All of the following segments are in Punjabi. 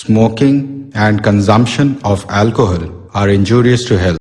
smoking and consumption of alcohol are injurious to health.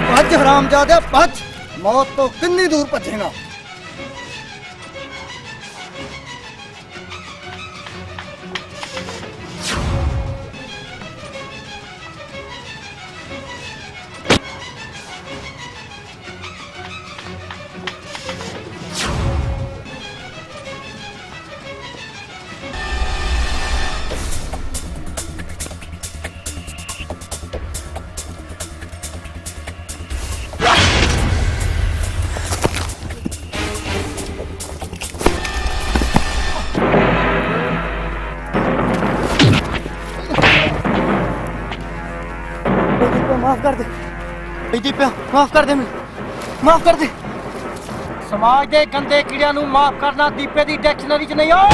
भज हरामजादे भज, मौत तो कितनी दूर भजेगा। माफ कर दे दीपिया, माफ कर दे, माफ कर दे। समाज के गंदे कीड़ियां नूं माफ करना दीपे दी डिक्शनरी च नहीं हो।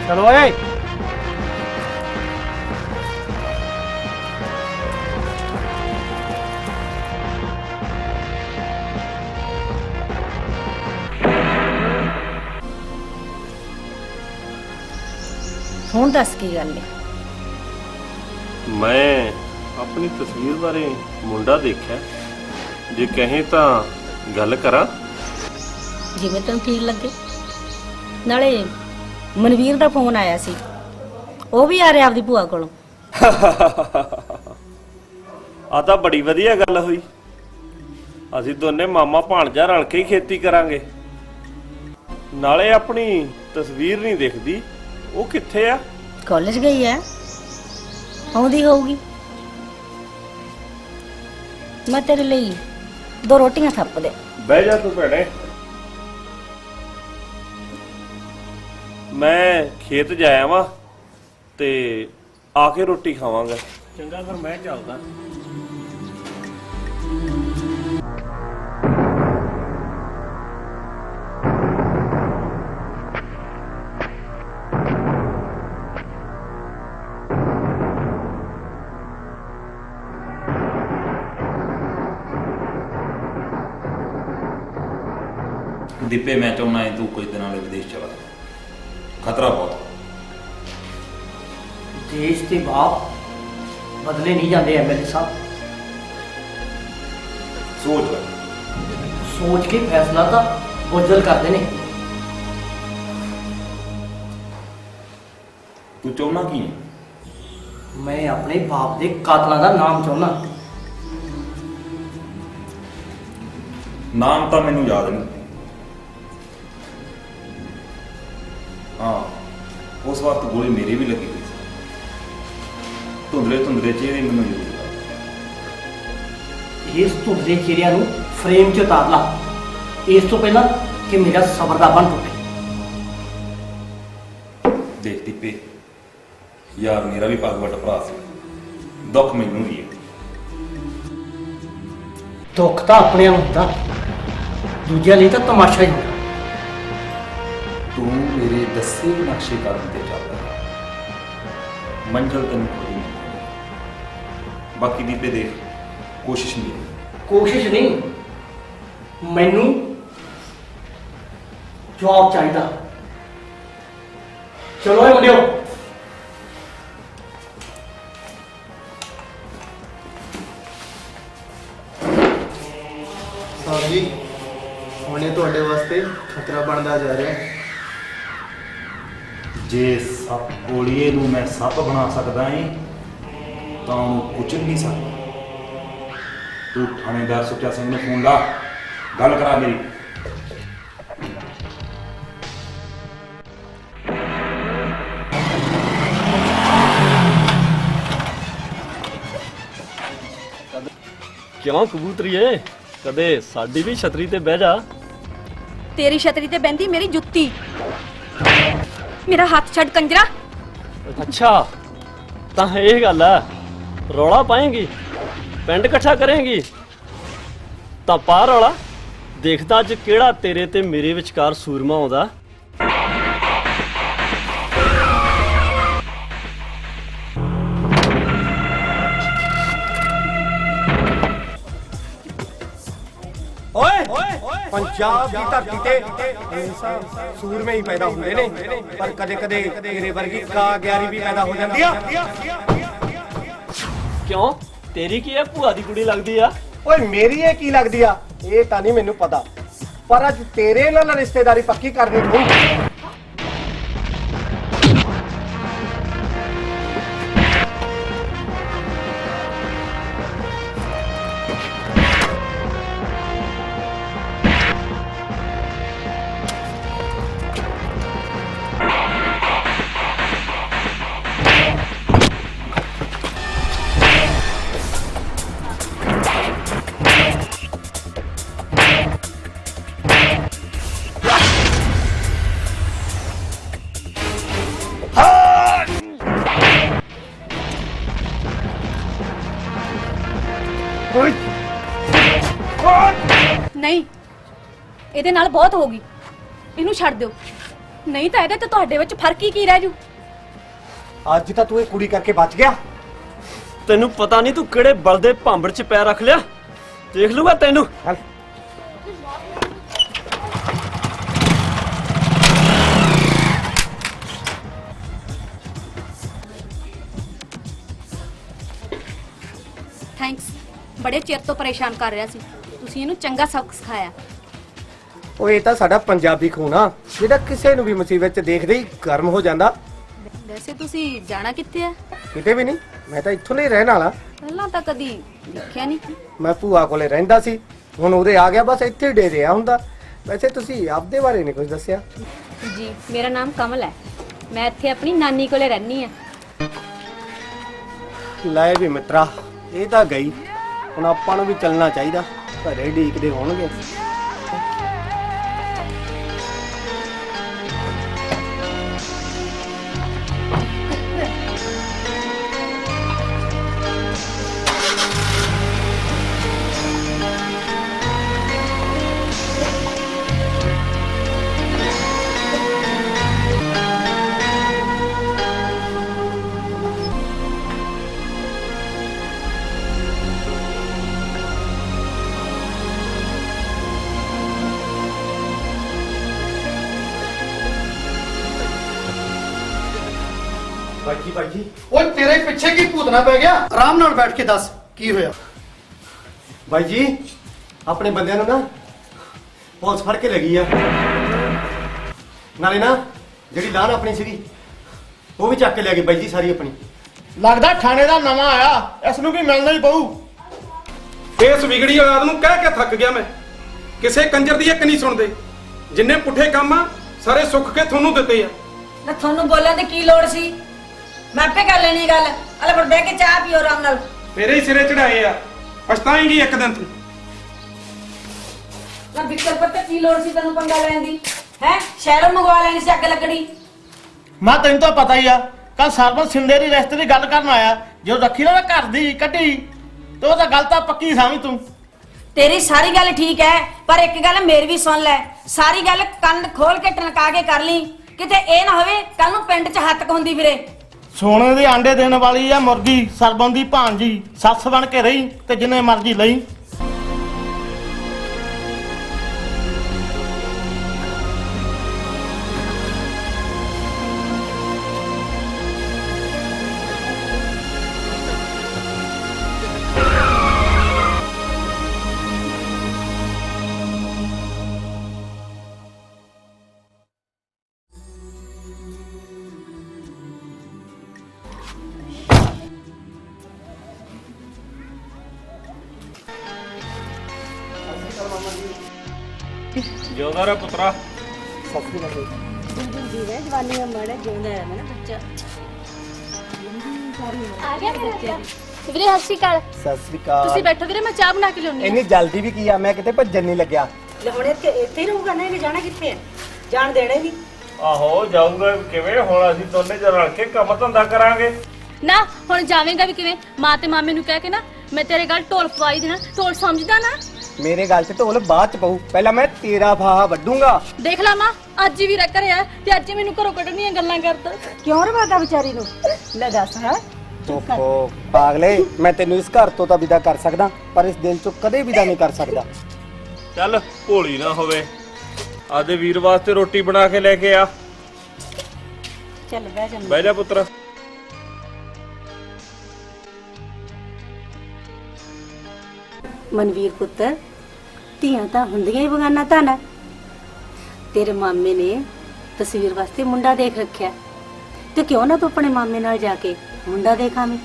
चलो ए ਹੁਣ ਦੱਸ ਕੀ ਗੱਲ ਹੈ? मैं अपनी तस्वीर बारे मुंडा देखा, जे कहें तो गल करा। ਜਿਵੇਂ ਤੈਨੂੰ ਠੀਕ ਲੱਗੇ। ਨਾਲੇ ਮਨਵੀਰ ਦਾ ਫੋਨ ਆਇਆ ਸੀ, ਉਹ ਵੀ ਆ ਰਿਹਾ ਆਪਦੀ ਭੂਆ ਕੋਲੋਂ। ਆ ਤਾਂ ਬੜੀ ਵਧੀਆ ਗੱਲ ਹੋਈ। ਅਸੀਂ ਦੋਨੇ ਮਾਮਾ ਭਾਣਜਾ ਰਲ ਕੇ ਹੀ ਖੇਤੀ ਕਰਾਂਗੇ। ਨਾਲੇ ਆਪਣੀ ਤਸਵੀਰ ਨਹੀਂ ਦਿਖਦੀ, ਉਹ ਕਿੱਥੇ ਆ? ਕਾਲਜ ਗਈ ਹੈ, ਆਉਂਦੀ ਹੋਊਗੀ। ਮੈਂ ਤੇਰੇ ਲਈ 2 ਰੋਟੀਆਂ ਥੱਪ ਦੇ। ਬਹਿ ਜਾ ਤੂੰ ਭੈਣੇ, ਮੈਂ ਖੇਤ ਜਾਇਆ ਵਾਂ ਤੇ ਆ ਕੇ ਰੋਟੀ ਖਾਵਾਂਗਾ। ਚੰਗਾ ਫਿਰ ਮੈਂ ਚੱਲਦਾ। दीपे मैं चाहना है तू कुछ दिन विदेश चला जा, खतरा बहुत। देश के बाप बदले नहीं जाते एमएलए साहब। सोच ले, सोच के फैसला तो बुजल करते ने। तू चाहना की है? मैं अपने बाप के कातलों का नाम चाहना। नाम तो मैनू याद नहीं। हाँ, उस वक्त गोली मेरी भी लगी हुई थी। ਧੁੰਦਲੇ ਧੁੰਦਲੇ ਚਿਹਰੇ ਮੈਨੂੰ ਯਾਦ ਇਸ ਧੁੰਦਲੇ ਚਿਹਰਿਆਂ ਨੂੰ ਫਰੇਮ 'ਚ ਉਤਾਰ ਲਾ, ਇਸ ਤੋਂ ਪਹਿਲਾਂ ਕਿ ਮੇਰਾ ਸਬਰ ਦਾ ਬੰਨ ਟੁੱਟੇ। ਦੇਖ ਦੀਪੇ, ਯਾਰ ਮੇਰਾ ਵੀ ਭਗਵਤ ਭਰਾ ਸੀ, ਦੁੱਖ ਮੈਨੂੰ ਵੀ ਹੈ। ਦੁੱਖ ਤਾਂ ਆਪਣਿਆਂ ਨੂੰ ਹੁੰਦਾ, ਦੂਜਿਆਂ ਲਈ ਤਾਂ ਤਮਾਸ਼ਾ ਹੀ ਹੁੰਦਾ। ਤੂੰ ਮੇਰੇ ਦੱਸੇ ਨਕਸ਼ੇ ਕਦਮ ਤੇ ਚੱਲਦਾ ਹੈ, ਮੰਜ਼ਿਲ ਤੈਨੂੰ ਕੋਈ ਨਹੀਂ। ਬਾਕੀ ਦੀਪੇ ਦੇਖ, ਕੋਸ਼ਿਸ਼ ਨਹੀਂ ਕੋਸ਼ਿਸ਼ ਨਹੀਂ, ਮੈਨੂੰ ਜਵਾਬ ਚਾਹੀਦਾ। ਚਲੋ ਇਹ ਮੁੰਡਿਓ, ਸਾਹਿਬ ਜੀ, ਹੁਣੇ ਤੁਹਾਡੇ ਵਾਸਤੇ ਖਤਰਾ ਬਣਦਾ ਜਾ ਰਿਹਾ ਹੈ। ਜੇ ਸੱਪ ਗੋਲੀਏ ਨੂੰ ਮੈਂ ਸੱਪ ਬਣਾ ਸਕਦਾ ਏ ਤਾਂ ਉਹਨੂੰ ਕੁਚਲ ਨਹੀਂ ਸਕਦਾ। ਤੂੰ ਥਾਣੇਦਾਰ ਸੁੱਚਾ ਸਿੰਘ ਨੂੰ ਫੋਨ ਲਾ, ਗੱਲ ਕਰਾ ਮੇਰੀ। ਕਿਉਂ ਕਬੂਤਰੀਏ, ਕਦੇ ਸਾਡੀ ਵੀ ਛਤਰੀ ਤੇ ਬਹਿ ਜਾ। ਤੇਰੀ ਛਤਰੀ ਤੇ ਬੈੰਦੀ ਮੇਰੀ ਜੁੱਤੀ। ਮੇਰਾ ਹੱਥ ਛੱਡ ਕੰਜਰਾ। ਅੱਛਾ ਤਾਂ ਇਹ ਗੱਲ ਆ, ਰੌਲਾ ਪਾਏਂਗੀ, ਪਿੰਡ ਇਕੱਠਾ ਕਰੇਂਗੀ ਤਾਂ ਪਾ ਰੌਲਾ। ਦੇਖਦਾ ਅੱਜ ਕਿਹੜਾ ਤੇਰੇ ਤੇ ਮੇਰੇ ਵਿਚਕਾਰ ਸੂਰਮਾ ਆਉਂਦਾ। ਪੰਜਾਬ ਦੀ ਧਰਤੀ ਤੇ ਹਮੇਸ਼ਾ ਸੂਰਮੇ ਹੀ ਪੈਦਾ ਹੁੰਦੇ ਨੇ, ਪਰ ਕਦੇ-ਕਦੇ ਤੇਰੇ ਵਰਗੀ ਕਾਗਿਆਰੀ ਵੀ ਪੈਦਾ ਹੋ ਜਾਂਦੀ ਆ। ਕਿਉਂ, ਤੇਰੀ ਕੀ ਹੈ, ਭੂਆ ਦੀ ਕੁੜੀ ਲੱਗਦੀ ਆ? ਓਏ ਮੇਰੀ ਇਹ ਕੀ ਲੱਗਦੀ ਆ ਇਹ ਤਾਂ ਨਹੀਂ ਮੈਨੂੰ ਪਤਾ, ਪਰ ਅੱਜ ਤੇਰੇ ਨਾਲ ਰਿਸ਼ਤੇਦਾਰੀ ਪੱਕੀ ਕਰਨੀ ਪਊ। ਨਹੀਂ, ਇਹਦੇ ਨਾਲ ਬਹੁਤ ਹੋ ਗਈ, ਇਹਨੂੰ ਛੱਡ ਦਿਓ, ਨਹੀਂ ਤਾਂ ਇਹਦੇ ਤੇ ਤੁਹਾਡੇ ਵਿੱਚ ਫਰਕ ਹੀ ਕੀ ਰਹਿ ਜੂ। ਅੱਜ ਤਾਂ ਤੂੰ ਇਹ ਕੁੜੀ ਕਰਕੇ ਬਚ ਗਿਆ। ਤੈਨੂੰ ਪਤਾ ਨਹੀਂ ਤੂੰ ਕਿਹੜੇ ਬਲਦੇ ਭਾਂਬੜ 'ਚ ਪੈਰ ਰੱਖ ਲਿਆ, ਦੇਖ ਲੂਗਾ ਤੈਨੂੰ। ਥੈਂਕਸ, ਬੜੇ ਚਿਰ ਤੋਂ ਪਰੇਸ਼ਾਨ ਕਰ ਰਿਹਾ ਸੀ, ਤੁਸੀਂ ਇਹਨੂੰ ਚੰਗਾ ਸਬਕ ਸਿਖਾਇਆ। ਓਏ ਇਹ ਤਾਂ ਸਾਡਾ ਪੰਜਾਬੀ ਖੂਨ ਆ, ਜਿਹੜਾ ਕਿਸੇ ਨੂੰ ਵੀ ਮੁਸੀਬਤ 'ਚ ਦੇਖਦੇ ਹੀ ਗਰਮ ਹੋ ਜਾਂਦਾ। ਵੈਸੇ ਤੁਸੀਂ ਜਾਣਾ ਕਿੱਥੇ ਆ? ਕਿਤੇ ਵੀ ਨਹੀਂ, ਮੈਂ ਤਾਂ ਇੱਥੋਂ ਨਹੀਂ ਰਹਿਣ ਵਾਲਾ। ਪਹਿਲਾਂ ਤਾਂ ਕਦੀ ਦੇਖਿਆ ਨਹੀਂ। ਮੈਂ ਭੂਆ ਕੋਲੇ ਰਹਿੰਦਾ ਸੀ, ਹੁਣ ਉਹਦੇ ਆ ਗਿਆ, ਬਸ ਇੱਥੇ ਹੀ ਡੇਰਿਆ ਹੁੰਦਾ। ਵੈਸੇ ਤੁਸੀਂ ਆਪਦੇ ਬਾਰੇ ਨਹੀਂ ਕੁਝ ਦੱਸਿਆ। ਜੀ, ਮੇਰਾ ਨਾਮ ਕਮਲ ਹੈ, ਮੈਂ ਇੱਥੇ ਆਪਣੀ ਨਾਨੀ ਕੋਲੇ ਰਹਿੰਦੀ ਆ। ਲੈ ਵੀ ਮਿੱਤਰਾ, ਇਹ ਤਾਂ ਗਈ, ਹੁਣ ਆਪਾਂ ਨੂੰ ਵੀ ਚੱਲਣਾ ਚਾਹੀਦਾ, ਘਰੇ ਢੀਕਦੇ ਹੋਣਗੇ। ਬਾਈ ਜੀ ਓਏ ਤੇਰੇ ਪਿੱਛੇ ਕੀ ਭੂਤਨਾ ਪੈ ਗਿਆ? ਆਰਾਮ ਨਾਲ ਬੈਠ ਕੇ ਦੱਸ ਕੀ ਹੋਇਆ। ਬਾਈ ਜੀ, ਆਪਣੇ ਬੰਦਿਆਂ ਨੂੰ ਨਾ ਪੁਲਿਸ ਫੜ ਕੇ ਲੱਗੀ ਆ, ਨਾਲੇ ਨਾ ਜਿਹੜੀ ਲਾਨ ਆਪਣੀ ਸੀਗੀ ਉਹ ਵੀ ਚੱਕ ਕੇ ਲੈ ਗਈ ਬਾਈ ਜੀ, ਸਾਰੀ ਆਪਣੀ। ਲੱਗਦਾ ਥਾਣੇ ਦਾ ਨਵਾਂ ਆਇਆ, ਇਸ ਨੂੰ ਵੀ ਮਿਲਣਾ ਹੀ ਪਊ। ਇਸ ਵਿਗੜੀ ਔਲਾਦ ਨੂੰ ਕਹਿ ਕੇ ਥੱਕ ਗਿਆ ਮੈਂ, ਕਿਸੇ ਕੰਜਰ ਦੀ ਇੱਕ ਨਹੀਂ ਸੁਣਦੇ। ਜਿੰਨੇ ਪੁੱਠੇ ਕੰਮ ਆ ਸਾਰੇ ਸੁੱਖ ਕੇ ਤੁਹਾਨੂੰ ਦਿੱਤੇ ਆ। ਨਾ ਤੁਹਾਨੂੰ ਬੋਲਣ ਦੀ ਕੀ ਲੋੜ ਸੀ? ਮੈਂ ਆਪੇ ਕਰ ਲੈਣੀ ਗੱਲ। ਅਲੇ ਫਿਰ ਬਹਿ ਕੇ ਚਾਹ ਪੀਓ ਆਰਾਮ ਨਾਲ। ਤੇਰੇ ਹੀ ਸਿਰੇ ਚੜਾਏ ਆ, ਪਛਤਾਏਂਗੀ ਇੱਕ ਦਿਨ ਤੂੰ। ਨਾ ਵਿਕਰ ਪਤਾ ਕੀ ਲੋੜ ਸੀ ਤੈਨੂੰ ਪੰਗਾ ਲੈਣ ਦੀ? ਹੈ ਸ਼ਹਿਰੋਂ ਮੰਗਵਾ ਲੈਣੀ ਸੀ ਅੱਗ ਲੱਗਣੀ। ਮਾਂ ਤੈਨੂੰ ਤਾਂ ਪਤਾ ਹੀ ਆ, ਕੱਲ ਸਰਬਤ ਸਿੰਦੇ ਦੀ ਰਿਸ਼ਤੇ ਦੀ ਗੱਲ ਕਰਨ ਆਇਆ, ਜਦੋਂ ਰੱਖੀ ਨਾ ਘਰ ਦੀ ਕੱਢੀ ਤੇ ਉਹ ਤਾਂ ਗੱਲ ਤਾਂ ਪੱਕੀ ਸਮਝ ਤੂੰ। ਤੇਰੀ ਸਾਰੀ ਗੱਲ ਠੀਕ ਹੈ, ਪਰ ਇੱਕ ਗੱਲ ਮੇਰੀ ਵੀ ਸੁਣ ਲੈ। ਸਾਰੀ ਗੱਲ ਕੰਨ ਖੋਲ ਕੇ ਟਨਕਾ ਕੇ ਕਰ ਲਈ, ਕਿਤੇ ਇਹ ਨਾ ਹੋਵੇ ਕੱਲ ਨੂੰ ਪਿੰਡ 'ਚ ਹੱਥ ਹੁੰਦੀ ਫਿਰੇ। ਸੋਨੇ ਦੇ ਆਂਡੇ ਦੇਣ ਵਾਲੀ ਆ ਮੁਰਗੀ, ਸਰਬਨ ਦੀ ਭਾਂਜੀ, ਸੱਸ ਬਣ ਕੇ ਰਹੀ ਤੇ ਜਿੰਨੇ ਮਰਜ਼ੀ ਲਈ। ਜਿਉਂਦਾ ਰਹਿ ਪੁੱਤਰਾ। ਆ ਗਿਆ ਮੇਰਾ ਬੱਚਾ। ਵੀਰੇ ਸਤਿ ਸ਼੍ਰੀ ਅਕਾਲ। ਸਤਿ ਸ੍ਰੀ ਅਕਾਲ। ਤੁਸੀਂ ਬੈਠੋ ਵੀਰੇ, ਮੈਂ ਚਾਹ ਬਣਾ ਕੇ ਲਿਆਉਣੀ। ਇੰਨੀ ਜਲਦੀ ਵੀ ਕੀ ਆ, ਮੈਂ ਕਿਤੇ ਭੱਜਣ ਨਹੀਂ ਲੱਗਿਆ। ਲੈ ਹੁਣ ਇੱਥੇ ਹੀ ਰਹੂਗਾ ਨਾ, ਇਹਨੇ ਜਾਣਾ ਕਿੱਥੇ ਹੈ? ਜਾਣ ਦੇਣਾ ਹੀ ਨਹੀਂ। ਆਹੋ ਜਾਊਗਾ ਕਿਵੇਂ? ਹੁਣ ਅਸੀਂ ਦੋਨੇ ਜਰ ਰਲ ਕੇ ਕੰਮ ਧੰਦਾ ਕਰਾਂਗੇ। ਨਾ ਹੁਣ ਜਾਵੇਂਗਾ ਵੀ ਕਿਵੇਂ? ਮਾਂ ਤੇ ਮਾਮੇ ਨੂੰ ਕਹਿ ਕੇ ਨਾ ਮੈਂ ਤੇਰੇ ਗੱਲ ਢੋਲ ਪਵਾਈ ਦੇਣਾ। ਢੋਲ ਸਮਝਦਾ ਨਾ? ਮੇਰੇ ਗੱਲ 'ਚ ਢੋਲ ਬਾਅਦ 'ਚ ਪਊ, ਪਹਿਲਾਂ ਮੈਂ ਤੇਰਾ ਫਾਹਾ ਵੱਢੂੰਗਾ। ਦੇਖ ਲਾ ਮਾਂ, ਅੱਜ ਹੀ ਵੀ ਘਰੇ ਆ ਤੇ ਅੱਜ ਹੀ ਮੈਨੂੰ ਘਰੋਂ ਕੱਢਣੀਆਂ ਗੱਲਾਂ ਕਰਦਾ। ਕਿਉਂ ਰਵਾਦਾ ਵਿਚਾਰੀ ਨੂੰ? ਲੈ ਦੱਸ ਹੈ। ਓਹੋ ਪਾਗਲੇ, ਮੈਂ ਤੈਨੂੰ ਇਸ ਘਰ ਤੋਂ ਤਾਂ ਵਿਦਾ ਕਰ ਸਕਦਾ, ਪਰ ਇਸ ਦਿਲ 'ਚੋਂ ਕਦੇ ਵਿਦਾ ਨਹੀਂ ਕਰ ਸਕਦਾ। ਚੱਲ ਭੋਲੀ ਨਾ ਹੋਵੇ, ਆਦੇ ਵੀਰ ਵਾਸਤੇ ਰੋਟੀ ਬਣਾ ਕੇ ਲੈ ਕੇ ਆ। ਚੱਲ ਬਹਿ ਜਾ। ਬਹਿ ਜਾ ਪੁੱਤਰ। ਮਨਵੀਰ ਪੁੱਤਰ, ਧੀਆਂ ਤਾਂ ਹੁੰਦੀਆਂ ਹੀ ਬਗਾਨਾ ਧਨ। ਤੇਰੇ ਮਾਮੇ ਨੇ ਤਸਵੀਰ ਵਾਸਤੇ ਮੁੰਡਾ ਦੇਖ ਰੱਖਿਆ, ਤੇ ਕਿਉਂ ਨਾ ਤੂੰ ਆਪਣੇ ਮਾਮੇ ਨਾਲ ਜਾ ਕੇ ਮੁੰਡਾ ਦੇਖਾਵੇਂ।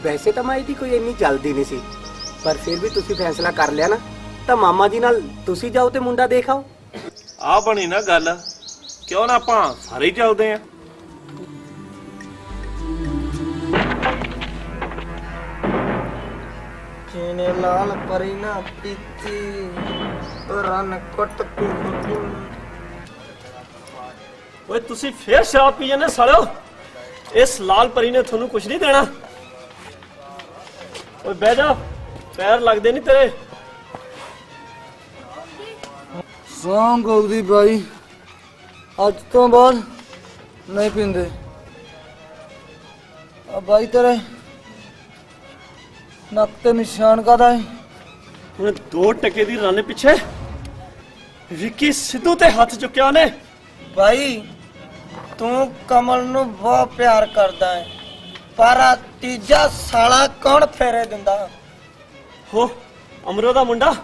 ਵੈਸੇ ਤਾਂ ਮੈਂ ਇਹਦੀ ਕੋਈ ਇੰਨੀ ਜਲਦੀ ਨਹੀਂ ਸੀ, ਪਰ ਫਿਰ ਵੀ ਤੁਸੀਂ ਫੈਸਲਾ ਕਰ ਲਿਆ ਨਾ, ਤਾਂ ਮਾਮਾ ਜੀ ਨਾਲ ਤੁਸੀਂ ਜਾਓ ਤੇ ਮੁੰਡਾ ਦੇਖ ਆਓ। ਆ ਬਣੀ ਨਾ ਗੱਲ, ਕਿਉਂ ਨਾ ਆਪਾਂ ਸਾਰੇ ਹੀ ਚੱਲਦੇ ਆਂ। ਚੀਨੇ ਲਾਲ ਪਰੀ ਨਾ ਪੀਤੀ ਰਨ ਕੁੱਟ ਪੀਤੀ। ਓਏ ਤੁਸੀਂ ਫੇਰ ਸ਼ਰਾਬ ਪੀ ਜਾਂਦੇ ਸਾਲਿਓ। ਇਸ ਲਾਲ ਪਰੀ ਨੇ ਤੁਹਾਨੂੰ ਕੁਝ ਨਹੀਂ ਦੇਣਾ। ਓਏ ਬਹਿ ਜਾ, ਪੈਰ ਲੱਗਦੇ ਨਹੀਂ ਤੇਰੇ। ਸੌਂਗ ਗੋਦੀ ਬਾਈ, ਅੱਜ ਤੋਂ ਬਾਅਦ ਨਹੀਂ ਪੀਂਦੇ। ਆ ਬਾਈ ਤੇਰੇ ਨੱਕ ਤੇ ਨਿਸ਼ਾਨ ਕਾਦਾ ਹੈ? ਹੁਣ 2 ਟਕੇ ਦੀ ਰਨ ਪਿੱਛੇ ਵਿੱਕੀ ਸਿੱਧੂ ਤੇ ਹੱਥ ਚੁੱਕਿਆ ਨੇ। ਭਾਈ ਤੂੰ ਕਮਲ ਨੂੰ ਬਹੁਤ ਪਿਆਰ ਕਰਦਾ ਹੈ, ਪਰ ਆ ਤੀਜਾ ਸਾਲਾ ਕੌਣ ਫੇਰੇ ਦਿੰਦਾ? ਹੋ ਅਮਰੋ ਦਾ ਮੁੰਡਾ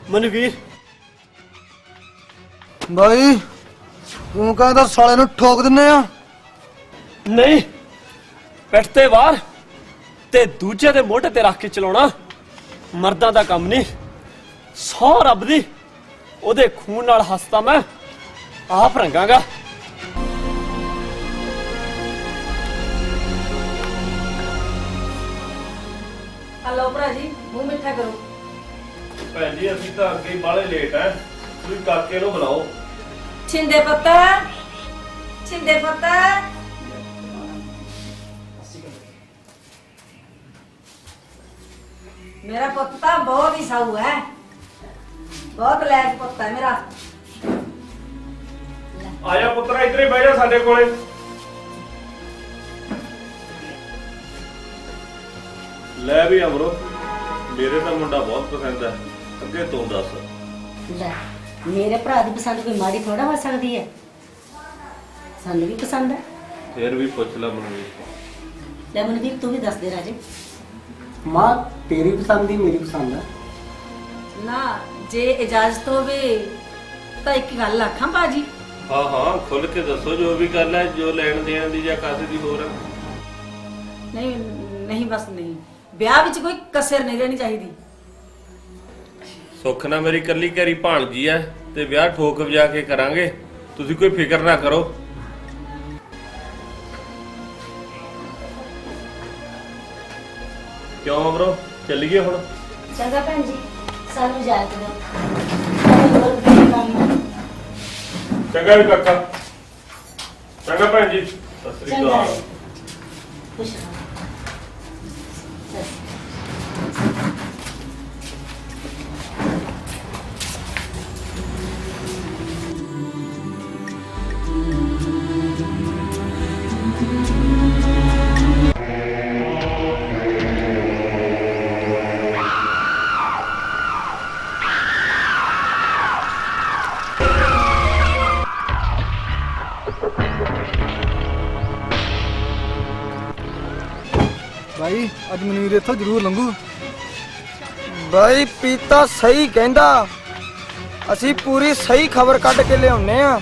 ਮਨਵੀਰ। ਭਾਈ ਤੂੰ ਕਹਿੰਦਾ ਸਾਲੇ ਨੂੰ ਠੋਕ ਦਿੰਨੇ ਆ? ਨਹੀਂ, ਪਿੱਠ ਤੇ ਵਾਰ ਤੇ ਦੂਜੇ ਦੇ ਮੋਢੇ ਤੇ ਰੱਖ ਕੇ ਚਲਾਉਣਾ ਮਰਦਾਂ ਦਾ ਕੰਮ ਨਹੀਂ। ਸੌ ਰੱਬ ਦੀ, ਉਹਦੇ ਖੂਨ ਨਾਲ ਹੱਸਦਾ ਮੈਂ ਆਪ ਰੰਗਾਂਗਾ। ਹਲੋ ਭਰਾ ਜੀ, ਮੂੰਹ ਮਿੱਠਾ ਕਰੋ। ਭੈਣ ਜੀ ਅਸੀਂ ਤਾਂ ਅੱਗੇ ਹੀ ਬਾਹਲੇ ਲੇਟ ਐ, ਤੁਸੀਂ ਕਾਕੇ ਨੂੰ ਬੁਲਾਓ। ਛਿੰਦੇ ਪੁੱਤ, ਛਿੰਦੇ ਪੁੱਤ। ਮੇਰਾ ਪੁੱਤ ਤਾਂ ਬਹੁਤ ਹੀ ਸਾਊ ਹੈ, ਬਹੁਤ ਲੈਕ ਪੁੱਤ ਹੈ ਮੇਰਾ। ਆ ਜਾ ਪੁੱਤਰਾ, ਇੱਧਰ ਹੀ ਬਹਿ ਜਾ ਸਾਡੇ ਕੋਲੇ। ਲੈ ਵੀ ਅਮਰੋ, ਮੇਰੇ ਤਾਂ ਮੁੰਡਾ ਬਹੁਤ ਪਸੰਦ ਹੈ, ਅੱਗੇ ਤੂੰ ਦੱਸ। ਲੈ ਮੇਰੇ ਭਰਾ ਦੀ ਪਸੰਦ ਕੋਈ ਮਾੜੀ ਥੋੜਾ ਹੋ ਸਕਦੀ ਹੈ, ਸਾਨੂੰ ਵੀ ਪਸੰਦ ਹੈ। ਫੇਰ ਵੀ ਪੁੱਛ ਲੈ ਮਨਵੀਰ। ਲੈ ਮਨਵੀਰ ਤੂੰ ਵੀ ਦੱਸ ਦੇ ਰਾਜੇ। ਮਾਂ ਤੇਰੀ ਪਸੰਦ ਹੀ ਮੇਰੀ ਪਸੰਦ ਆ। ਨਾ ਜੇ ਇਜਾਜ਼ਤ ਹੋਵੇ ਤਾਂ ਇੱਕ ਗੱਲ ਆਖਾਂ ਬਾਜੀ। ਹਾਂ ਹਾਂ ਖੁੱਲ ਕੇ ਦੱਸੋ, ਜੋ ਵੀ ਗੱਲ ਹੈ, ਜੋ ਲੈਣ ਦੇਣ ਦੀ ਜਾਂ ਕਾਸੇ ਦੀ ਹੋਰ ਹੈ। ਨਹੀਂ ਨਹੀਂ ਬਸ ਨਹੀਂ, ਵਿਆਹ ਵਿੱਚ ਕੋਈ ਕਸਰ ਨਹੀਂ ਰਹਿਣੀ ਚਾਹੀਦੀ। ਸੁੱਖ ਨਾ ਮੇਰੀ ਕੱਲੀ ਘਰੀ ਭਾਣਜੀ ਐ, ਤੇ ਵਿਆਹ ਠੋਕ ਵਜਾ ਕੇ ਕਰਾਂਗੇ, ਤੁਸੀਂ ਕੋਈ ਫਿਕਰ ਨਾ ਕਰੋ। ਕਿਉਂ ਬ్రో ਚੱਲੀਏ ਹੁਣ? ਚੰਗਾ ਭੈਣ ਜੀ, ਸਾਨੂੰ ਇਜਾਜ਼ਤ ਦਿਓ। ਚੰਗਾ ਵੀ ਕਾਕਾ। ਚੰਗਾ ਭੈਣ ਜੀ, ਸਤਿ ਸ੍ਰੀ ਚੰਗਾ ਅਕਾਲ। ਖੁਸ਼ ਰਹੋ। ਭਾਈ ਅੱਜ ਮਨਵੀਰ ਇੱਥੋਂ ਜ਼ਰੂਰ ਲੰਘੂ। ਭਾਈ ਪੀਤਾ ਸਹੀ ਕਹਿੰਦਾ, ਅਸੀਂ ਪੂਰੀ ਸਹੀ ਖਬਰ ਕੱਢ ਕੇ ਲਿਆਉਨੇ ਆ।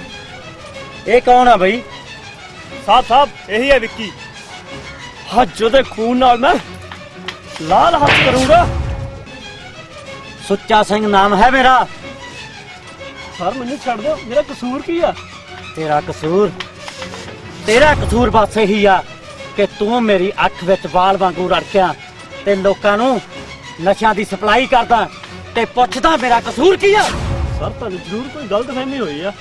ਇਹ ਕੌਣ ਆ ਬਈ? ਸਾਹਿਬ ਇਹੀ ਹੈ ਵਿੱਕੀ। ਅੱਜ ਉਹਦੇ ਖੂਨ ਨਾਲ ਮੈਂ ਲਾਲ ਹੱਥ ਕਰੂੰਗਾ। ਸੁੱਚਾ ਸਿੰਘ ਨਾਮ ਹੈ ਮੇਰਾ। ਸਰ ਮੈਨੂੰ ਛੱਡ ਦਿਓ, ਮੇਰਾ ਕਸੂਰ ਕੀ ਆ? ਤੇਰਾ ਕਸੂਰ ਬਸ ਇਹੀ ਆ ਕਿ ਤੂੰ ਮੇਰੀ ਅੱਖ ਵਿੱਚ ਵਾਲ ਵਾਂਗੂ ਰੜਕਿਆ ਤੇ ਲੋਕਾਂ ਨੂੰ ਨਸ਼ਿਆਂ ਦੀ ਸਪਲਾਈ ਕਰਦਾ ਤੇ ਪੁੱਛਦਾ ਮੇਰਾ ਕਸੂਰ ਕੀ ਆ। ਸਰ ਤੁਹਾਨੂੰ ਜ਼ਰੂਰ ਕੋਈ ਗਲਤਫਹਿਮੀ ਹੋਈ ਆ।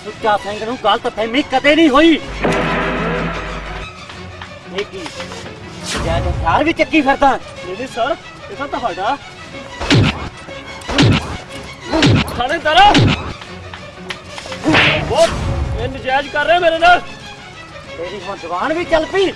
ਸੁੱਚਾ ਸਿੰਘ ਨੂੰ ਗਲਤਫਹਿਮੀ ਕਦੇ ਨਹੀਂ ਹੋਈ। ਇਹ ਕੀ ਜਿਆਦਾ ਹਥਿਆਰ ਵੀ ਚੱਕੀ ਫਿਰਦਾ? ਨਹੀਂ ਸਰ, ਇਹ ਤਾਂ ਤੁਹਾਡਾ ਥਾਣੇਦਾਰ ਬਹੁਤ ਇਹ ਨਜਾਇਜ਼ ਕਰ ਰਿਹਾ ਮੇਰੇ ਨਾਲ। ਤੇਰੀ ਹੁਣ ਜ਼ੁਬਾਨ ਵੀ ਚੱਲ ਪਈ।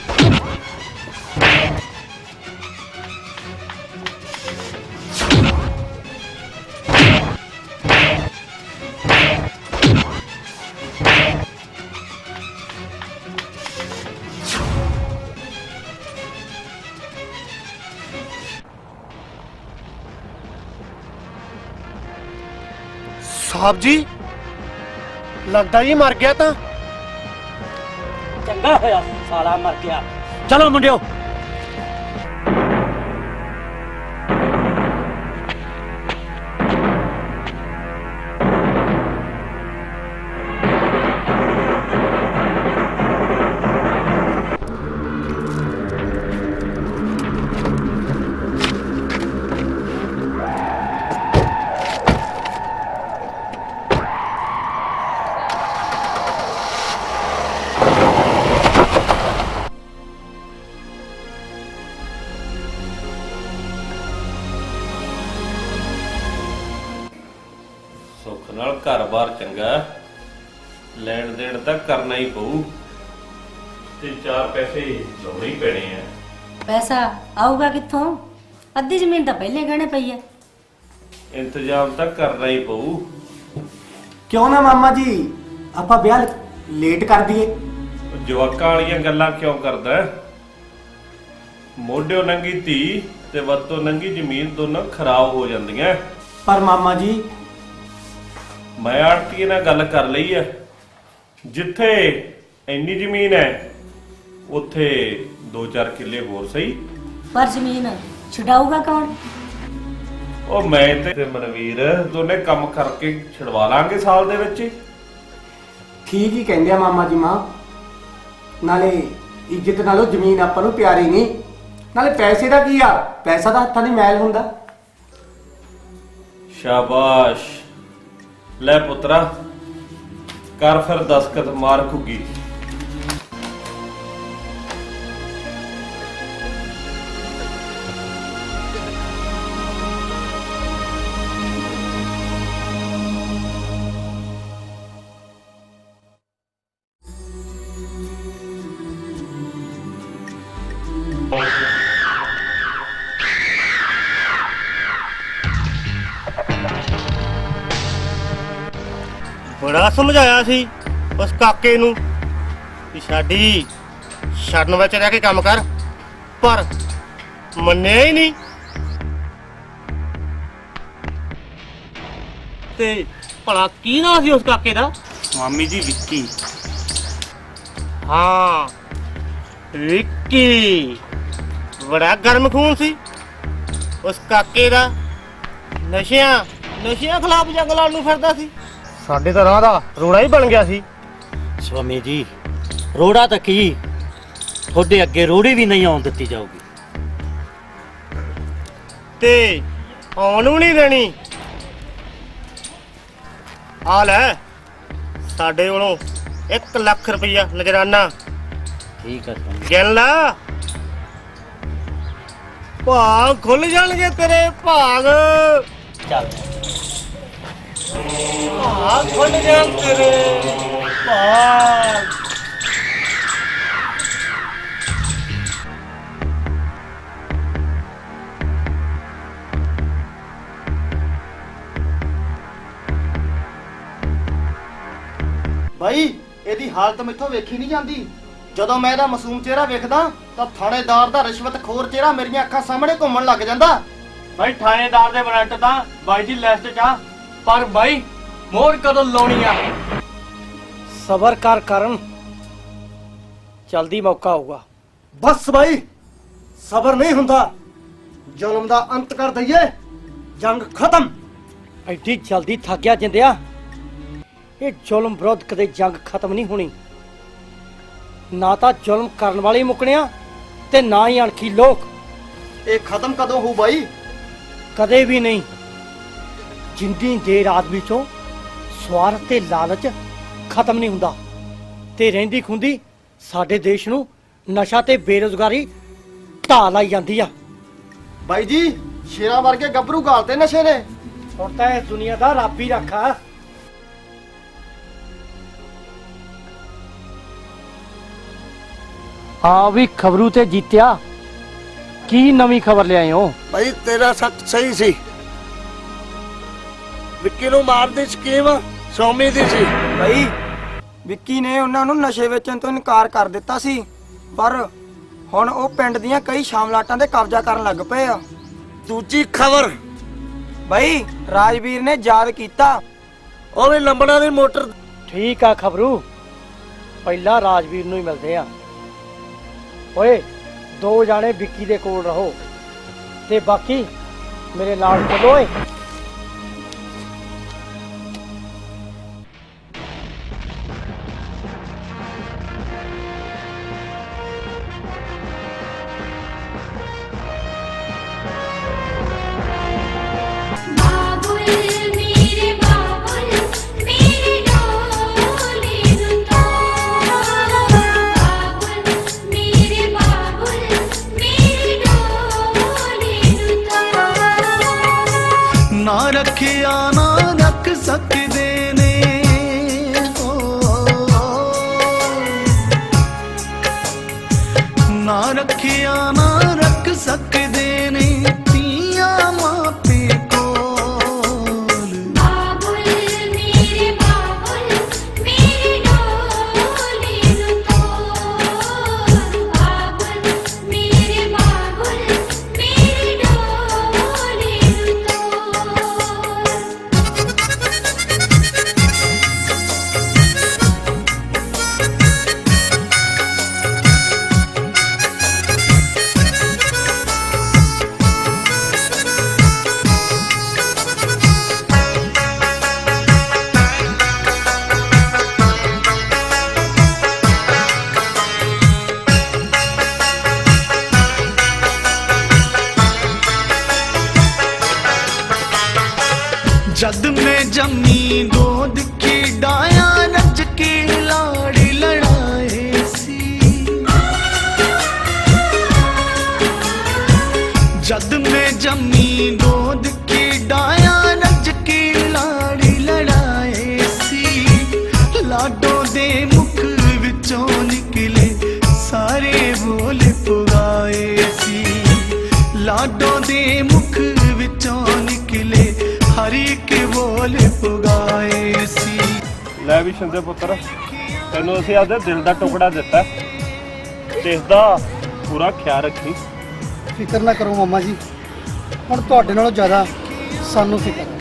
ਸਾਹਿਬ ਜੀ, ਲੱਗਦਾ ਜੀ ਮਰ ਗਿਆ ਤਾਂ। ਚੰਗਾ ਹੋਇਆ ਸਾਲਾ ਮਰ ਗਿਆ। ਚਲੋ ਮੁੰਡਿਓ। ਸੁੱਖ ਨਾਲ ਘਰ-ਬਾਰ ਚੰਗਾ, ਲੈਣ ਦੇਣ ਤਾਂ ਕਰਨਾ ਹੀ ਪਊ ਤੇ ਚਾਰ ਪੈਸੇ ਲਾਉਣੇ ਹੀ ਪੈਣੇ ਆ। ਪੈਸਾ ਆਊਗਾ ਕਿੱਥੋਂ? ਅੱਧੀ ਜ਼ਮੀਨ ਤਾਂ ਪਹਿਲੇ ਗਹਿਣੇ ਪਈ ਹੈ। ਇੰਤਜ਼ਾਮ ਤਾਂ ਕਰਨਾ ਹੀ ਪਊ। ਕਿਉਂ ਨਾ ਮਾਮਾ ਜੀ, ਆਪਾਂ ਵਿਆਹ ਲੇਟ ਕਰ ਦਈਏ। ਉਹ ਜਵਾਕਾਂ ਵਾਲੀਆਂ ਗੱਲਾਂ ਕਿਉਂ ਕਰਦਾ ਹੈ? ਮੋਢਿਓ ਨੰਗੀ ਧੀ ਤੇ ਵੱਤੋਂ ਨੰਗੀ ਜ਼ਮੀਨ ਦੋਨੋਂ ਖਰਾਬ ਹੋ ਜਾਂਦੀਆਂ। ਪਰ ਮਾਮਾ ਜੀ, ਮੈਂ ਆੜਤੀਏ ਨਾਲ ਗੱਲ ਕਰ ਲਈ ਹੈ, ਜਿੱਥੇ ਇੰਨੀ ਜ਼ਮੀਨ ਹੈ ਉੱਥੇ 2-4 ਕਿੱਲੇ ਹੋਰ ਸਹੀ। ਪਰ ਜ਼ਮੀਨ ਛਡਾਊਗਾ ਕੌਣ? ਉਹ ਮੈਂ ਤੇ ਮਨਵੀਰ ਦੋਨੇ ਕੰਮ ਕਰਕੇ ਛਡਵਾ ਲਾਂਗੇ ਸਾਲ ਦੇ ਵਿੱਚ ਹੀ। ਠੀਕ ਹੀ ਕਹਿੰਦੇ ਆ ਮਾਮਾ ਜੀ। ਮਾਂ ਨਾਲੇ ਇੱਜ਼ਤ ਨਾਲੋਂ ਜ਼ਮੀਨ ਆਪਾਂ ਨੂੰ ਪਿਆਰੀ ਨਹੀਂ। ਨਾਲੇ ਪੈਸੇ ਦਾ ਕੀ ਆ, ਪੈਸਾ ਤਾਂ ਹੱਥਾਂ ਦੀ ਮੈਲ ਹੁੰਦਾ। ਸ਼ਾਬਾਸ਼, ਲੈ ਪੁੱਤਰਾ ਕਰ ਫਿਰ ਦਸਖਤ ਮਾਰ ਘੁੱਗੀ। ਬੜਾ ਸਮਝਾਇਆ ਸੀ ਉਸ ਕਾਕੇ ਨੂੰ ਕਿ ਸਾਡੀ ਛੜਨ ਵਿੱਚ ਰਹਿ ਕੇ ਕੰਮ ਕਰ, ਪਰ ਮੰਨਿਆ ਹੀ ਨਹੀਂ। ਤੇ ਭਲਾ ਕੀ ਨਾਂ ਸੀ ਉਸ ਕਾਕੇ ਦਾ? ਮਾਮੀ ਜੀ ਵਿੱਕੀ। ਹਾਂ ਵਿੱਕੀ, ਬੜਾ ਗਰਮ ਖੂਨ ਸੀ ਉਸ ਕਾਕੇ ਦਾ। ਨਸ਼ਿਆਂ ਖਿਲਾਫ ਜੰਗ ਲੜਨ ਨੂੰ ਫਿਰਦਾ ਸੀ। ਸਾਡੇ ਤਾਂ ਰਾਹ ਦਾ ਰੋੜਾ ਹੀ ਬਣ ਗਿਆ ਸੀ। ਸਵਾਮੀ ਜੀ, ਰੋੜਾ ਤਾਂ ਕੀ, ਤੁਹਾਡੇ ਅੱਗੇ ਰੋੜੀ ਵੀ ਨਹੀਂ ਆਉਣ ਦਿੱਤੀ ਜਾਊਗੀ। ਤੇ ਆਉਣ ਵੀ ਨਹੀਂ ਦੇਣੀ। ਆ ਲੈ ਸਾਡੇ ਕੋਲੋਂ 1 ਲੱਖ ਰੁਪਈਆ ਨਜ਼ਰਾਨਾ। ਠੀਕ ਹੈ ਸੋਨੂੰ। ਗਿਣ ਲਾ, ਭਾਗ ਖੁੱਲ ਜਾਣਗੇ ਤੇਰੇ ਭਾਗ। ਚੱਲ ਭਾਗ ਖੁੱਲ ਜਾਣ ਤੇਰੇ ਭਾਗ। ਭਾਈ ਇਹਦੀ ਹਾਲਤ ਮੈਥੋਂ ਵੇਖੀ ਨਹੀਂ ਜਾਂਦੀ। ਜਦੋਂ ਮੈਂ ਇਹਦਾ ਮਾਸੂਮ ਚਿਹਰਾ ਵੇਖਦਾ ਤਾਂ ਥਾਣੇਦਾਰ ਦਾ ਰਿਸ਼ਵਤਖੋਰ ਚਿਹਰਾ ਮੇਰੀਆਂ ਅੱਖਾਂ ਸਾਹਮਣੇ ਘੁੰਮਣ ਲੱਗ ਜਾਂਦਾ। ਬਾਈ ਥਾਣੇਦਾਰ ਦੇ ਵਾਰੰਟ ਤਾਂ ਬਾਈ ਦੀ ਲਿਸਟ 'ਚ ਆ, ਪਰ ਬਾਈ ਮੋਹਰ ਕਦੋਂ ਲਾਉਣੀ ਆ? ਸਬਰ ਕਰ ਕਰਨ, ਜਲਦੀ ਮੌਕਾ ਆਊਗਾ। ਬਸ ਭਾਈ ਸਬਰ ਨਹੀਂ ਹੁੰਦਾ, ਜ਼ੁਲਮ ਦਾ ਅੰਤ ਕਰ ਦਈਏ, ਜੰਗ ਖਤਮ। ਐਡੀ ਜਲਦੀ ਥੱਕ ਗਿਆ ਜਿੰਦਿਆ? ਇਹ ਜ਼ੁਲਮ ਵਿਰੁੱਧ ਕਦੇ ਜੰਗ ਖਤਮ ਨਹੀਂ ਹੋਣੀ। ਨਾ ਤਾਂ ਜ਼ੁਲਮ ਕਰਨ ਵਾਲੇ ਮੁੱਕਣਿਆ ਤੇ ਨਾ ਹੀ ਅਣਖੀ ਲੋਕ। ਇਹ ਖਤਮ ਕਦੋਂ ਹੋਊ ਭਾਈ? ਕਦੇ ਵੀ ਨਹੀਂ। ਜਿੰਨੀ ਦੇਰ ਆਦਮੀ ਚੋਂ ਸਵਾਰਥ ਤੇ ਲਾਲਚ ਖਤਮ ਨਹੀਂ ਹੁੰਦਾ ਤੇ ਰਹਿੰਦੀ ਖੁੰਦੀ ਸਾਡੇ ਦੇਸ਼ ਨੂੰ ਨਸ਼ਾ ਤੇ ਬੇਰੁਜ਼ਗਾਰੀ ਢਾਹ ਲਾਈ ਜਾਂਦੀ ਆ। ਭਾਈ ਜੀ ਸ਼ੇਰਾਂ ਵਰਗੇ ਗੱਭਰੂ ਗਾਲਤੇ ਨਸ਼ੇ ਨੇ। ਹੁਣ ਤਾਂ ਇਸ ਦੁਨੀਆ ਦਾ ਰੱਬ ਹੀ ਰੱਖਾ। ਹਾਂ ਵੀ ਖਬਰੂ ਤੇ ਜੀਤਿਆ, ਕੀ ਨਵੀਂ ਖਬਰ ਲਿਆਏ ਹੋ? ਭਾਈ ਤੇਰਾ ਸੱਚ ਸਹੀ ਸੀ, ਵਿੱਕੀ ਨੂੰ ਮਾਰਨ ਦੀ ਸਕੀਮ ਸੌਮੀ ਦੀ ਸੀ। ਭਾਈ ਵਿੱਕੀ ਨੇ ਉਹਨਾਂ ਨੂੰ ਨਸ਼ੇ ਵੇਚਣ ਤੋਂ ਇਨਕਾਰ ਕਰ ਦਿੱਤਾ ਸੀ, ਪਰ ਹੁਣ ਉਹ ਪਿੰਡ ਦੀਆਂ ਕਈ ਸ਼ਾਮਲਾਟਾਂ ਤੇ ਕਬਜ਼ਾ ਕਰਨ ਲੱਗ ਪਏ ਆ। ਦੂਜੀ ਖਬਰ ਭਾਈ ਰਾਜਵੀਰ ਨੇ ਯਾਦ ਕੀਤਾ, ਉਹ ਵੀ ਲੰਬੜਾ ਦੀ ਮੋਟਰ। ਠੀਕ ਆ ਖਬਰੂ, ਪਹਿਲਾਂ ਰਾਜਵੀਰ ਨੂੰ ਹੀ ਮਿਲਦੇ ਆ। ਓਏ 2 ਜਾਣੇ ਵਿੱਕੀ ਦੇ ਕੋਲ ਰਹੋ ਤੇ ਬਾਕੀ ਮੇਰੇ ਨਾਲ ਚੱਲੋ। ਓਏ ਨਾ ਰੱਖਿਆ ਨਾ ਰੱਖ ਸਕਦੇ ਨੇ, ਨਾ ਰੱਖਿਆ ਨਾ ਰੱਖ ਸਕਦੇ ਨੇ ਧੀਆਂ ਮਾਪੇ ਕੋਲ। ਬਾਬੁਲ ਮੇਰੇ ਬਾਬੁਲ ਮੇਰੀ ਡੋਲੀ ਨੂੰ ਤੋਲ, ਬਾਬੁਲ ਮੇਰੇ ਬਾਬੁਲ ਮੇਰੀ ਡੋਲੀ ਨੂੰ ਤੋਲ। जद में जमी गोद की डाया रज के लाड़ी लड़ाए सी, जद में जमी गोद की डाया रज के लाड़ी लड़ाए सी, लाडो दे मुख विचों निकले सारे बोले पुगाए सी, लाडो दे मुख विचों निकले हरी के बोले पुगाए सी। ਲੈ ਵੀ ਸ਼ਿੰਦੇ ਪੁੱਤਰ, ਤੈਨੂੰ ਅਸੀਂ ਆਪਦੇ ਦਿਲ ਦਾ ਟੁਕੜਾ ਦਿੱਤਾ ਤੇ ਇਸ ਦਾ ਪੂਰਾ ਖਿਆਲ ਰੱਖੀ। ਫਿਕਰ ਨਾ ਕਰੋ ਮਾਮਾ ਜੀ, ਹੁਣ ਤੁਹਾਡੇ ਨਾਲੋਂ ਜ਼ਿਆਦਾ ਸਾਨੂੰ ਫਿਕਰ ਹੈ।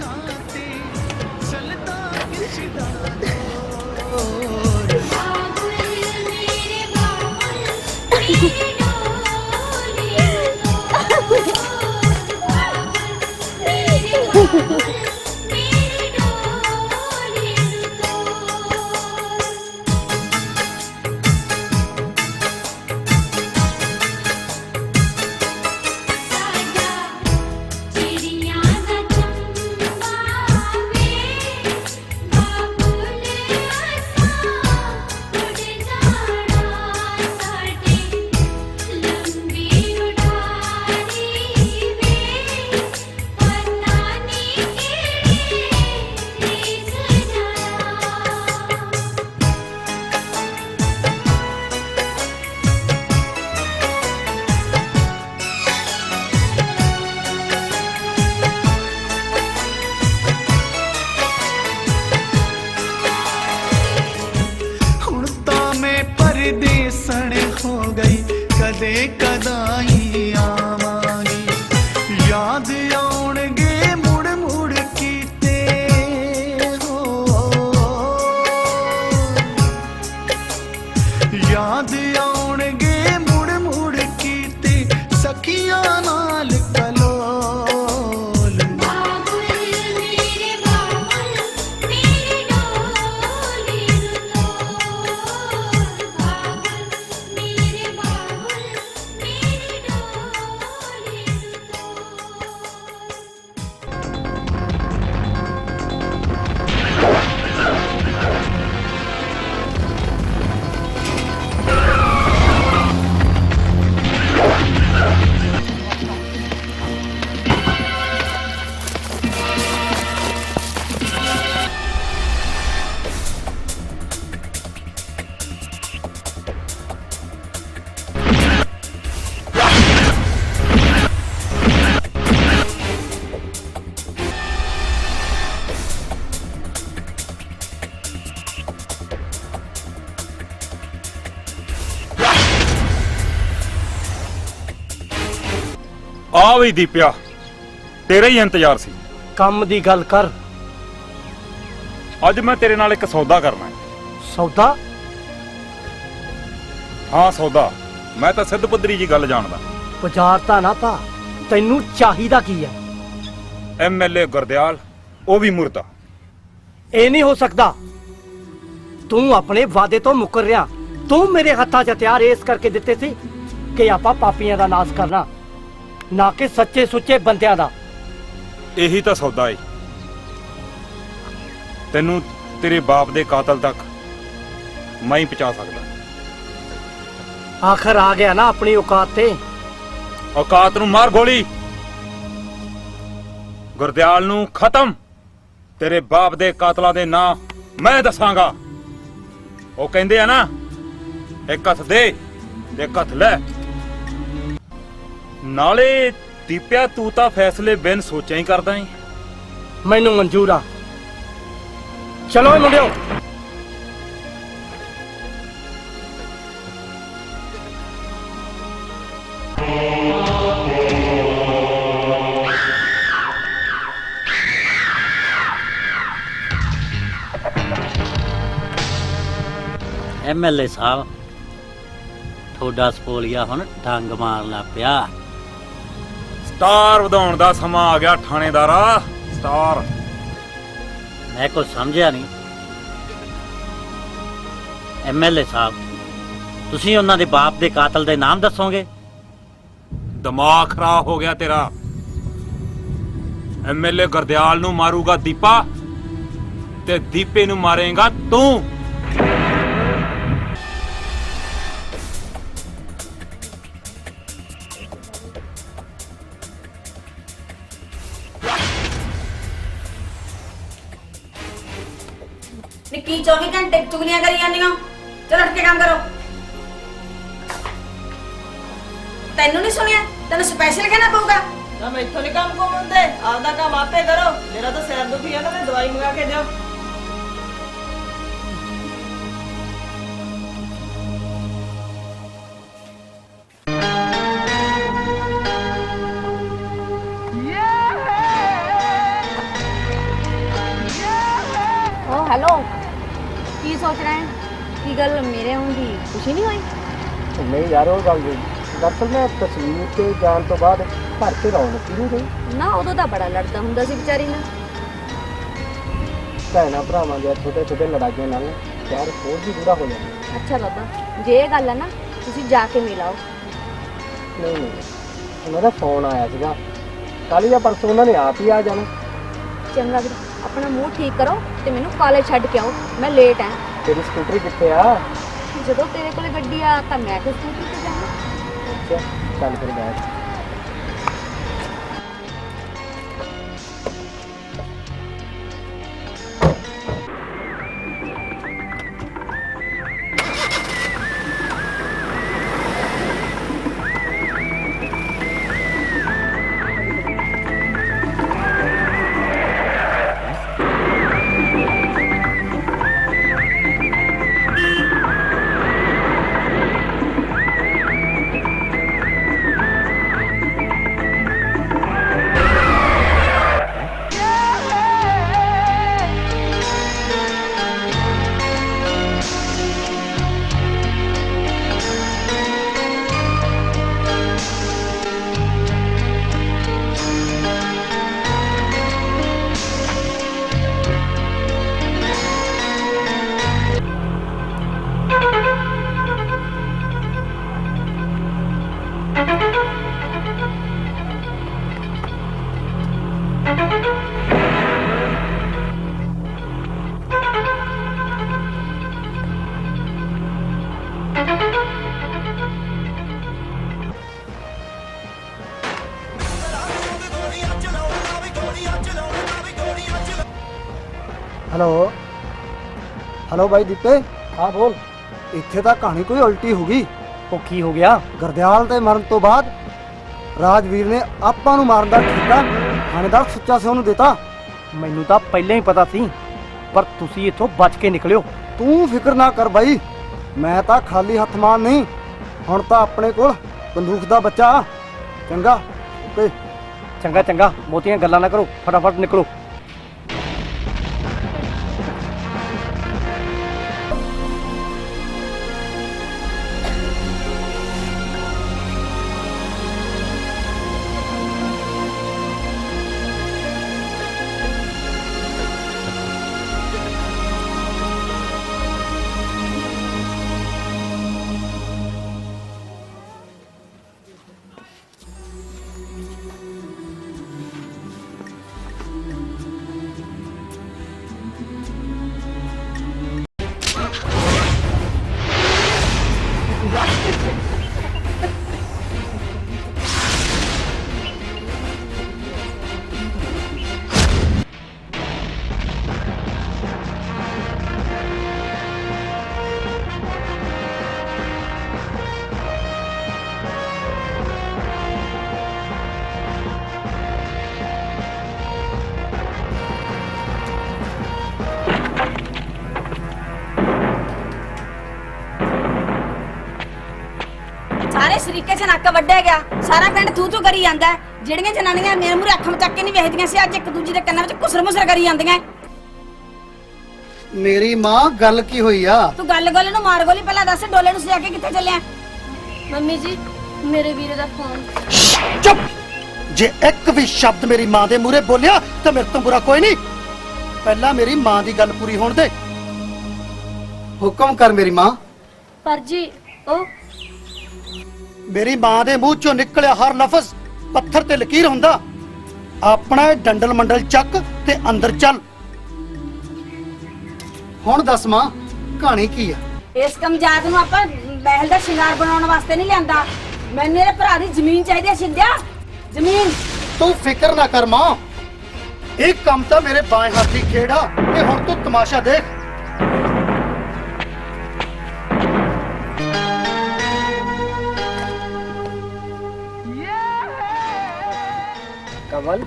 ਆ ਵੀ ਦੀਪਿਆ, ਤੇਰਾ ਹੀ ਇੰਤਜ਼ਾਰ ਸੀ। ਕੰਮ ਦੀ ਗੱਲ ਕਰ। ਅੱਜ ਮੈਂ ਤੇਰੇ ਨਾਲ ਇੱਕ ਸੌਦਾ ਕਰਨਾ ਹੈ। ਸੌਦਾ? ਹਾਂ ਸੌਦਾ। ਮੈਂ ਤਾਂ ਸਿੱਧ ਪੱਧਰੀ ਜੀ ਗੱਲ ਜਾਣਦਾ। ਬਾਜ਼ਾਰ ਤਾਂ ਨਾ ਪਾ, ਤੈਨੂੰ ਚਾਹੀਦਾ ਕੀ ਹੈ? ਐਮਐਲਏ ਗੁਰਦਿਆਲ, ਉਹ ਵੀ ਮੁਰਦਾ। ਇਹ ਨਹੀਂ ਹੋ ਸਕਦਾ। ਤੂੰ ਆਪਣੇ ਵਾਅਦੇ ਤੋਂ ਮੁੱਕਰ ਰਿਹਾ। ਤੂੰ ਮੇਰੇ ਹੱਥਾਂ 'ਚ ਹਥਿਆਰ ਇਸ ਕਰਕੇ ਦਿੱਤੇ ਸੀ ਕਿ ਆਪਾਂ ਪਾਪੀਆਂ ਦਾ ਨਾਸ਼ ਕਰਨਾ, ਨਾ ਕਿ ਸੱਚੇ ਸੁੱਚੇ ਬੰਦਿਆਂ ਦਾ। ਇਹੀ ਤਾਂ ਸੌਦਾ ਏ। ਤੈਨੂੰ ਤੇਰੇ ਬਾਪ ਦੇ ਕਾਤਲ ਤੱਕ ਮੈਂ ਹੀ ਪਹੁੰਚਾ ਸਕਦਾ। ਆਖਰ ਆ ਗਿਆ ਨਾ ਆਪਣੀ ਔਕਾਤ ਤੇ। ਔਕਾਤ ਨੂੰ ਮਾਰ ਗੋਲੀ। ਗੁਰਦਿਆਲ ਨੂੰ ਖਤਮ। ਤੇਰੇ ਬਾਪ ਦੇ ਕਾਤਲਾਂ ਦੇ ਨਾਂ ਮੈਂ ਦੱਸਾਂਗਾ। ਉਹ ਕਹਿੰਦੇ ਆ ਨਾ, ਇੱਕ ਹੱਥ ਦੇ ਤੇ ਇੱਕ ਹੱਥ ਲੈ। ਨਾਲੇ ਦੀਪਿਆ, ਤੂੰ ਤਾਂ ਫੈਸਲੇ ਬਿਨ ਸੋਚਿਆ ਹੀ ਕਰਦਾ ਏ। ਮੈਨੂੰ ਮਨਜ਼ੂਰ ਆ। ਚਲੋ ਏ ਮੁੰਡਿਓ। ਐਮਐਲਏ ਸਾਹਿਬ, ਤੁਹਾਡਾ ਸਪੋਲੀਆ ਹੁਣ ਡੰਗ ਮਾਰਨ ਲੱਗ ਪਿਆ। ਸਟਾਰ ਵਧਾਉਣ ਦਾ ਸਮਾਂ ਆ ਗਿਆ ਥਾਣੇਦਾਰਾ। ਸਟਾਰ। ਮੈਂ ਕੁਝ ਸਮਝਿਆ ਨਹੀਂ। ਐਮਐਲਏ ਸਾਹਿਬ, ਤੁਸੀਂ ਉਹਨਾਂ ਦੇ ਬਾਪ ਦੇ ਕਾਤਲ ਦੇ ਨਾਮ ਦੱਸੋਗੇ? ਦਿਮਾਗ ਖਰਾਬ ਹੋ ਗਿਆ ਤੇਰਾ। ਐਮਐਲਏ ਗੁਰਦਿਆਲ ਨੂੰ ਮਾਰੂਗਾ ਦੀਪਾ, ਤੇ ਦੀਪੇ ਨੂੰ ਮਾਰੇਗਾ ਤੂੰ। ਨਿੱਕੀ 24 ਘੰਟੇ ਚੁਗਲੀਆਂ ਕਰੀ ਜਾਂਦੀਆਂ। ਚਲ ਉੱਠ ਕੇ ਕੰਮ ਕਰੋ। ਤੈਨੂੰ ਨਹੀਂ ਸੁਣਿਆ? ਤੈਨੂੰ ਸਪੈਸ਼ਲ ਕਹਿਣਾ ਪਊਗਾ। ਨਾ ਮੈਂ ਇੱਥੋਂ ਨਹੀਂ ਕੰਮ ਕੋ ਹੁੰਦੇ, ਆਪਦਾ ਕੰਮ ਆਪੇ ਕਰੋ। ਮੇਰਾ ਤਾਂ ਸਿਰ ਦੁਖੀ ਹੈ ਨਾ, ਮੈਂ ਦਵਾਈ ਮੰਗਾ ਕੇ ਦਿਓ। ਓ ਹੈਲੋ, ਕੀ ਸੋਚ ਰਹੇ हैं? ਕੀ ਗੱਲ ਮੇਰੇ ਆਉਣ ਦੀ ਖੁਸ਼ੀ ਨਹੀਂ ਹੋਈ? ਨਹੀਂ ਯਾਰ, ਉਹ ਗੱਲ ਨਹੀਂ। ਦਰਅਸਲ ਮੈਂ ਤਸਵੀਰ ਤੇ ਜਾਣ ਤੋਂ ਬਾਅਦ ਘਰ ਤੇ ਰੌਣਕ ਨਹੀਂ ਗਈ ਨਾ, ਉਦੋਂ ਤਾਂ ਬੜਾ ਲੜਦਾ ਹੁੰਦਾ ਸੀ ਵਿਚਾਰੀ ਨਾਲ। ਭੈਣਾਂ ਭਰਾਵਾਂ ਦੇ ਛੋਟੇ ਛੋਟੇ ਲੜਾਈਆਂ ਨਾਲ ਪਿਆਰ ਹੋਰ ਵੀ ਗੂੜਾ ਹੋ ਜਾਂਦਾ। ਅੱਛਾ ਬਾਬਾ, ਜੇ ਇਹ ਗੱਲ ਹੈ ਨਾ, ਤੁਸੀਂ ਜਾ ਕੇ ਮਿਲ ਆਓ। ਨਹੀਂ ਨਹੀਂ, ਉਹਨਾਂ ਦਾ ਫੋਨ ਆਇਆ ਸੀਗਾ ਕੱਲ ਜਾਂ ਪਰਸੋਂ, ਉਹਨਾਂ ਨੇ ਆਪ ਹੀ ਆ ਜਾਣਾ। ਚੰਗਾ ਵੀਰ, ਆਪਣਾ ਮੂੰਹ ਠੀਕ ਕਰੋ ਤੇ ਮੈਨੂੰ ਕਾਲਜ ਛੱਡ ਕੇ ਆਓ, ਮੈਂ ਲੇਟ ਹਾਂ। ਤੇਰੀ ਸਕੂਟਰੀ ਕਿੱਥੇ ਆ? ਜਦੋਂ ਤੇਰੇ ਕੋਲੇ ਗੱਡੀ ਆ ਤਾਂ ਮੈਂ ਕਿਸ ਸਕੂਟਰੀ ਤੇ ਜਾਣਾ। ਅੱਛਾ ਚੱਲ ਫਿਰ ਬੈਠ। ਹੈਲੋ ਹੈਲੋ ਬਾਈ ਦੀਪੇ। ਹਾਂ ਬੋਲ। ਇੱਥੇ ਤਾਂ ਕਹਾਣੀ ਕੋਈ ਉਲਟੀ ਹੋ ਗਈ। ਉਹ ਕੀ ਹੋ ਗਿਆ? ਗੁਰਦਿਆਲ ਦੇ ਮਰਨ ਤੋਂ ਬਾਅਦ ਰਾਜਵੀਰ ਨੇ ਆਪਾਂ ਨੂੰ ਮਾਰਨ ਦਾ ਠੇਕਾ ਥਾਣੇਦਾਰ ਸੁੱਚਾ ਸਿੰਘ ਨੂੰ ਦਿੱਤਾ। ਮੈਨੂੰ ਤਾਂ ਪਹਿਲਾਂ ਹੀ ਪਤਾ ਸੀ, ਪਰ ਤੁਸੀਂ ਇੱਥੋਂ ਬਚ ਕੇ ਨਿਕਲਿਓ। ਤੂੰ ਫਿਕਰ ਨਾ ਕਰ ਬਾਈ, ਮੈਂ ਤਾਂ ਖਾਲੀ ਹੱਥ ਮਾਰ ਨਹੀਂ। ਹੁਣ ਤਾਂ ਆਪਣੇ ਕੋਲ ਬੰਦੂਕ ਦਾ ਬੱਚਾ। ਚੰਗਾ ਵਾਸਤੇ। ਚੰਗਾ ਚੰਗਾ, ਮੋਤੀਆਂ ਗੱਲਾਂ ਨਾ ਕਰੋ, ਫਟਾਫਟ ਨਿਕਲੋ। ਸਾਰੇ ਸ਼ਰੀਕੇ ਚ ਨੱਕ ਵੱਢਿਆ ਗਿਆ, ਸਾਰਾ ਪਿੰਡ ਤੂੰ ਤੂੰ ਕਰੀ ਜਾਂਦਾ। ਜਿਹੜੀਆਂ ਜਨਾਨੀਆਂ ਮੇਰੇ ਮੂਹਰੇ ਅੱਖ ਮਚੱਕ ਕੇ ਨਹੀਂ ਵੇਖਦੀਆਂ ਸੀ, ਅੱਜ ਇੱਕ ਦੂਜੀ ਦੇ ਕੰਨਾਂ ਵਿੱਚ ਘੁਸਰ ਮੁਸਰ ਕਰੀ ਜਾਂਦੀਆਂ। ਮੇਰੀ ਮਾਂ ਗੱਲ ਕੀ ਹੋਈ ਆ? ਤੂੰ ਗੱਲ ਗੋਲੇ ਨੂੰ ਮਾਰ ਗੋਲੀ, ਪਹਿਲਾਂ ਦੱਸ ਡੋਲੇ ਨੂੰ ਸਜਾ ਕੇ ਕਿੱਥੇ ਚੱਲਿਆ? ਮੰਮੀ ਜੀ ਮੇਰੇ ਵੀਰੇ ਦਾ ਫੋਨ। ਚੁੱਪ! ਜੇ ਇੱਕ ਵੀ ਸ਼ਬਦ ਮੇਰੀ ਮਾਂ ਦੇ ਮੂਹਰੇ ਬੋਲਿਆ ਤਾਂ ਮੇਰੇ ਤੋਂ ਬੁਰਾ ਕੋਈ ਨਹੀਂ। ਪਹਿਲਾਂ ਮੇਰੀ ਮਾਂ ਦੀ ਗੱਲ ਪੂਰੀ ਹੋਣ ਦੇ। ਹੁਕਮ ਕਰ ਮੇਰੀ ਮਾਂ। ਪਰ ਜੀ ਉਹ ਮੇਰੀ ਮਾਂ ਦੇ ਮੂੰਹ ਚੋਂ ਨਿਕਲਿਆ ਹਰ ਲਫ਼ਜ਼ ਪੱਥਰ ਤੇ ਲਕੀਰ ਹੁੰਦਾ। ਆਪਣਾ ਡੰਡਲ ਮੰਡਲ ਚੱਕ ਤੇ ਅੰਦਰ ਚੱਲ। ਹੁਣ ਦੱਸ ਮਾਂ, ਕਹਾਣੀ ਕੀ ਆ? ਇਸ ਕਮਜਾਤ ਨੂੰ ਆਪਾਂ ਮਹਿਲ ਦਾ ਸ਼ਿੰਗਾਰ ਬਣਾਉਣ ਵਾਸਤੇ ਨਹੀਂ ਲਿਆਂਦਾ। ਮੈਨੂੰ ਮੇਰੇ ਭਰਾ ਦੀ ਜ਼ਮੀਨ ਚਾਹੀਦੀ ਹੈ। ਸਿੰਧਿਆ ਜ਼ਮੀਨ। ਤੂੰ ਫਿਕਰ ਨਾ ਕਰ ਮਾਂ, ਇਹ ਕੰਮ ਤਾਂ ਮੇਰੇ ਬਾएं ਹੱਥ ਦੀ ਖੇੜਾ ਤੇ ਹੁਣ ਤੂੰ ਤਮਾਸ਼ਾ ਦੇਖ। ਕਮਲ,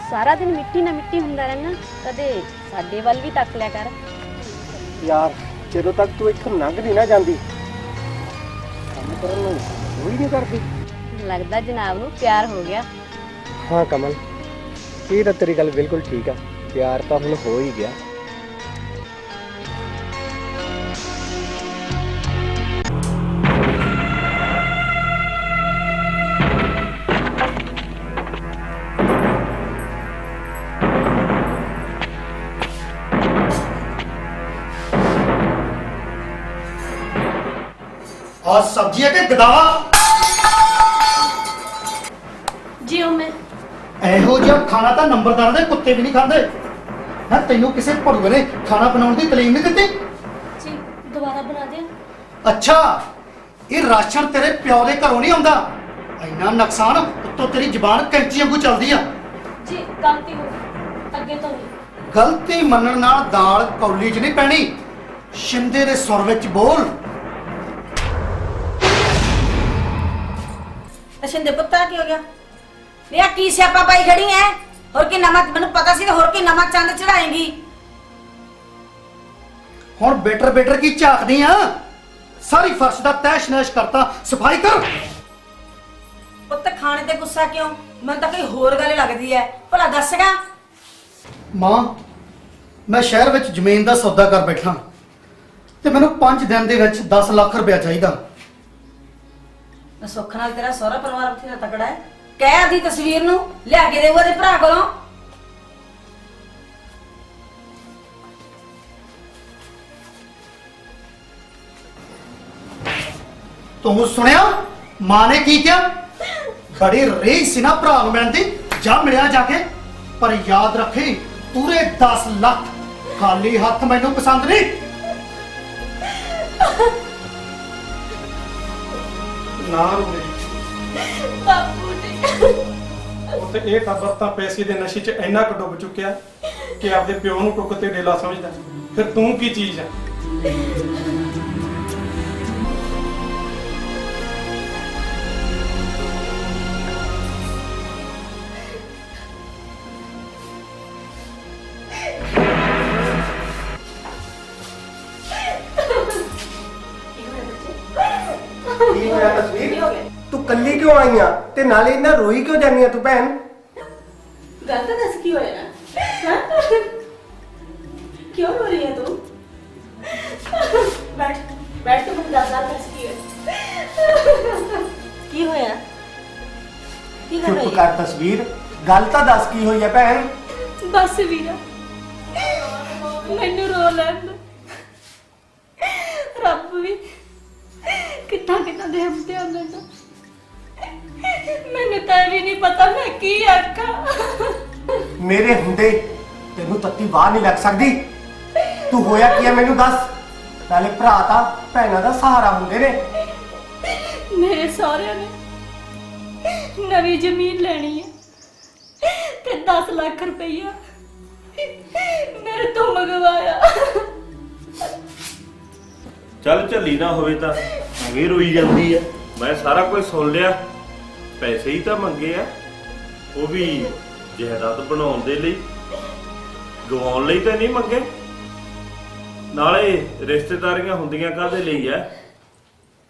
ਸਾਰਾ ਦਿਨ ਮਿੱਟੀ ਨਾ ਮਿੱਟੀ ਹੁੰਦਾ ਰਹਿਣਾ, ਕਦੇ ਸਾਡੇ ਵੱਲ ਵੀ ਤੱਕ ਲਿਆ ਕਰ। ਯਾਰ ਜਦੋਂ ਤੱਕ ਤੂੰ ਇੱਥੋਂ ਲੰਘ ਨਹੀਂ ਨਾ ਜਾਂਦੀ, ਕੰਮ ਕਰਨ ਨੂੰ ਕੋਈ ਨਹੀਂ ਕਰਦੀ। ਲੱਗਦਾ ਜਨਾਬ ਨੂੰ ਪਿਆਰ ਹੋ ਗਿਆ। ਹਾਂ ਕਮਲ, ਇਹ ਤਾਂ ਤੇਰੀ ਗੱਲ ਬਿਲਕੁਲ ਠੀਕ ਆ, ਪਿਆਰ ਤਾਂ ਹੁਣ ਹੋ ਹੀ ਗਿਆ। ਆ ਸਬਜ਼ੀ ਹੈ ਕਿ ਗਦਾਵਾ? ਜਿਉ ਮੈਂ ਇਹੋ ਜਿਹਾ ਖਾਣਾ ਤਾਂ ਨੰਬਰਦਾਰਾਂ ਦੇ ਕੁੱਤੇ ਵੀ ਨਹੀਂ ਖਾਂਦੇ। ਨਾ ਤੈਨੂੰ ਕਿਸੇ ਭੜੂਏ ਨੇ ਖਾਣਾ ਬਣਾਉਣ ਦੀ ਤਾਲੀਮ ਨਹੀਂ ਦਿੱਤੀ? ਜੀ ਦੁਬਾਰਾ ਬਣਾ ਦਿਆਂ? ਅੱਛਾ, ਇਹ ਰਾਸ਼ਨ ਤੇਰੇ ਪਿਓ ਦੇ ਘਰੋਂ ਨਹੀਂ ਆਉਂਦਾ। ਇੰਨਾ ਨੁਕਸਾਨ, ਉੱਤੋਂ ਤੇਰੀ ਜ਼ੁਬਾਨ ਕੈਂਚੀ ਵਾਂਗੂ ਚੱਲਦੀ ਆ। ਜੀ ਗਲਤੀ ਹੋ ਗਈ, ਅੱਗੇ ਤੋਂ ਨਹੀਂ। ਗਲਤੀ ਮੰਨਣ ਨਾਲ ਦਾਲ ਕੌਲੀ 'ਚ ਨਹੀਂ ਪੈਣੀ। ਸ਼ਿੰਦੇ ਦੇ ਸੁਰ ਵਿੱਚ ਬੋਲ। ਅਸ਼ਿੰਦੇ ਪੁੱਤਰਾ ਕੀ ਹੋ ਗਿਆ? ਵੇ ਕੀ ਸਿਆਪਾ ਪਾਈ ਖੜੀ ਐ? ਹੋਰ ਕੀ ਨਮਕ, ਮੈਨੂੰ ਪਤਾ ਸੀ ਤੇ ਹੋਰ ਕੀ ਨਮਕ ਚੰਦ ਚੜਾਏਂਗੀ। ਹੁਣ ਬੇਟਰ ਕੀ ਝਾਕਦੀ ਆ? ਸਾਰੀ ਫਰਸ਼ ਦਾ ਤੈਸ਼ ਨੈਸ਼ ਕਰਤਾ, ਸਫਾਈ ਕਰ। ਪੁੱਤ ਖਾਣੇ ਤੇ ਗੁੱਸਾ ਕਿਉਂ? ਮੈਨੂੰ ਤਾਂ ਕੋਈ ਹੋਰ ਗੱਲ ਲੱਗਦੀ ਐ। ਭਲਾ ਦੱਸਗਾ। ਮਾਂ, ਮੈਂ ਸ਼ਹਿਰ ਵਿੱਚ ਜ਼ਮੀਨ ਦਾ ਸੌਦਾ ਕਰ ਬੈਠਾ ਤੇ ਮੈਨੂੰ 5 ਦਿਨ ਦੇ ਵਿੱਚ 10 ਲੱਖ ਰੁਪਇਆ ਚਾਹੀਦਾ। ਸੁੱਖ ਨਾਲ ਤੇਰਾ ਸਹੁਰਾ ਪਰਿਵਾਰ ਉੱਥੇ ਦਾ ਤਕੜਾ ਹੈ। ਕਹਿ ਦੀ ਤਸਵੀਰ ਨੂੰ ਲਿਆ ਕੇ ਦੇਵੋ ਉਹਦੇ ਭਰਾ ਕੋਲੋਂ। ਤੂੰ ਸੁਣਿਆ ਮਾਂ ਨੇ ਕੀ ਕਿਹਾ? ਬੜੀ ਰੀਝ ਸੀ ਨਾ ਭਰਾ ਨੂੰ ਮਿਲਣ ਦੀ, ਜਾ ਮਿਲਿਆ ਜਾ ਕੇ। ਪਰ ਯਾਦ ਰੱਖੀ, ਪੂਰੇ 10 ਲੱਖ। ਖਾਲੀ ਹੱਥ ਮੈਨੂੰ ਪਸੰਦ ਨਹੀਂ। ਨਾ ਰੋਵੇ ਬਾਪੂ ਜੀ। ਉੱਥੇ ਇਹ ਟੱਬਰ ਤਾਂ ਪੈਸੇ ਦੇ ਨਸ਼ੇ 'ਚ ਇੰਨਾ ਕੁ ਡੁੱਬ ਚੁੱਕਿਆ ਕਿ ਆਪਦੇ ਪਿਓ ਨੂੰ ਟੁੱਕ ਤੇ ਡੇਲਾ ਸਮਝਦਾ। ਫਿਰ ਤੂੰ ਕੀ ਚੀਜ਼ ਹੈ? ਤੂੰ ਕੱਲੀ ਕਿਉਂ ਆਈਆਂ ਤੇ ਨਾਲੇ ਇਹਨਾਂ ਰੋਈ ਕਿਉਂ ਜਾਂਦੀਆਂ ਤੂੰ ਭੈਣ? ਗੱਲ ਤਾਂ ਦੱਸ ਕੀ ਹੋਇਆ ਨਾ ਹਾਂ? ਕਿਉਂ ਰੋ ਰਹੀ ਹੈ ਤੂੰ? ਬੈਠ ਬੈਠ ਤੂੰ ਮੈਨੂੰ ਦੱਸ ਕੀ ਹੋਇਆ? ਕੀ ਹੋਇਆ? ਕੀ ਗੱਲ ਚੁੱਪ ਹੋਈ? ਕਰ ਤਸਵੀਰ, ਗੱਲ ਤਾਂ ਦੱਸ ਕੀ ਹੋਈ ਹੈ ਭੈਣ? ਬਸ ਵੀਰਾ ਮੈਨੂੰ ਰੋ ਲੈਣ ਦੇ। ਰੱਬ ਵੀ ਕਿੱਥਾਂ ਕਿੱਥਾਂ ਦੇ ਹਮਤੇ ਆਉਂਦੇ ਨੇ। ਮੈਨੂੰ ਤਾਂ ਵੀ ਨਹੀਂ ਪਤਾ ਮੈਂ ਕੀ ਆਖਾਂ। ਮੇਰੇ ਹੁੰਦੇ ਤੈਨੂੰ ਤੱਤੀ ਬਾਹਰ ਨਹੀਂ ਲੱਗ ਸਕਦੀ। ਤੂੰ ਹੋਇਆ ਕੀ ਹੈ ਮੈਨੂੰ ਦੱਸ। ਨਾਲੇ ਭਰਾ ਤਾਂ ਭੈਣਾਂ ਦਾ ਸਹਾਰਾ ਹੁੰਦੇ ਨੇ। ਮੇਰੇ ਸਹੁਰਿਆਂ ਨੇ ਨਵੀਂ ਜ਼ਮੀਨ ਲੈਣੀ ਹੈ ਤੇ 10 ਲੱਖ ਰੁਪਈਆ ਮੇਰੇ ਤੋਂ ਮੰਗਵਾਇਆ। ਚੱਲ ਝੱਲੀ ਨਾ ਹੋਵੇ ਤਾਂ ਐਵੇਂ ਰੋਈ ਜਾਂਦੀ ਐ। ਮੈਂ ਸਾਰਾ ਕੁਝ ਸੁਣ ਲਿਆ। ਪੈਸੇ ਹੀ ਤਾਂ ਮੰਗੇ ਆ, ਉਹ ਵੀ ਜਾਇਦਾਦ ਬਣਾਉਣ ਦੇ ਲਈ, ਗਵਾਉਣ ਲਈ ਤਾਂ ਨਹੀਂ ਮੰਗੇ। ਨਾਲੇ ਰਿਸ਼ਤੇਦਾਰੀਆਂ ਹੁੰਦੀਆਂ ਕਾਹਦੇ ਲਈ ਐ?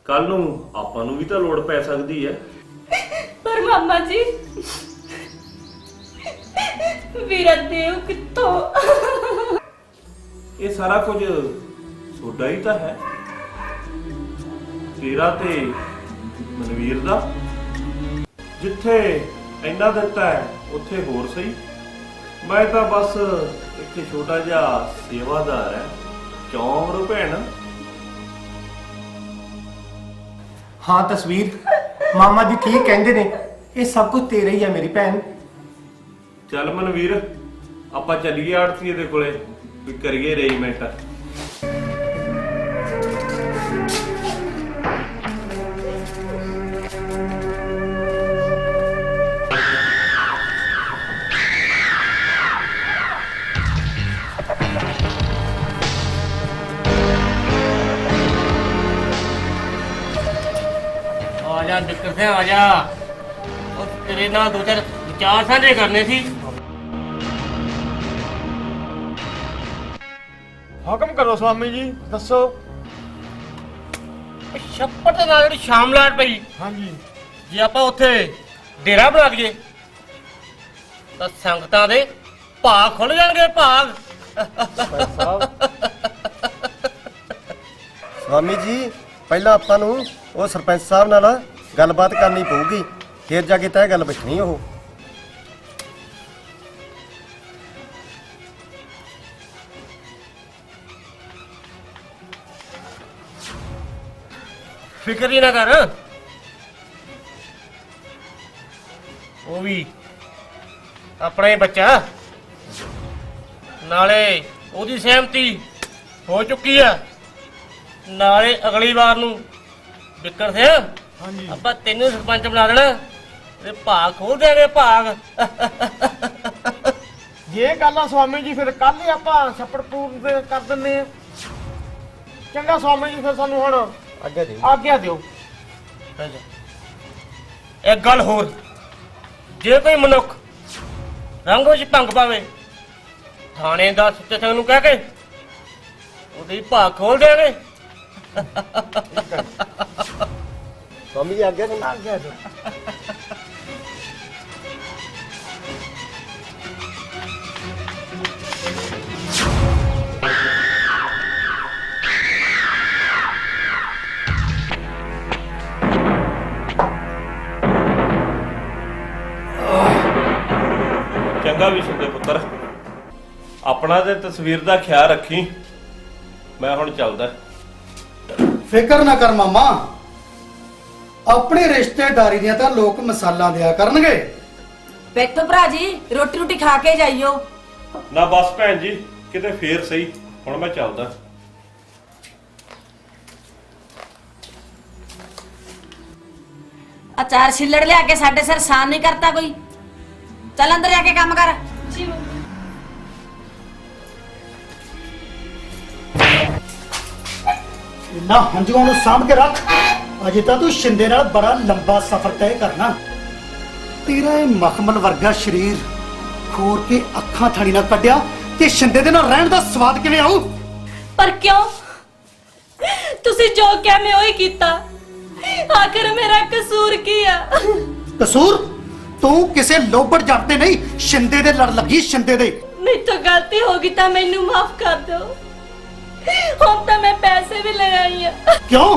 ਕੱਲ ਨੂੰ ਆਪਾਂ ਨੂੰ ਵੀ ਤਾਂ ਲੋੜ ਪੈ ਸਕਦੀ ਐ। ਪਰ ਮਾਮਾ ਜੀ ਵੀਰਾ ਦੇਵ ਕਿੱਥੋਂ? ਇਹ ਸਾਰਾ ਕੁਝ ਤੁਹਾਡਾ ਹੀ ਤਾਂ ਹੈ, ਤੇਰਾ ਤੇ ਮਨਵੀਰ ਦਾ। ਜਿੱਥੇ ਇੰਨਾ ਦਿੱਤਾ ਹੈ ਉੱਥੇ ਹੋਰ ਸਹੀ। ਮੈਂ ਤਾਂ ਬਸ ਇੱਕ ਛੋਟਾ ਜਿਹਾ ਸੇਵਾਦਾਰ ਹੈ। ਕਿਉਂ ਮਰੋ ਭੈਣ? ਹਾਂ ਤਸਵੀਰ, ਮਾਮਾ ਜੀ ਠੀਕ ਕਹਿੰਦੇ ਨੇ, ਇਹ ਸਭ ਕੁਝ ਤੇਰਾ ਹੀ ਹੈ ਮੇਰੀ ਭੈਣ। ਚੱਲ ਮਨਵੀਰ, ਆਪਾਂ ਚੱਲੀਏ ਆੜਤੀਏ ਦੇ ਕੋਲੇ, ਵੀ ਕਰੀਏ ਅਰੇਂਜਮੈਂਟ। ਆ ਜਾ ਬਿੱਕਰ ਸਿੰਘ, ਆ ਜਾ। ਉਹ ਤੇਰੇ ਨਾਲ ਦੋ ਚਾਰ ਵਿਚਾਰ ਸਾਂਝੇ ਕਰਨੇ ਸੀ। ਹੁਕਮ ਕਰੋ ਸਵਾਮੀ ਜੀ, ਦੱਸੋ। ਛੱਪੜ ਦੇ ਨਾਲ ਜਿਹੜੀ ਸ਼ਾਮਲਾਟ ਪਈ, ਹਾਂਜੀ, ਜੇ ਆਪਾਂ ਉੱਥੇ ਡੇਰਾ ਬਣਾ ਦਈਏ ਤਾਂ ਸੰਗਤਾਂ ਦੇ ਭਾਗ ਖੁੱਲ ਜਾਣਗੇ। ਭਾਗ ਸਵਾਮੀ ਜੀ, ਪਹਿਲਾਂ ਆਪਾਂ ਨੂੰ ਉਹ ਸਰਪੰਚ ਸਾਹਿਬ ਨਾਲ ਗੱਲਬਾਤ ਕਰਨੀ ਪਊਗੀ, ਫਿਰ ਜਾ ਕੇ ਤੈਅ ਗੱਲ ਬੈਠਣੀ ਉਹ। ਫਿਕਰ ਹੀ ਨਾ ਕਰ, ਉਹ ਵੀ ਆਪਣਾ ਹੀ ਬੱਚਾ। ਨਾਲੇ ਉਹਦੀ ਸਹਿਮਤੀ ਹੋ ਚੁੱਕੀ ਆ। ਨਾਲੇ ਅਗਲੀ ਵਾਰ ਨੂੰ ਬਿੱਕਰ ਸਿੰਘ, ਹਾਂਜੀ, ਆਪਾਂ ਤੈਨੂੰ ਸਰਪੰਚ ਬਣਾ ਦੇਣਾ ਤੇ ਭਾਗ ਖੋਲ ਦੇਾਂਗੇ। ਭਾਗ ਜੇ ਗੱਲ ਆ ਸਵਾਮੀ ਜੀ, ਫਿਰ ਕੱਲ ਹੀ ਆਪਾਂ ਛੱਪੜ ਪੂਰ ਕਰ ਦਿੰਨੇ ਆ। ਚੰਗਾ ਸਵਾਮੀ ਜੀ, ਫਿਰ ਸਾਨੂੰ ਹੁਣ ਆਗਿਆ ਦਿਓ। ਇੱਕ ਗੱਲ ਹੋਰ, ਜੇ ਕੋਈ ਮਨੁੱਖ ਰੰਗ ਵਿੱਚ ਭੰਗ ਪਾਵੇ, ਥਾਣੇ ਦਾ ਸੁੱਤੇ ਸਿੰਘ ਨੂੰ ਕਹਿ ਕੇ ਉਹਦੀ ਭਾਗ ਖੋਲ ਦੇਾਂਗੇ। ਸਵਾਮੀ ਜੀ ਆਗਿਆ ਦਿਓ। ਆਗਿਆ ਦਿਓ। ਚੰਗਾ ਵੀ ਸੁਣਦੇ ਪੁੱਤਰ, ਆਪਣਾ ਤੇ ਤਸਵੀਰ ਦਾ ਖਿਆਲ ਰੱਖੀ। ਮੈਂ ਹੁਣ ਚੱਲਦਾ। ਫਿਕਰ ਨਾ ਕਰ ਮਾਮਾ, ਆਪਣੀ ਰਿਸ਼ਤੇਦਾਰੀ ਦੀਆਂ ਤਾਂ ਲੋਕ ਮਸਾਲਾ ਦਿਆ ਕਰਨਗੇ। ਬੈਠੋ ਭਰਾ ਜੀ, ਰੋਟੀ ਰੋਟੀ ਖਾ ਕੇ ਜਾਈਓ। ਨਾ ਬਸ ਭੈਣ ਜੀ, ਕਿਤੇ ਫੇਰ ਸਹੀ, ਹੁਣ ਮੈਂ ਚੱਲਦਾ। ਅਚਾਰ ਛਿੱਲੜ ਲਿਆ ਕੇ ਸਾਡੇ ਸਿਰ ਸਾਨ ਨਹੀਂ ਕਰਤਾ ਕੋਈ। ਚੱਲ ਅੰਦਰ ਜਾ ਕੇ ਕੰਮ ਕਰ। ਜੀ ਇੰਨਾ ਹੰਝੂਆਂ ਨੂੰ ਸਾਂਭ ਕੇ ਰੱਖ, ਅਜੇ ਤਾਂ ਤੂੰ ਸ਼ਿੰਦੇ ਨਾਲ ਬੜਾ ਲੰਬਾ ਸਫ਼ਰ ਤੈਅ ਕਰਨਾ। ਤੇਰਾ ਇਹ ਮਖਮਲ ਵਰਗਾ ਸਰੀਰ ਖੋਰ ਕੇ ਅੱਖਾਂ ਥਾਣੀ ਨਾਲ ਕੱਢਿਆ ਤੇ ਸ਼ਿੰਦੇ ਦੇ ਨਾਲ ਰਹਿਣ ਦਾ ਸਵਾਦ ਕਿਵੇਂ ਆਊ? ਪਰ ਕਿਉਂ? ਤੁਸੀਂ ਜੋ ਕਿਹਾ ਮੈਂ ਉਹੀ ਕੀਤਾ। आखिर मेरा कसूर की है? ਕਸੂਰ ਤੂੰ ਕਿਸੇ ਲੋਬੜ ਜੱਟ ਦੇ ਨਹੀਂ ਸ਼ਿੰਦੇ ਦੇ ਲੜ ਲੱਗੀ ਸ਼ਿੰਦੇ ਦੇ। मेरी गलती होगी तो मैनू माफ कर दो। हम तो मैं पैसे भी ले आई हूं। ਕਿਉਂ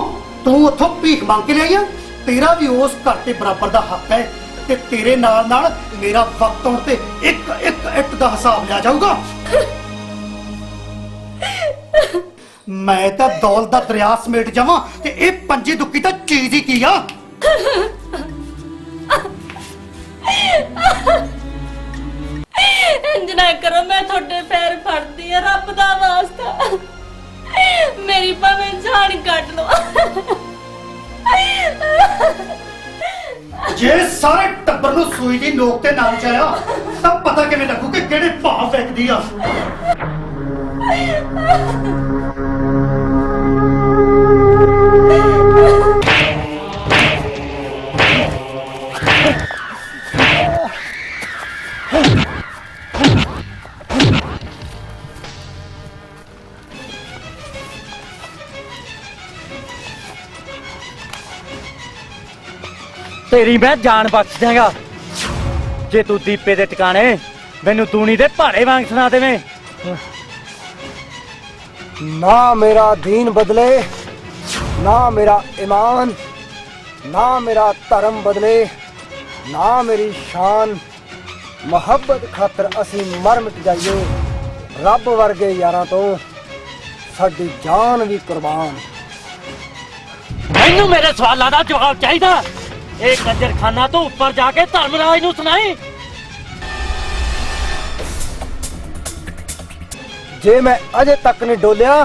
ਤੂੰ ਉੱਥੋਂ ਭੀਖ ਮੰਗ ਕੇ ਲਿਆਈ ਆ? ਤੇਰਾ ਵੀ ਉਸ ਘਰ ਤੇ ਬਰਾਬਰ ਦਾ ਹੱਕ ਹੈ ਤੇ ਤੇਰੇ ਨਾਲ ਨਾਲ ਮੇਰਾ ਵਕਤ ਆਉਣ ਤੇ ਇੱਕ ਇੱਕ ਇੱਟ ਦਾ ਹਿਸਾਬ ਲਿਆ ਜਾਊਗਾ। ਮੈਂ ਤਾਂ ਦੌਲਤ ਦਾ ਦਰਿਆ ਸਮੇਟ ਜਾਵਾਂ ਤੇ ਇਹ ਪੰਜੀ ਦੁੱਕੀ ਤਾਂ ਚੀਜ਼ ਹੀ ਕੀ ਆ। इंज ना करो, मैं थोड़े पैर फड़ती है, रब दा वास्ता मेरी भावें जान कट लो। ਜੇ ਸਾਰੇ ਟੱਬਰ ਨੂੰ ਸੂਈ ਦੀ ਨੋਕ ਤੇ ਨਾ ਚਾਇਆ ਤਾਂ ਪਤਾ ਕਿਵੇਂ ਲੱਗੂ ਕਿ ਕਿਹੜੇ ਭਾਵ ਵੇਖਦੀ ਆ। तेरी मैं जान बख्श देगा जे तू दीपे दे ठिकाने मैनू तूनी दे भाड़े वांग सुना देवे। ना मेरा दीन बदले, ना मेरा ईमान, ना मेरा धर्म बदले, ना मेरी शान। मुहब्बत खातर असी मर मिट जाइए, रब वर्गे यारां तो साडी जान भी कुर्बान। मैनू मेरे सवालों का जवाब चाहिए। एक कंजरखाना तो ऊपर जाके धर्मराज नू सुनाई। जे मैं अजे तक नहीं डोलिया,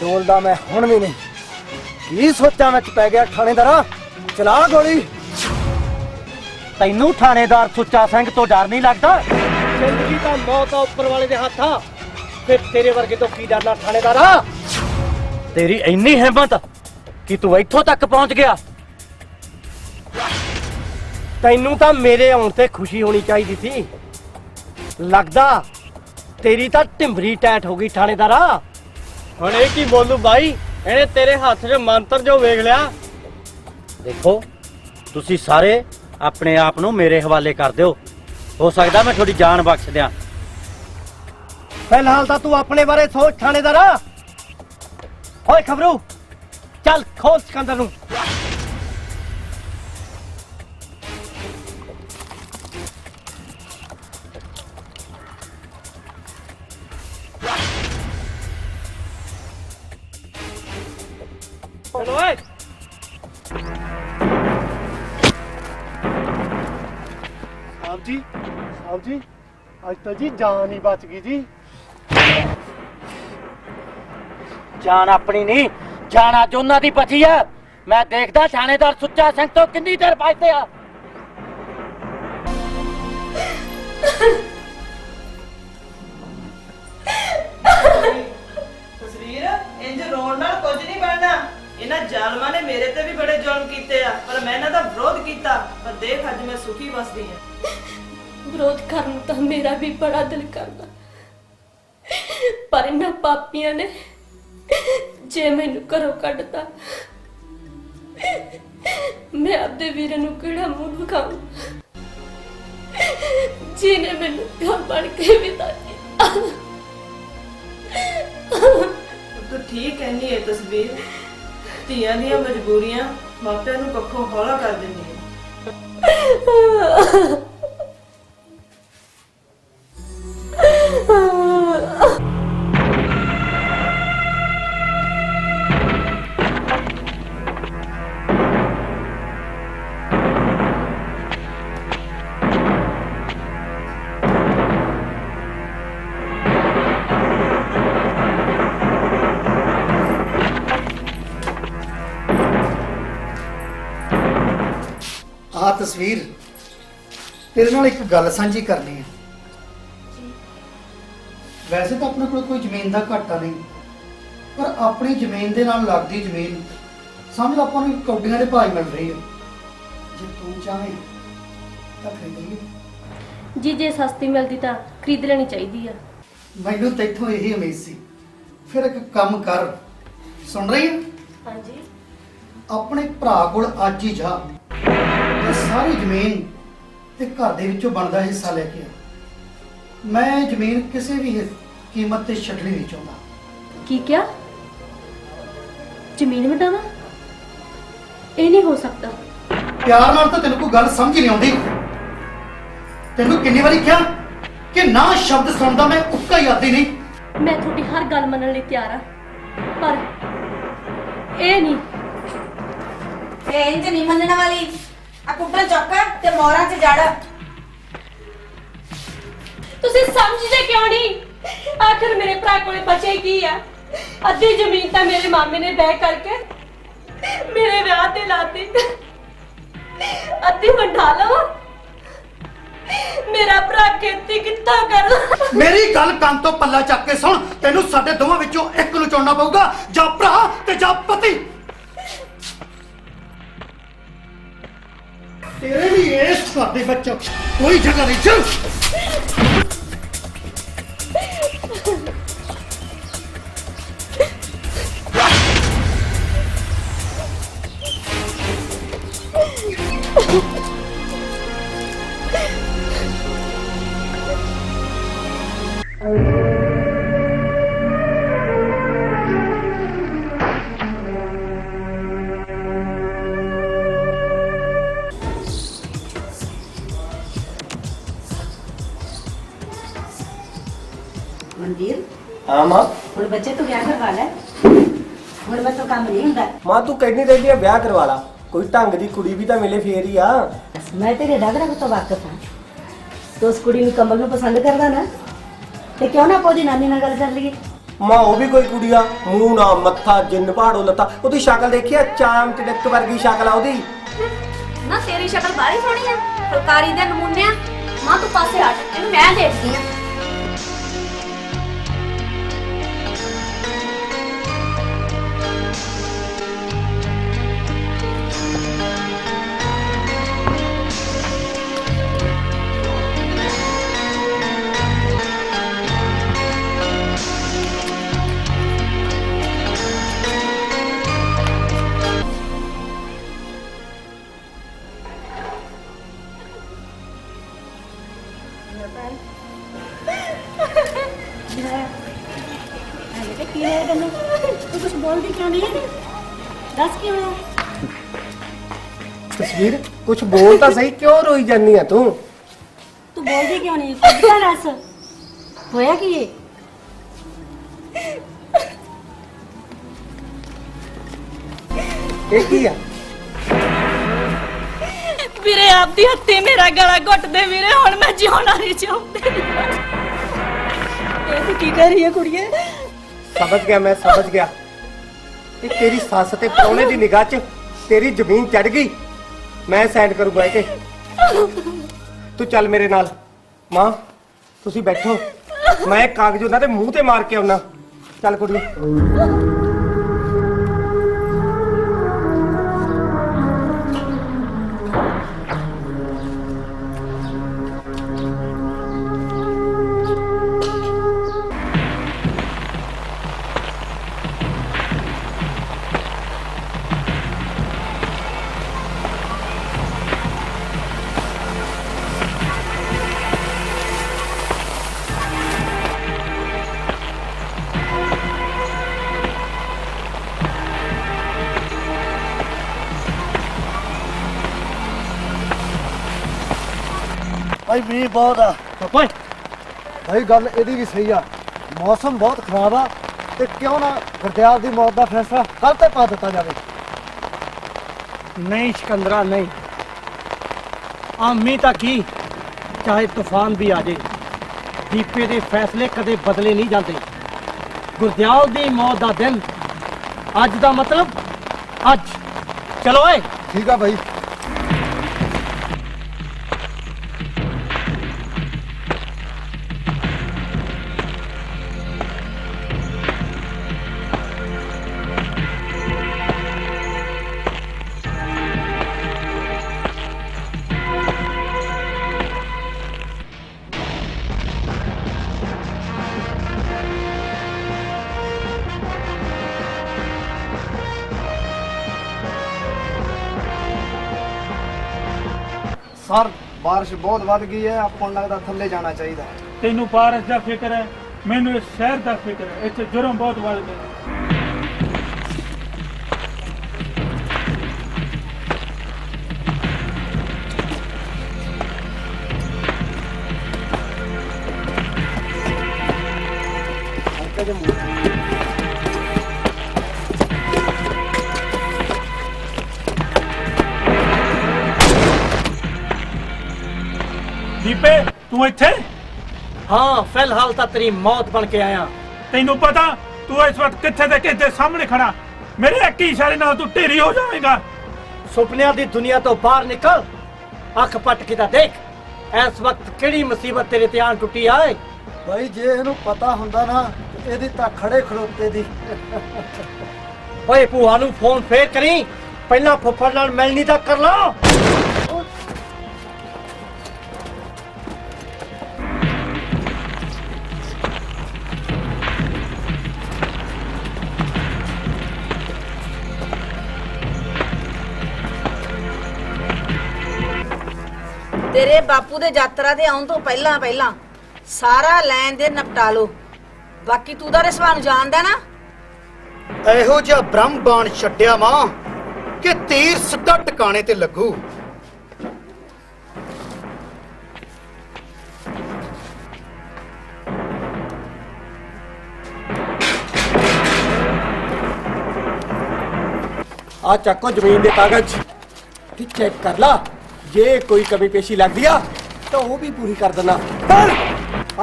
डोलदा मैं हुण भी नहीं। की सोचा विच पै गया थानेदारा? चला गोली। तैनू थानेदार सुच्चा सिंह तो डर नहीं लगता? जिंदगी का मौत आ ऊपर वाले दे हाथ आ, फिर तेरे वर्गे तो की डरना थानेदारा? तेरी इन्नी हिम्मत कि तू इत्थों तक पहुंच गया। तैनू तो मेरे आने ते खुशी होनी चाहिए थी। लगदा तेरी तो टिम्बरी टैट हो गई थानेदारा। ਹੁਣ ਇਹ ਕੀ ਬੋਲੂ ਬਾਈ, ਇਹਨੇ ਤੇਰੇ ਹੱਥ 'ਚ ਮੰਤਰ ਜੋ ਵੇਖ ਲਿਆ। देखो तुसी सारे अपने आप नू मेरे हवाले कर दियो, हो सकता मैं थोड़ी जान बख्श दियां। फिलहाल तो तू अपने बारे सोच थानेदारा। ओए खबरू चल खोल सिकंदर नू। चलो ओए। साहब जी आज तो जी जान ही बच गई जी। जान अपनी नहीं, जान अज उन्हां दी बची है। मैं देखदा थानेदार सुच्चा सिंह तो कितनी देर बचते आ। तस्वीर इंज रोण नाल कुछ नहीं बनना। इन्हां जालमां ने मेरे ते भी बड़े जुल्म कीते आ, पर मैं इन्हां दा विरोध कीता। पर देख अज मैं सुखी बसदी हां। विरोध करन तो मेरा भी बड़ा दिल करदा, पर इन्हां पापियां ने जे मैनू घरों कढता, मैं अपने वीर नू किहड़ा मूंह दिखाऊं जिन्हें मैनू घर बन के विदा कीता। तू ठीक कहनी है तस्वीर, ਧੀਆਂ ਦੀਆਂ ਮਜਬੂਰੀਆਂ ਮਾਪਿਆਂ ਨੂੰ ਪੱਖੋਂ ਹੌਲਾ ਕਰ ਦਿੰਦੀਆਂ। आ तस्वीर तेरे नाल एक गल सांझी करनी है। वैसे तो अपने को कोई जमीन का घाटा नहीं, पर अपनी जमीन के नाल लगती जमीन समझ अपन नूं कौडियां दे भाई मिल रही है। जे तू चाहे तो खरीद लीए। जी जे सस्ती मिलती तो खरीद लेनी चाहिए है। मैनूं तैथों यही उम्मीद सी। फिर एक काम कर, सुन रही है? हाँ जी। ਆਪਣੇ ਭਰਾ ਕੋਲ ਅੱਜ ਹੀ ਜਾ ਤੇ ਸਾਰੀ ਜ਼ਮੀਨ ਤੇ ਘਰ ਦੇ ਵਿੱਚੋਂ ਬਣਦਾ ਹਿੱਸਾ ਲੈ ਕੇ ਆ। ਮੈਂ ਜ਼ਮੀਨ ਕਿਸੇ ਵੀ ਕੀਮਤ ਤੇ ਛੱਡਣੀ ਨਹੀਂ ਚਾਹੁੰਦਾ। ਕੀ ਕਿਹਾ? ਜ਼ਮੀਨ ਵਟਾਣਾ? ਇਹ ਨਹੀਂ ਹੋ ਸਕਦਾ। ਪਿਆਰ ਨਾਲ ਤਾਂ ਤੈਨੂੰ ਕੋਈ ਗੱਲ ਸਮਝ ਹੀ ਨਹੀਂ ਆਉਂਦੀ। ਤੈਨੂੰ ਕਿੰਨੀ ਵਾਰੀ ਕਿਹਾ ਕਿ ਨਾ ਸ਼ਬਦ ਸੁਣਦਾ ਮੈਂ ਉੱਕਾ ਹੀ ਆਦੀ ਨਹੀਂ। ਮੈਂ ਤੁਹਾਡੀ ਹਰ ਗੱਲ ਮੰਨਣ ਲਈ ਤਿਆਰ ਆ, ਪਰ ਇਹ ਨਹੀਂ। ਇਹ ਇੰਜ ਨਹੀਂ ਮੰਨਣ ਵਾਲੀ। ਆ ਕੁੱਟਰ ਚੁੱਕ ਤੇ ਮੋਹਰਾਂ 'ਚ ਜੜ। ਤੁਸੀਂ ਸਮਝਦੇ ਕਿਉਂ ਨਹੀਂ? ਆਖਰ ਮੇਰੇ ਭਰਾ ਕੋਲੇ ਬਚੇ ਕੀ ਆ? ਅੱਧੀ ਜ਼ਮੀਨ ਤਾਂ ਮੇਰੇ ਮਾਮੇ ਨੇ ਬੈਗ ਕਰਕੇ ਮੇਰੇ ਵਿਆਹ ਤੇ ਲਾਤੀ, ਅੱਧੀ ਵੰਡਾ ਲਵਾਂ। ਮੇਰਾ ਭਰਾ ਖੇਤੀ ਕਿੱਥੋਂ ਕਰ? ਮੇਰੀ ਗੱਲ ਕੰਨ ਤੋਂ ਪੱਲਾ ਚੱਕ ਕੇ ਸੁਣ। ਤੈਨੂੰ ਸਾਡੇ ਦੋਵਾਂ ਵਿੱਚੋਂ ਇੱਕ ਨੂੰ ਚੁਣਨਾ ਪਊਗਾ, ਜਾਂ ਭਰਾ ਤੇ ਜਾਂ ਪਤੀ। ਤੇਰੇ ਵੀ ਇਸ ਘਰ ਦੇ ਵਿੱਚ ਕੋਈ ਜਗ੍ਹਾ ਨਹੀਂ। ਚੱਲ ਮਨਵੀਰ, ਹਾਂ ਮਾਂ। ਹੁਣ ਬੱਚੇ ਤੂੰ ਵਿਆਹ ਕਰਵਾ ਲੈ। ਹੁਣ ਮੈਂ ਤੋਂ ਕੰਮ ਨਹੀਂ ਹੁੰਦਾ। ਮਾਂ ਤੂੰ ਕਹਿੰਦੀ ਰਹਿੰਦੀ ਆ ਵਿਆਹ ਕਰਵਾ ਲਾ, ਕੋਈ ਢੰਗ ਦੀ ਕੁੜੀ ਵੀ ਤਾਂ ਮਿਲੇ ਫੇਰ ਹੀ ਆ। ਮੈਂ ਤੇਰੇ ਰਗ ਰਗ ਤੋਂ ਵਾਕਿਫ ਹਾਂ। ਤੂੰ ਉਸ ਕੁੜੀ ਨੂੰ ਕਮਲ ਨੂੰ ਪਸੰਦ ਕਰਦਾ ਨਾ, ਤੇ ਕਿਉਂ ਨਾ ਆਪਾਂ ਉਹਦੀ ਨਾਨੀ ਨਾਲ ਗੱਲ ਕਰ ਲਈਏ। ਮਾਂ ਉਹ ਵੀ ਕੋਈ ਕੁੜੀ ਆ, ਮੂੰਹ ਨਾ ਮੱਥਾ ਜਿੰਨ ਪਹਾੜੋਂ ਲੱਤਾ। ਉਹਦੀ ਸ਼ਕਲ ਦੇਖਿਆ, ਚਾਮ ਟਿੜਕ ਵਰਗੀ ਸ਼ਕਲ ਆ ਉਹਦੀ। ਨਾ ਤੇਰੀ ਸ਼ਕਲ ਬਾਹਲੀ ਸੋਹਣੀ ਆ, ਫੁਲਕਾਰੀ ਦੇ ਨਮੂਨੇ ਆ। ਮਾਂ ਤੂੰ ਪਾਸੇ ਹਟ, ਇਹਨੂੰ ਮੈਂ ਦੇਖਦੀ ਆ। ਕੀ ਹੋਇਆ ਤੈਨੂੰ? ਤੂੰ ਕੁਝ ਬੋਲਦੀ ਕਿਉਂ ਨਹੀਂ? ਦੱਸ ਕੀ ਹੋਇਆ? ਤਸਵੀਰ ਕੁਝ ਬੋਲ ਤਾਂ ਸਹੀ, ਕਿਉਂ ਰੋਈ ਜਾਂਦੀ ਆ ਤੂੰ? ਤੂੰ ਬੋਲਦੀ ਕਿਉਂ ਨਹੀਂ? ਕੁਝ ਤਾਂ ਦੱਸ, ਹੋਇਆ ਕੀ ਹੈ? ਇਹ ਕੀ ਆ? ਵੀਰੇ ਆਪਦੀ ਹੱਥੀ ਮੇਰਾ ਗਲਾ ਘੁੱਟਦੇ ਵੀਰੇ, ਹੁਣ ਮੈਂ ਜਿਉਣਾ ਨਹੀਂ ਚਾਹੁੰਦੀ। ਇਹ ਤੂੰ ਕੀ ਕਰ ਰਹੀ ਹੈ ਕੁੜੀਏ? ਸਮਝ ਗਿਆ, ਮੈਂ ਸਮਝ ਗਿਆ। ਇਹ ਤੇਰੀ ਸੱਸ ਤੇ ਪ੍ਰਾਹੁਣੇ ਦੀ ਨਿਗਾਹ 'ਚ ਤੇਰੀ ਜ਼ਮੀਨ ਚੜ ਗਈ। ਮੈਂ ਸਾਈਨ ਕਰੂ ਬਹਿ ਕੇ। ਤੂੰ ਚੱਲ ਮੇਰੇ ਨਾਲ। ਮਾਂ ਤੁਸੀਂ ਬੈਠੋ, ਮੈਂ ਕਾਗਜ਼ ਉਹਨਾਂ ਦੇ ਮੂੰਹ ਤੇ ਮਾਰ ਕੇ ਆਉਣਾ। ਚੱਲ ਕੁੜੀਏ। ਭਾਈ ਮੀਂਹ ਬਹੁਤ ਆ। ਓਏ ਭਾਈ ਗੱਲ ਇਹਦੀ ਵੀ ਸਹੀ ਆ, ਮੌਸਮ ਬਹੁਤ ਖਰਾਬ ਆ, ਤੇ ਕਿਉਂ ਨਾ ਗੁਰਦਿਆਲ ਦੀ ਮੌਤ ਦਾ ਫੈਸਲਾ ਕੱਲ ਤੇ ਪਾ ਦਿੱਤਾ ਜਾਵੇ। ਨਹੀਂ ਸਿਕੰਦਰਾ ਨਹੀਂ, ਆ ਮੀਂਹ ਤਾਂ ਕੀ, ਚਾਹੇ ਤੂਫਾਨ ਵੀ ਆ ਜਾਏ, ਦੀਪੇ ਦੇ ਫੈਸਲੇ ਕਦੇ ਬਦਲੇ ਨਹੀਂ ਜਾਂਦੇ। ਗੁਰਦਿਆਲ ਦੀ ਮੌਤ ਦਾ ਦਿਨ ਅੱਜ ਦਾ ਮਤਲਬ ਅੱਜ। ਚਲੋ ਓਏ। ਠੀਕ ਆ ਭਾਈ। ਸਰ ਬਾਰਿਸ਼ ਬਹੁਤ ਵੱਧ ਗਈ ਹੈ, ਆਪਾਂ ਨੂੰ ਲੱਗਦਾ ਥੱਲੇ ਜਾਣਾ ਚਾਹੀਦਾ। ਤੈਨੂੰ ਬਾਰਿਸ਼ ਦਾ ਫਿਕਰ ਹੈ, ਮੈਨੂੰ ਇਸ ਸ਼ਹਿਰ ਦਾ ਫਿਕਰ ਹੈ। ਇੱਥੇ ਜੁਰਮ ਬਹੁਤ ਵੱਧ ਗਏ। ਦੀਪੇ ਤੂੰ ਇੱਥੇ? ਹਾਂ, ਫਿਲਹਾਲ ਤਾਂ ਤੇਰੀ ਮੌਤ ਬਣ ਕੇ ਆਇਆ। ਤੈਨੂੰ ਪਤਾ ਤੂੰ ਇਸ ਵਕਤ ਕਿੱਥੇ ਦੇ ਕਿਸ ਦੇ ਸਾਹਮਣੇ ਖੜਾ? ਮੇਰੇ ਇੱਕ ਹੀ ਇਸ਼ਾਰੇ ਨਾਲ ਤੂੰ ਢੇਰੀ ਹੋ ਜਾਵੇਂਗਾ। ਸੁਪਨਿਆਂ ਦੀ ਦੁਨੀਆ ਤੋਂ ਬਾਹਰ ਨਿਕਲ, ਅੱਖ ਪੱਟ ਕੇ ਤਾਂ ਦੇਖ ਇਸ ਵਕਤ ਕਿਹੜੀ ਮੁਸੀਬਤ ਤੇਰੇ ਤੇ ਆਣ ਟੁੱਟੀ ਆਏ। ਭਾਈ ਜੇ ਇਹਨੂੰ ਪਤਾ ਹੁੰਦਾ ਨਾ ਇਹਦੀ ਤਾਂ ਖੜੇ ਖੜੋਤੇ ਦੀ। ਓਏ ਭੂਆ ਨੂੰ ਫੋਨ ਫੇਰ ਕਰੀ, ਪਹਿਲਾਂ ਫੁੱਫੜ ਨਾਲ ਮਿਲਣੀ ਤਾਂ ਕਰ ਲਾ। ਤੇਰੇ ਬਾਪੂ ਦੇ ਯਾਤਰਾ ਤੇ ਆਉਣ ਤੋਂ ਪਹਿਲਾਂ ਪਹਿਲਾਂ ਸਾਰਾ ਲੈਣ ਦੇ ਨਿਪਟਾ ਲੋ। ਬਾਕੀ ਤੂੰ ਦਾ ਰਿਸ਼ਵਾ ਨੂੰ ਜਾਣਦਾ ਨਾ। ਇਹੋ ਜਿਹਾ ਬ੍ਰਹਮ ਬਾਣ ਛੱਡਿਆ ਮਾਂ ਕਿ ਤੀਰ ਸਿੱਧਾ ਟਿਕਾਣੇ ਤੇ ਲੱਗੂ। ਆ ਚੱਕੋ ਜ਼ਮੀਨ ਦੇ ਕਾਗਜ਼ ਤੇ ਚੈੱਕ ਕਰ ਲਾ, ਜੇ ਕੋਈ ਕਮੀ ਪੇਸ਼ੀ ਲੱਗਦੀ ਆ ਤਾਂ ਉਹ ਵੀ ਪੂਰੀ ਕਰ ਦੇਣਾ। ਪਰ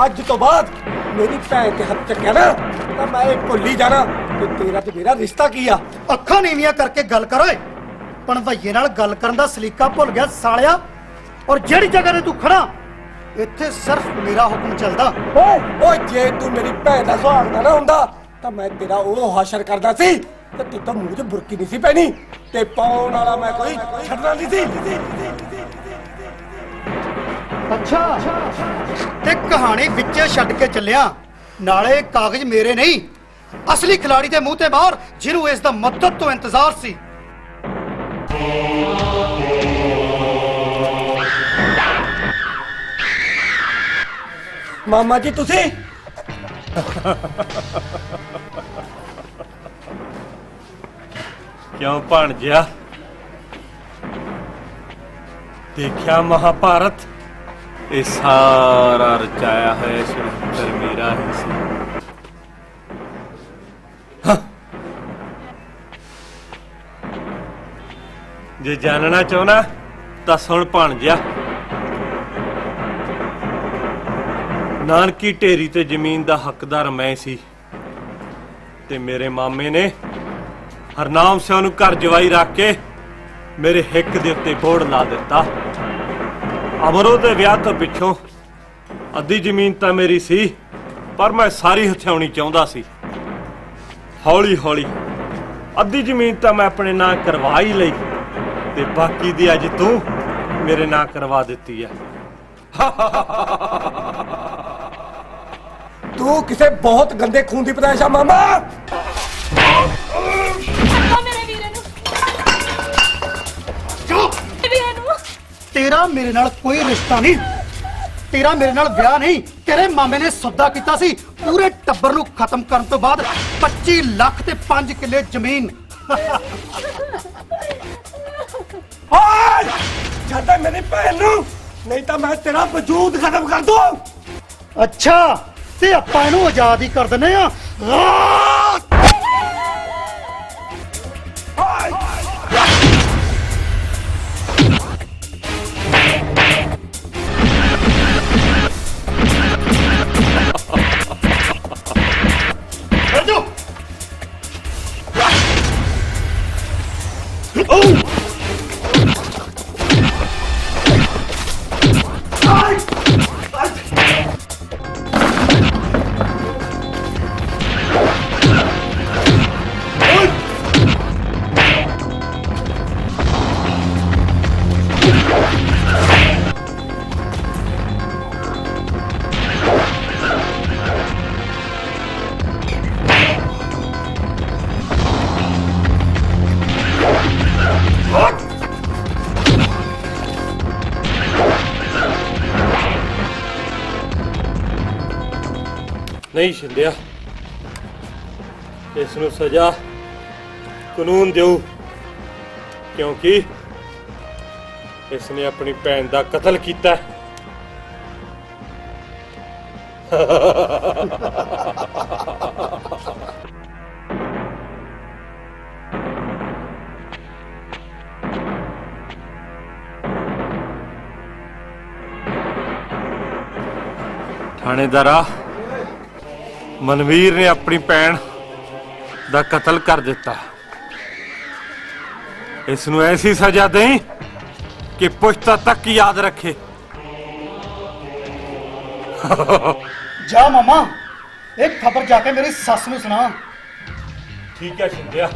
ਅੱਜ ਤੋਂ ਬਾਅਦ ਮੇਰੀ ਭੈਣ ਤੇ ਹੱਥ ਚੱਕਿਆ ਨਾ ਤਾਂ ਮੈਂ ਇਹ ਭੁੱਲ ਹੀ ਜਾਣਾ ਕਿ ਤੇਰਾ ਤੇ ਮੇਰਾ ਰਿਸ਼ਤਾ ਕੀ ਆ। ਅੱਖਾਂ ਨੀਵੀਆਂ ਕਰਕੇ ਗੱਲ ਕਰ ਓਏ। ਭਣਵਈਏ ਨਾਲ ਗੱਲ ਕਰਨ ਦਾ ਸਲੀਕਾ ਭੁੱਲ ਗਿਆ ਸਾਲਿਆ। ਔਰ ਜਿਹੜੀ ਜਗ੍ਹਾ ਤੇ ਤੂੰ ਖੜਾ ਇੱਥੇ ਸਿਰਫ ਮੇਰਾ ਹੁਕਮ ਚੱਲਦਾ। ਓਏ ਜੇ ਤੂੰ ਮੇਰੀ ਭੈਣ ਦਾ ਸੁਹਾਗਣਾ ਨਾ ਹੁੰਦਾ ਤਾਂ ਮੈਂ ਤੇਰਾ ਉਹ ਹਾਸ਼ਰ ਕਰਦਾ ਸੀ ਤੇ ਤੂੰ ਤਾਂ ਮੂੰਹ 'ਚ ਬੁਰਕੀ ਨਹੀਂ ਸੀ ਪੈਣੀ ਤੇ ਪਾਉਣ ਵਾਲਾ ਮੈਂ ਕੋਈ ਛੱਡਣਾ ਨਹੀਂ ਸੀ। ਅੱਛਾ ਤੇ ਕਹਾਣੀ ਵਿੱਚੇ ਛੱਡ ਕੇ ਚੱਲਿਆ। ਨਾਲੇ ਕਾਗਜ਼ ਮੇਰੇ ਨਹੀਂ, ਅਸਲੀ ਖਿਲਾੜੀ ਦੇ ਮੂੰਹ ਤੇ ਮਾਰ ਜਿਹਨੂੰ ਇਸ ਦਾ ਮਦਦ ਤੋਂ ਇੰਤਜ਼ਾਰ ਸੀ। ਮਾਮਾ ਜੀ ਤੁਸੀਂ ਕਿਉਂ ਭਾਣਜਿਆ? ਦੇਖਿਆ ਮਹਾਭਾਰਤ? ਇਹ ਸਾਰਾ ਰਚਾਇਆ ਹੋਇਆ ਸ਼ੁਰੂ ਮੇਰਾ ਹੀ ਸੀ। ਜੇ ਜਾਣਨਾ ਚਾਹਣਾ ਤਾਂ ਸੁਣ ਭਾਣਜਿਆ। ਨਾਨਕੀ ਢੇਰੀ ਤੇ ਜ਼ਮੀਨ ਦਾ ਹੱਕਦਾਰ ਮੈਂ ਸੀ ਤੇ ਮੇਰੇ ਮਾਮੇ ਨੇ ਹਰਨਾਮ ਸਿੰਘ ਨੂੰ ਘਰ ਜਵਾਈ ਰੱਖ ਕੇ ਮੇਰੇ ਹਿੱਕ ਦੇ ਉੱਤੇ ਬੋੜ ਲਾ ਦਿੱਤਾ। ਅਮਰੋ ਦੇ ਵਿਆਹ ਤੋਂ ਪਿੱਛੋਂ ਅੱਧੀ ਜ਼ਮੀਨ ਤਾਂ ਮੇਰੀ ਸੀ, ਪਰ ਮੈਂ ਸਾਰੀ ਹਥਿਆਉਣੀ ਚਾਹੁੰਦਾ ਸੀ। ਹੌਲੀ ਹੌਲੀ ਅੱਧੀ ਜ਼ਮੀਨ ਤਾਂ ਮੈਂ ਆਪਣੇ ਨਾਂ ਕਰਵਾ ਹੀ ਲਈ ਤੇ ਬਾਕੀ ਦੀ ਅੱਜ ਤੂੰ ਮੇਰੇ ਨਾਂ ਕਰਵਾ ਦਿੱਤੀ ਹੈ। ਤੂੰ ਕਿਸੇ ਬਹੁਤ ਗੰਦੇ ਖੂਨ ਦੀ ਪੈਦਾਇਸ਼ ਆ ਮਾਮਾ। ਮੇਰੇ ਵੀਰੇ ਨੂੰ ਤੇਰਾ ਮੇਰੇ ਨਾਲ ਕੋਈ ਰਿਸ਼ਤਾ ਨਹੀਂ, ਤੇਰਾ ਮੇਰੇ ਨਾਲ ਵਿਆਹ ਨਹੀਂ। ਤੇਰੇ ਮਾਮੇ ਨੇ ਸੌਦਾ ਕੀਤਾ ਸੀ ਪੂਰੇ ਟੱਬਰ ਨੂੰ ਖਤਮ ਕਰਨ ਤੋਂ ਬਾਅਦ 25 ਲੱਖ ਤੇ 5 ਕਿੱਲੇ ਜ਼ਮੀਨ। ਓਏ ਛੱਡ ਮੇਰੀ ਭੈਣ ਨੂੰ, ਨਹੀਂ ਤਾਂ ਮੈਂ ਤੇਰਾ ਵਜੂਦ ਖਤਮ ਕਰ ਦੂੰ। ਅੱਛਾ ਤੇ ਆਪਾਂ ਇਹਨੂੰ ਆਜ਼ਾਦ ਹੀ ਕਰ ਦਿੰਨੇ ਆ। ਨਹੀਂ ਛਿੰਦਿਆ, ਇਸ ਨੂੰ ਸਜ਼ਾ ਕਾਨੂੰਨ ਦਿਓ, ਕਿਉਂਕਿ ਇਸ ਨੇ ਆਪਣੀ ਭੈਣ ਦਾ ਕਤਲ ਕੀਤਾ। ਥਾਣੇਦਾਰਾ, ਮਨਵੀਰ ਨੇ ਆਪਣੀ ਭੈਣ ਦਾ ਕਤਲ ਕਰ ਦਿੱਤਾ। ਇਸ ਨੂੰ ਐਸੀ ਸਜ਼ਾ ਦੇਂ ਕਿ ਪੁਸ਼ਤਾ ਤੱਕ ਯਾਦ ਰੱਖੇ। ਜਾ ਮਾਮਾ, एक खबर जाके मेरी सस ਨੂੰ ਸੁਣਾ। ठीक है शिंदिया।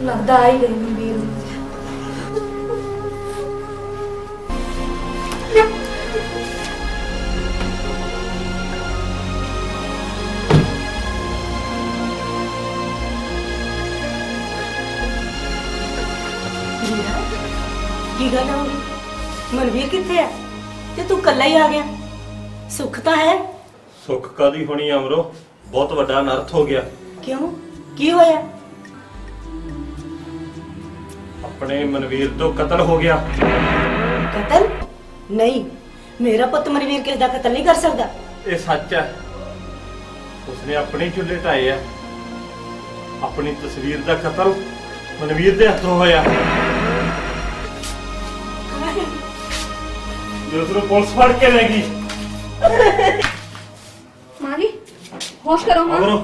लगता आई गई वीर ਕੀ ਗੱਲ ਹੋ ਗਈ? ਮਨਵੀਰ ਕਿੱਥੇ ਹੈ ਤੇ ਤੂੰ ਇਕੱਲਾ ਹੀ ਆ ਗਿਆ? ਸੁੱਖ ਤਾਂ ਹੈ। ਸੁੱਖ ਕਾਦੀ ਹੋਣੀ ਅਮਰੋ, ਬਹੁਤ ਵੱਡਾ ਅਨਰਥ ਹੋ ਗਿਆ। ਕਿਉਂ, ਕੀ ਹੋਇਆ? ਆਪਣੇ ਮਨਵੀਰ ਤੋਂ ਕਤਲ ਹੋ ਗਿਆ। ਕਤਲ ਨਹੀਂ, ਮੇਰਾ ਪੁੱਤ ਮਨਵੀਰ ਕਿਸ ਦਾ ਕਤਲ ਨਹੀਂ ਕਰ ਸਕਦਾ। ਇਹ ਸੱਚ ਹੈ, ਉਸਨੇ ਆਪਣੇ ਚੁੱਲ੍ਹੇ ਢਾਏ ਆ। ਆਪਣੀ ਤਸਵੀਰ ਦਾ ਕਤਲ ਮਨਵੀਰ ਦੇ ਹੱਥੋਂ ਹੋਇਆ। जो उसने पुलिस फड़ के लेगी। मागी होश करो मां। अमरो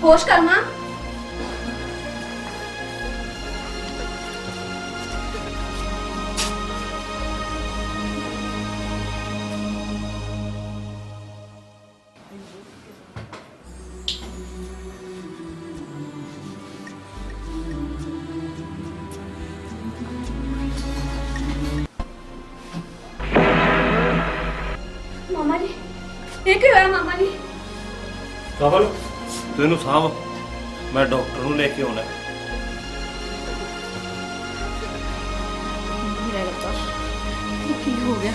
होश कर मां। मामा जी ये क्या होया? मामा जी कमल तू इनू साहब, मैं डॉक्टर ਨੂੰ ਲੈ ਕੇ ਆਉਣਾ। की हो गया?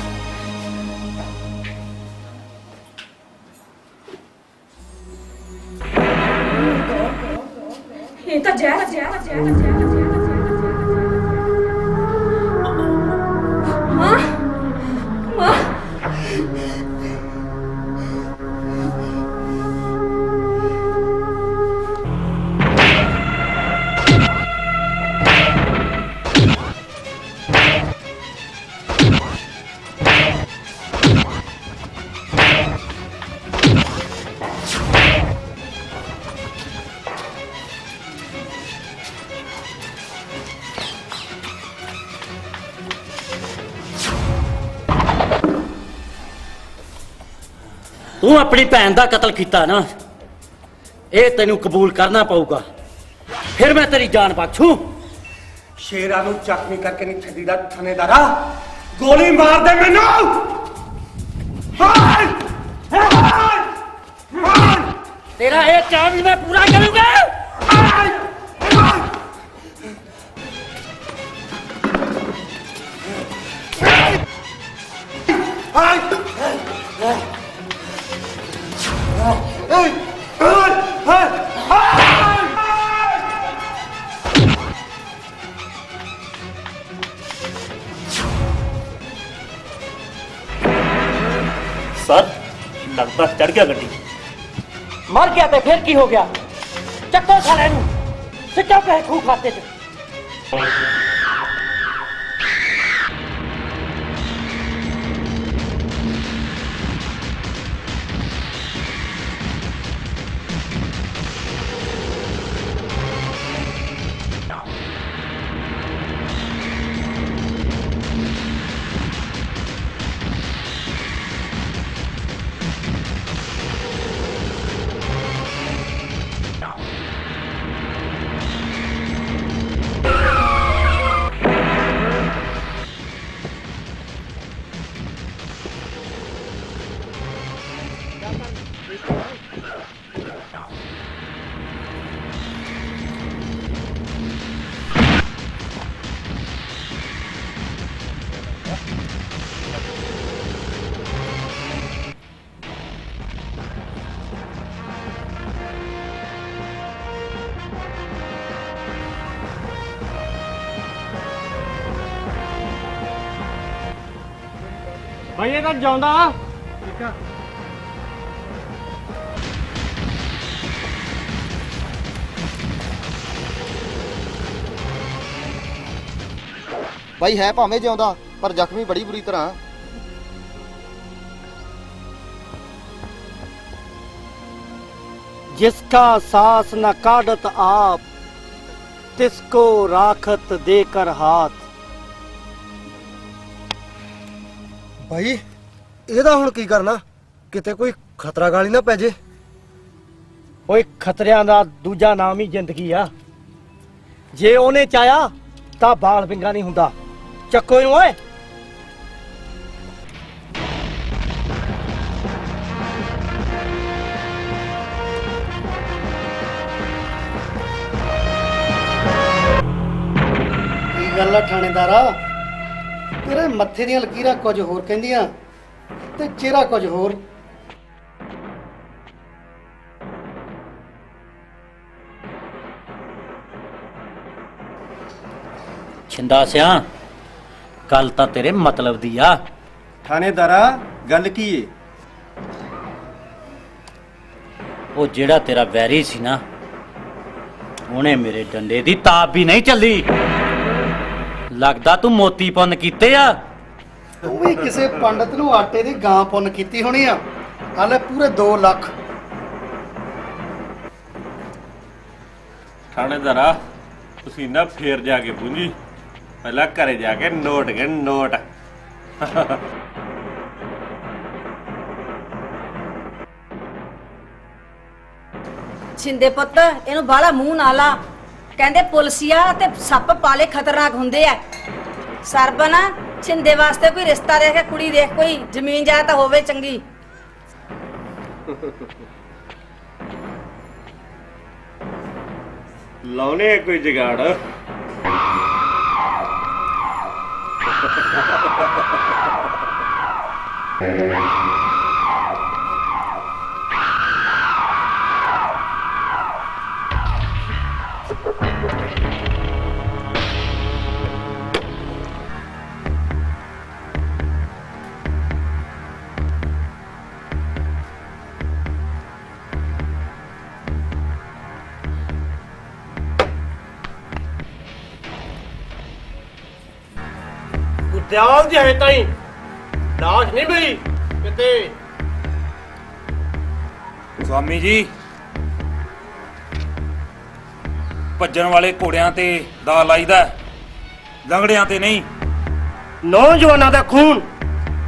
ये तो जहर मां मां ਤੂੰ ਆਪਣੀ ਭੈਣ ਦਾ ਕਤਲ ਕੀਤਾ ਨਾ, ਇਹ ਤੈਨੂੰ ਕਬੂਲ ਕਰਨਾ ਪਊਗਾ, ਫਿਰ ਮੈਂ ਤੇਰੀ ਜਾਨ ਬਖਸ਼ੂ। ਸ਼ੇਰਾਂ ਨੂੰ ਜ਼ਖਮੀ ਕਰਕੇ ਨਹੀਂ ਛੱਡੀਦਾ ਥਾਣੇਦਾਰਾ, ਗੋਲੀ ਮਾਰ ਦੇ ਮੈਨੂੰ। ਤੇਰਾ ਇਹ ਚਾਰਜ ਮੈਂ ਪੂਰਾ ਕਰੂੰਗਾ। लगता चढ़ गया गड्डी। मर गया तो फिर की हो गया? ਚੱਕੋ ਸਾਲੇ ਨੂੰ, ਸਿੱਟੋ ਪੈ ਖੂਹ ਖਾਤੇ 'ਚ। ਭਾਈ ਇਹ ਤਾਂ ਜਾਉਂਦਾ। ਠੀਕ ਆ। भाई है भावें जिਉਂਦਾ पर जख्मी बड़ी बुरी तरह। जिसका सास न काढ़त आप, तिसको राखत देकर हाथ। ਭਾਈ ਇਹਦਾ ਹੁਣ ਕੀ ਕਰਨਾ? ਕਿਤੇ ਕੋਈ ਖਤਰਾ ਗਾਲੀ ਨਾ ਪੈ ਜੇ। ਓਏ ਖਤਰਿਆਂ ਦਾ ਦੂਜਾ ਨਾਮ ਹੀ ਜ਼ਿੰਦਗੀ ਆ। ਜੇ ਉਹਨੇ ਚਾਹਿਆ ਤਾਂ ਬਾਲ ਵਿੰਗਾ ਨਹੀਂ ਹੁੰਦਾ। ਚੱਕੋ ਇਹਨੂੰ ਓਏ। ਕੀ ਗੱਲ ਆ ਥਾਣੇਦਾਰਾ? ਤੇਰੇ ਮੱਥੇ ਦੀਆਂ ਲਕੀਰਾਂ ਕੁਝ ਹੋਰ ਕਹਿੰਦੀਆਂ ਤੇ ਚਿਹਰਾ ਕੁਝ ਹੋਰ। ਛਿੰਦਾ ਸਿਆ ਗੱਲ ਤਾਂ ਤੇਰੇ ਮਤਲਬ ਦੀ ਆ। ਥਾਣੇਦਾਰਾ ਗੱਲ ਕੀ ਏ? ਉਹ ਜਿਹੜਾ ਤੇਰਾ ਵੈਰੀ ਸੀ ਨਾ, ਉਹਨੇ ਮੇਰੇ ਡੰਡੇ ਦੀ ਤਾਪ ਵੀ ਨਹੀਂ ਚੱਲੀ। ਲੱਗਦਾ ਤੂੰ ਮੋਤੀ ਪੁੰਨ ਕੀਤੇ ਆ। ਤੂੰ ਵੀ ਕਿਸੇ ਪੰਡਤ ਨੂੰ ਆਟੇ ਦੀ ਗਾਂ ਪੁੰਨ ਕੀਤੀ ਹੋਣੀ ਆ। ਹਾਲੇ ਪੂਰੇ 2 ਲੱਖ। ਥਾਣੇਦਾਰਾ ਤੁਸੀਂ ਨਾ ਫੇਰ ਜਾ ਕੇ ਪੁੰਜੀ, ਪਹਿਲਾਂ ਘਰੇ ਜਾ ਕੇ ਨੋਟ ਗਏ ਨੋਟ। ਛਿੰਦੇ ਪੁੱਤ ਇਹਨੂੰ ਬਾਹਲਾ ਮੂੰਹ ਨਾ ਲਾ। ਕਹਿੰਦੇ ਪੁਲਸੀਆ ਤੇ ਸੱਪ ਪਾਲੇ ਖਤਰਨਾਕ ਹੁੰਦੇ ਆ। ਸਰਬਨ ਛਿੰਦੇ ਵਾਸਤੇ ਕੋਈ ਰਿਸ਼ਤਾ ਦੇਖ ਕੇ ਕੁੜੀ ਦੇਖ, ਕੋਈ ਜ਼ਮੀਨ ਜਾਇਦਾਦ ਹੋਵੇ ਚੰਗੀ। ਲਾਉਣੇ ਕੋਈ ਜਗਾੜ। ਧਿਆਨ ਦੀ ਹੈ ਤਾਈ, ਲਾਸ਼ ਨਹੀਂ ਮਿਲੀ ਕਿਤੇ। ਸਵਾਮੀ ਜੀ, ਭੱਜਣ ਵਾਲੇ ਘੋੜਿਆਂ ਤੇ ਦਾ ਲਾਈਦਾ, ਲੰਗੜਿਆਂ ਤੇ ਨਹੀਂ। ਨੌਜਵਾਨਾਂ ਦਾ ਖੂਨ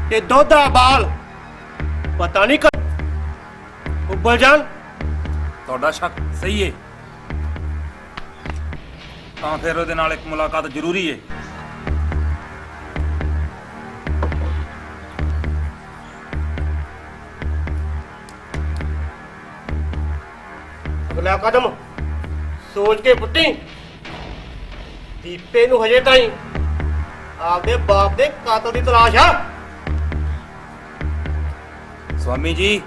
ਤੇ ਦੁੱਧ ਦਾ ਬਾਲ ਪਤਾ ਨਹੀਂ ਕਦ ਉੱਬਲ ਜਾਣ। ਤੁਹਾਡਾ ਸ਼ੱਕ ਸਹੀ ਏ, ਤਾਂ ਫਿਰ ਉਹਦੇ ਨਾਲ ਇੱਕ ਮੁਲਾਕਾਤ ਜ਼ਰੂਰੀ ਏ। ਅਗਲਾ ਕਦਮ ਸੋਚ ਕੇ ਪੁੱਟੀ। ਦੀਪੇ ਨੂੰ ਹਜੇ ਤਾਈਂ ਆਪਦੇ ਬਾਪ ਦੇ ਕਾਤਲ ਦੀ ਤਲਾਸ਼ ਆ। ਸਵਾਮੀ ਜੀ,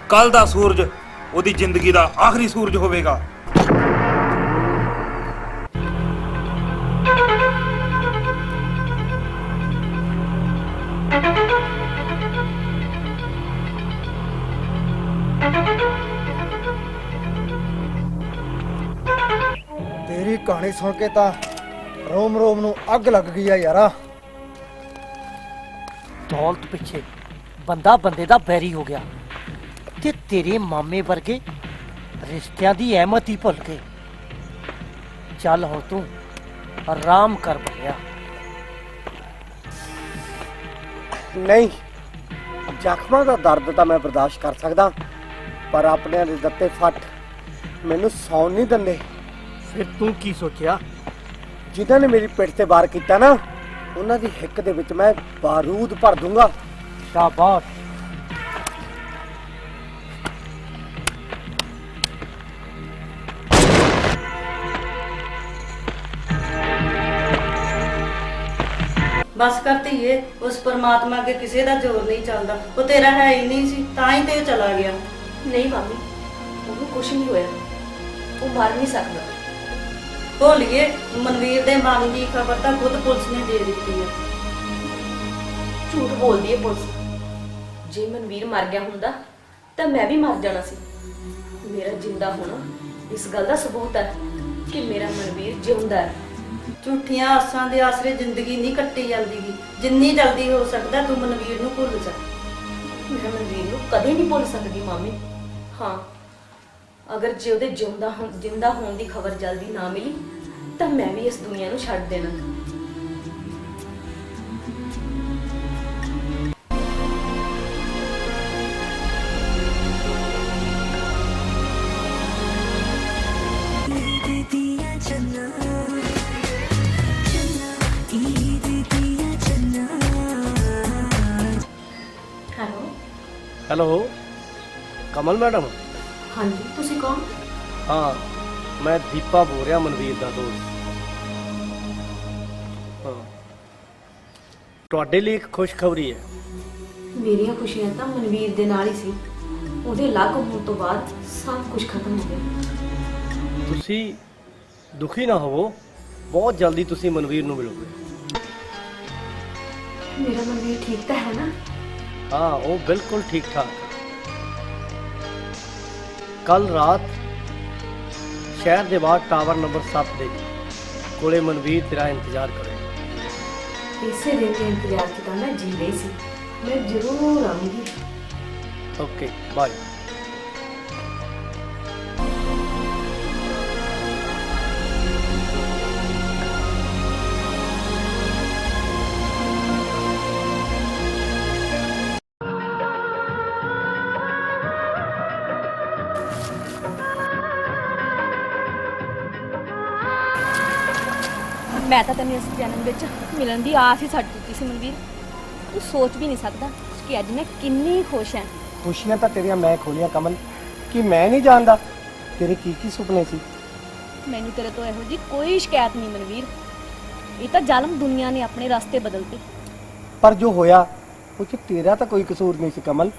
ਕੱਲ ਦਾ ਸੂਰਜ ਉਹਦੀ ਜ਼ਿੰਦਗੀ ਦਾ ਆਖਰੀ ਸੂਰਜ ਹੋਵੇਗਾ। ਤੇਰੀ ਕਹਾਣੀ ਸੁਣ ਕੇ ਤਾਂ ਰੋਮ ਰੋਮ ਨੂੰ ਅੱਗ ਲੱਗ ਗਈ ਆ ਯਾਰਾ। ਦੌਲਤ ਪਿੱਛੇ ਬੰਦਾ ਬੰਦੇ ਦਾ ਬੈਰੀ ਹੋ ਗਿਆ ਤੇ ਤੇਰੇ ਮਾਮੇ ਵਰਗੇ ਰਿਸ਼ਤਿਆਂ ਦੀ ਅਹਿਮਤ ਹੀ ਭੁੱਲ ਗਏ। ਚੱਲ ਹੁਣ ਤੂੰ ਆਰਾਮ ਕਰ ਬਣਿਆ। ਨਹੀਂ, ਜ਼ਖਮਾਂ ਦਾ ਦਰਦ ਤਾਂ ਮੈਂ ਬਰਦਾਸ਼ਤ ਕਰ ਸਕਦਾ, ਪਰ ਆਪਣਿਆਂ ਦੇ ਦਿੱਤੇ ਫੱਟ ਮੈਨੂੰ ਸੌਣ ਨਹੀਂ ਦਿੰਦੇ। ਫਿਰ ਤੂੰ ਕੀ ਸੋਚਿਆ? ਜਿਨ੍ਹਾਂ ਨੇ ਮੇਰੀ ਪਿੱਠ ਤੇ ਵਾਰ ਕੀਤਾ ਨਾ, ਉਹਨਾਂ ਦੀ ਹਿੱਕ ਦੇ ਵਿੱਚ ਮੈਂ ਬਾਰੂਦ ਭਰ ਦੂੰਗਾ। ਸ਼ਾਬਾਸ਼। बस करती है, उस परमात्मा के किसी का जोर नहीं चलता। वो तेरा है ही नहीं सी, तां ही ते चला गया। ਨਹੀਂ ਮਾਮੀ, ਉਹਨੂੰ ਕੁਝ ਨਹੀਂ ਹੋਇਆ, ਉਹ ਮਰ ਨਹੀਂ ਸਕਦਾ। भोलिए मनवीर दे मरण की खबर तो खुद पुलिस ने दे दी है। ਝੂਠ ਬੋਲਦੀ ਹੈ ਪੁਲਿਸ। ਜੇ ਮਨਵੀਰ ਮਰ ਗਿਆ ਹੁੰਦਾ ਤਾਂ ਮੈਂ ਵੀ ਮਰ ਜਾਣਾ ਸੀ। ਮੇਰਾ ਜਿੰਦਾ ਹੋਣਾ ਇਸ ਗੱਲ ਦਾ ਸਬੂਤ ਹੈ ਕਿ ਮੇਰਾ ਮਨਵੀਰ ਜਿਉਂਦਾ ਹੈ। झूठियां आसां दे आसरे जिंदगी नहीं कट्टी जाती गी। जिन्नी जल्दी हो सकता तू मनवीर नूं भुल जा। ਮੈਂ ਮਨਵੀਰ ਨੂੰ ਕਦੇ ਨਹੀਂ ਭੁੱਲ ਸਕਦੀ ਮਾਮੀ। ਹਾਂ, ਅਗਰ ਜੇ ਉਹਦੇ ਜਿੰਦਾ ਹੋਣ ਦੀ ਖਬਰ ਜਲਦੀ ਨਾ ਮਿਲੀ ਤਾਂ ਮੈਂ ਵੀ ਇਸ ਦੁਨੀਆ ਨੂੰ ਛੱਡ ਦੇਣਾ। हेलो कमल मैडम। हाँ जी, तुसी कौन? हाँ, मैं दीपा बोल रहा मनवीर का दोस्त। हाँ, ਤੁਹਾਡੇ ਲਈ ਇੱਕ ਖੁਸ਼ਖਬਰੀ ਹੈ। ਮੇਰੀਆਂ ਖੁਸ਼ੀਆਂ ਤਾਂ ਮਨਵੀਰ ਦੇ ਨਾਲ ਹੀ ਸੀ। ਉਹਦੇ ਅਲੱਗ ਹੋਣ ਤੋਂ ਬਾਅਦ ਸਭ ਕੁਝ ਖਤਮ ਹੋ ਗਿਆ। ਤੁਸੀਂ ਦੁਖੀ ਨਾ ਹੋਵੋ, ਬਹੁਤ ਜਲਦੀ ਤੁਸੀਂ ਮਨਵੀਰ ਨੂੰ ਮਿਲੋਗੇ। ਮੇਰਾ ਮਨਵੀਰ ਠੀਕ ਤਾਂ ਹੈ ਨਾ? हाँ, वो बिल्कुल ठीक ठाक। कल रात शहर के बाहर टावर नंबर 7 दे कोले मनवीर तेरा इंतजार करे। इसे दिन के इंतजार की तो मैं जी रही सी। मैं जरूर आऊंगी। Okay, bye. ਮੈਂ ਤਾਂ ਤੈਨੂੰ ਇਸ ਜਨਮ ਵਿੱਚ ਮਿਲਣ ਦੀ ਆਸ ਹੀ ਛੱਡ ਦਿੱਤੀ ਸੀ ਮਨਵੀਰ। ਤੂੰ ਸੋਚ ਵੀ ਨਹੀਂ ਸਕਦਾ ਕਿ ਅੱਜ ਮੈਂ ਕਿੰਨੀ ਖੁਸ਼ ਹਾਂ। ਖੁਸ਼ੀਆਂ ਤਾਂ ਤੇਰੀਆਂ ਮੈਂ ਖੋਲੀਆਂ ਕਮਲ, ਕਿ ਮੈਂ ਨਹੀਂ ਜਾਣਦਾ ਤੇਰੇ ਕੀ ਕੀ ਸੁਪਨੇ ਸੀ। ਮੈਨੂੰ ਤੇਰੇ ਤੋਂ ਇਹੋ ਜੀ ਕੋਈ ਸ਼ਿਕਾਇਤ ਨਹੀਂ ਮਨਵੀਰ। ਇਹ ਤਾਂ ਜ਼ਾਲਮ ਦੁਨੀਆ ਨੇ ਆਪਣੇ ਰਸਤੇ ਬਦਲਤੇ। ਪਰ ਜੋ ਹੋਇਆ ਉਹ 'ਚ ਤੇਰਾ ਤਾਂ ਕੋਈ ਕਸੂਰ ਨਹੀਂ ਸੀ ਕਮਲ।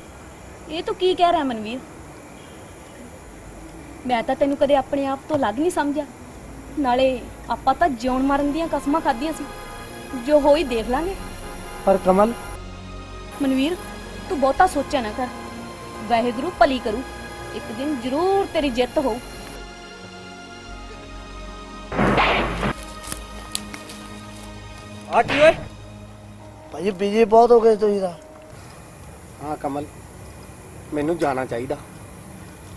ਇਹ ਤੂੰ ਕੀ ਕਹਿ ਰਿਹਾ ਮਨਵੀਰ? ਮੈਂ ਤਾਂ ਤੈਨੂੰ ਕਦੇ ਆਪਣੇ ਆਪ ਤੋਂ ਅਲੱਗ ਨਹੀਂ ਸਮਝਿਆ। ਨਾਲੇ ਆਪਾਂ ਤਾਂ ਜਿਉਣ ਮਰਨ ਦੀਆਂ ਕਸਮਾਂ ਖਾਧੀਆਂ ਸੀ। ਜੋ ਹੋਈ ਦੇਖ ਲਾਂਗੇ। ਪਰ ਕਮਲ ਮਨਵੀਰ, ਤੂੰ ਬਹੁਤਾ ਸੋਚਿਆ ਨਾ ਕਰ। ਵਾਹਿਗੁਰੂ ਭਲੀ ਕਰੂ, ਇੱਕ ਦਿਨ ਜ਼ਰੂਰ ਤੇਰੀ ਜਿੱਤ ਹੋਊ। ਆ ਕੀ ਓਏ ਭਾਈ, ਬਿਜੀ ਬਹੁਤ ਹੋ ਗਏ ਤੁਸੀਂ ਤਾਂ। ਹਾਂ ਕਮਲ, ਮੈਨੂੰ ਜਾਣਾ ਚਾਹੀਦਾ।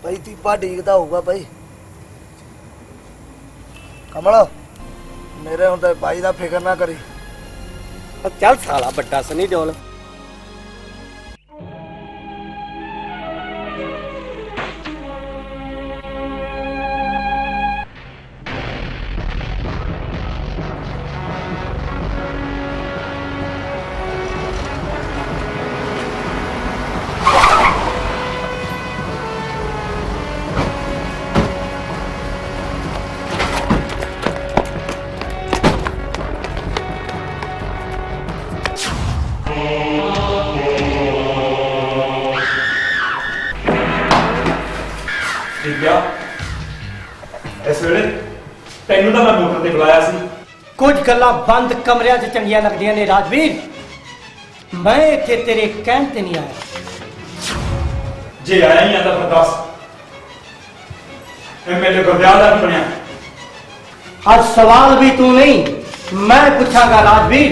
ਭਾਈ ਦੀਪਾ ਡੀਕਦਾ ਹੋਊਗਾ ਭਾਈ। ਕਮਲ, ਮੇਰੇ ਹੁਣ ਤੇ ਭਾਈ ਦਾ ਫਿਕਰ ਨਾ ਕਰੀ। ਚੱਲ ਸਾਲਾ ਵੱਡਾ ਸਨੀ ਡੋਲ। ਇਸ ਵੇਲੇ ਤੈਨੂੰ ਤਾਂ ਮੈਂ ਮੋਟਰ ਤੇ ਬੁਲਾਇਆ ਸੀ। ਕੁਝ ਗੱਲਾਂ ਬੰਦ ਕਮਰਿਆਂ 'ਚ ਚੰਗੀਆਂ ਲੱਗਦੀਆਂ ਨੇ ਰਾਜਵੀਰ। ਮੈਂ ਇੱਥੇ ਤੇਰੇ ਕਹਿਣ ਤੇ ਨਹੀਂ ਆਇਆ। ਜੇ ਆਇਆ ਹੀ ਆ ਤਾਂ ਫਿਰ ਦੱਸ। ਐਮਐਲਏ ਗੁਰਦਿਆਲ ਦਾ ਕੀ ਬਣਿਆ? आज सवाल भी तू नहीं मैं पूछागा राजवीर।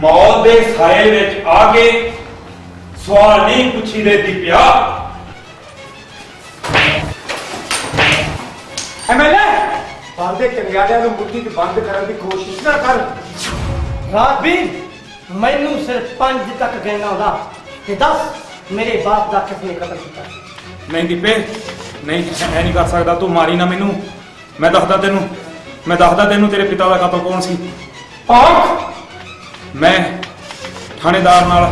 मौत ਦੇ ਸਾਏ ਵਿੱਚ ਆ ਕੇ ਸਵਾਲ ਨਹੀਂ ਪੁੱਛੀ ਦੇ ਦੀਪਿਆ। ਐਮਐਲਏ ਬਾਂਦੇ ਚੰਗਿਆੜਿਆਂ ਨੂੰ ਮੁੱਢੀ 'ਚ ਬੰਦ ਕਰਨ ਦੀ ਕੋਸ਼ਿਸ਼ ਨਾ ਕਰ। राजवीर मैनू सिर्फ 5 तक गिनना आउंदा ते दस मेरे बाप का किसने कत्ल किया। ਨਹੀਂ ਦੀਪੇ ਨਹੀਂ ਐ ਨਹੀਂ ਕਰ ਸਕਦਾ ਤੂੰ ਮਾਰੀ ਨਾ ਮੈਨੂੰ। ਮੈਂ ਦੱਸਦਾ ਤੈਨੂੰ ਤੇਰੇ ਪਿਤਾ ਦਾ ਕਾਤਲ ਕੌਣ ਸੀ। ਮੈਂ ਥਾਣੇਦਾਰ ਨਾਲ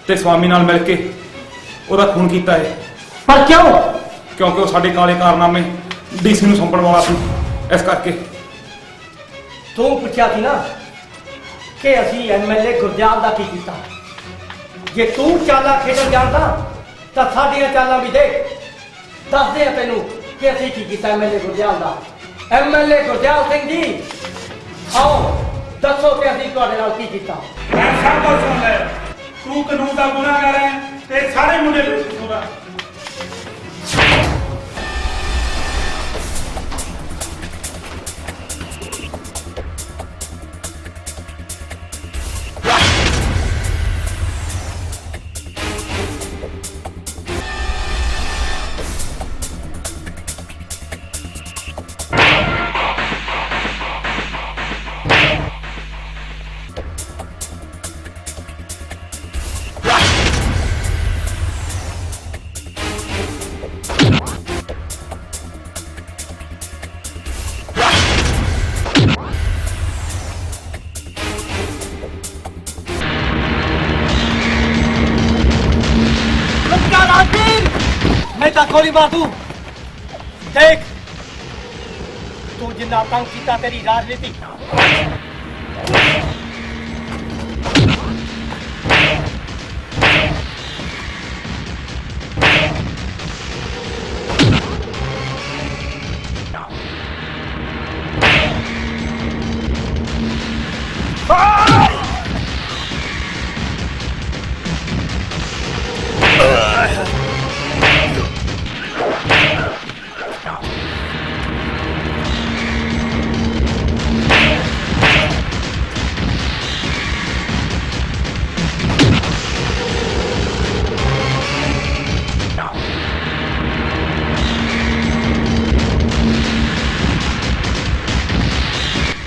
ਤੇ ਸਵਾਮੀ ਨਾਲ ਮਿਲ ਕੇ ਉਹਦਾ ਖੂਨ ਕੀਤਾ ਹੈ। ਪਰ ਕਿਉਂ? ਕਿਉਂਕਿ ਉਹ ਸਾਡੇ ਕਾਲੇ ਕਾਰਨਾਮੇ ਡੀਸੀ ਨੂੰ ਸੌਂਪਣ ਵਾਲਾ ਸੀ। ਇਸ ਕਰਕੇ तू पूछा थी ना कि असी एमएलए गुरजाल का की कीता। जे तू चाला खेडन जानता तो साडियां चालां भी देख। दसदे आ तैनू कि असी की कीता एमएलए गुरजाल का। एमएलए गुरजाल सिंह जी आओ दसो कि असी तुहाडे नाल की कीता। मैं सब कुछ सुन लिया। तू कानून का गुनाहगार है ते सारे मुंडे बेकसूर है। मैं गोली मार दूं। देख तू जिन्ना तंग किया तेरी राजनीति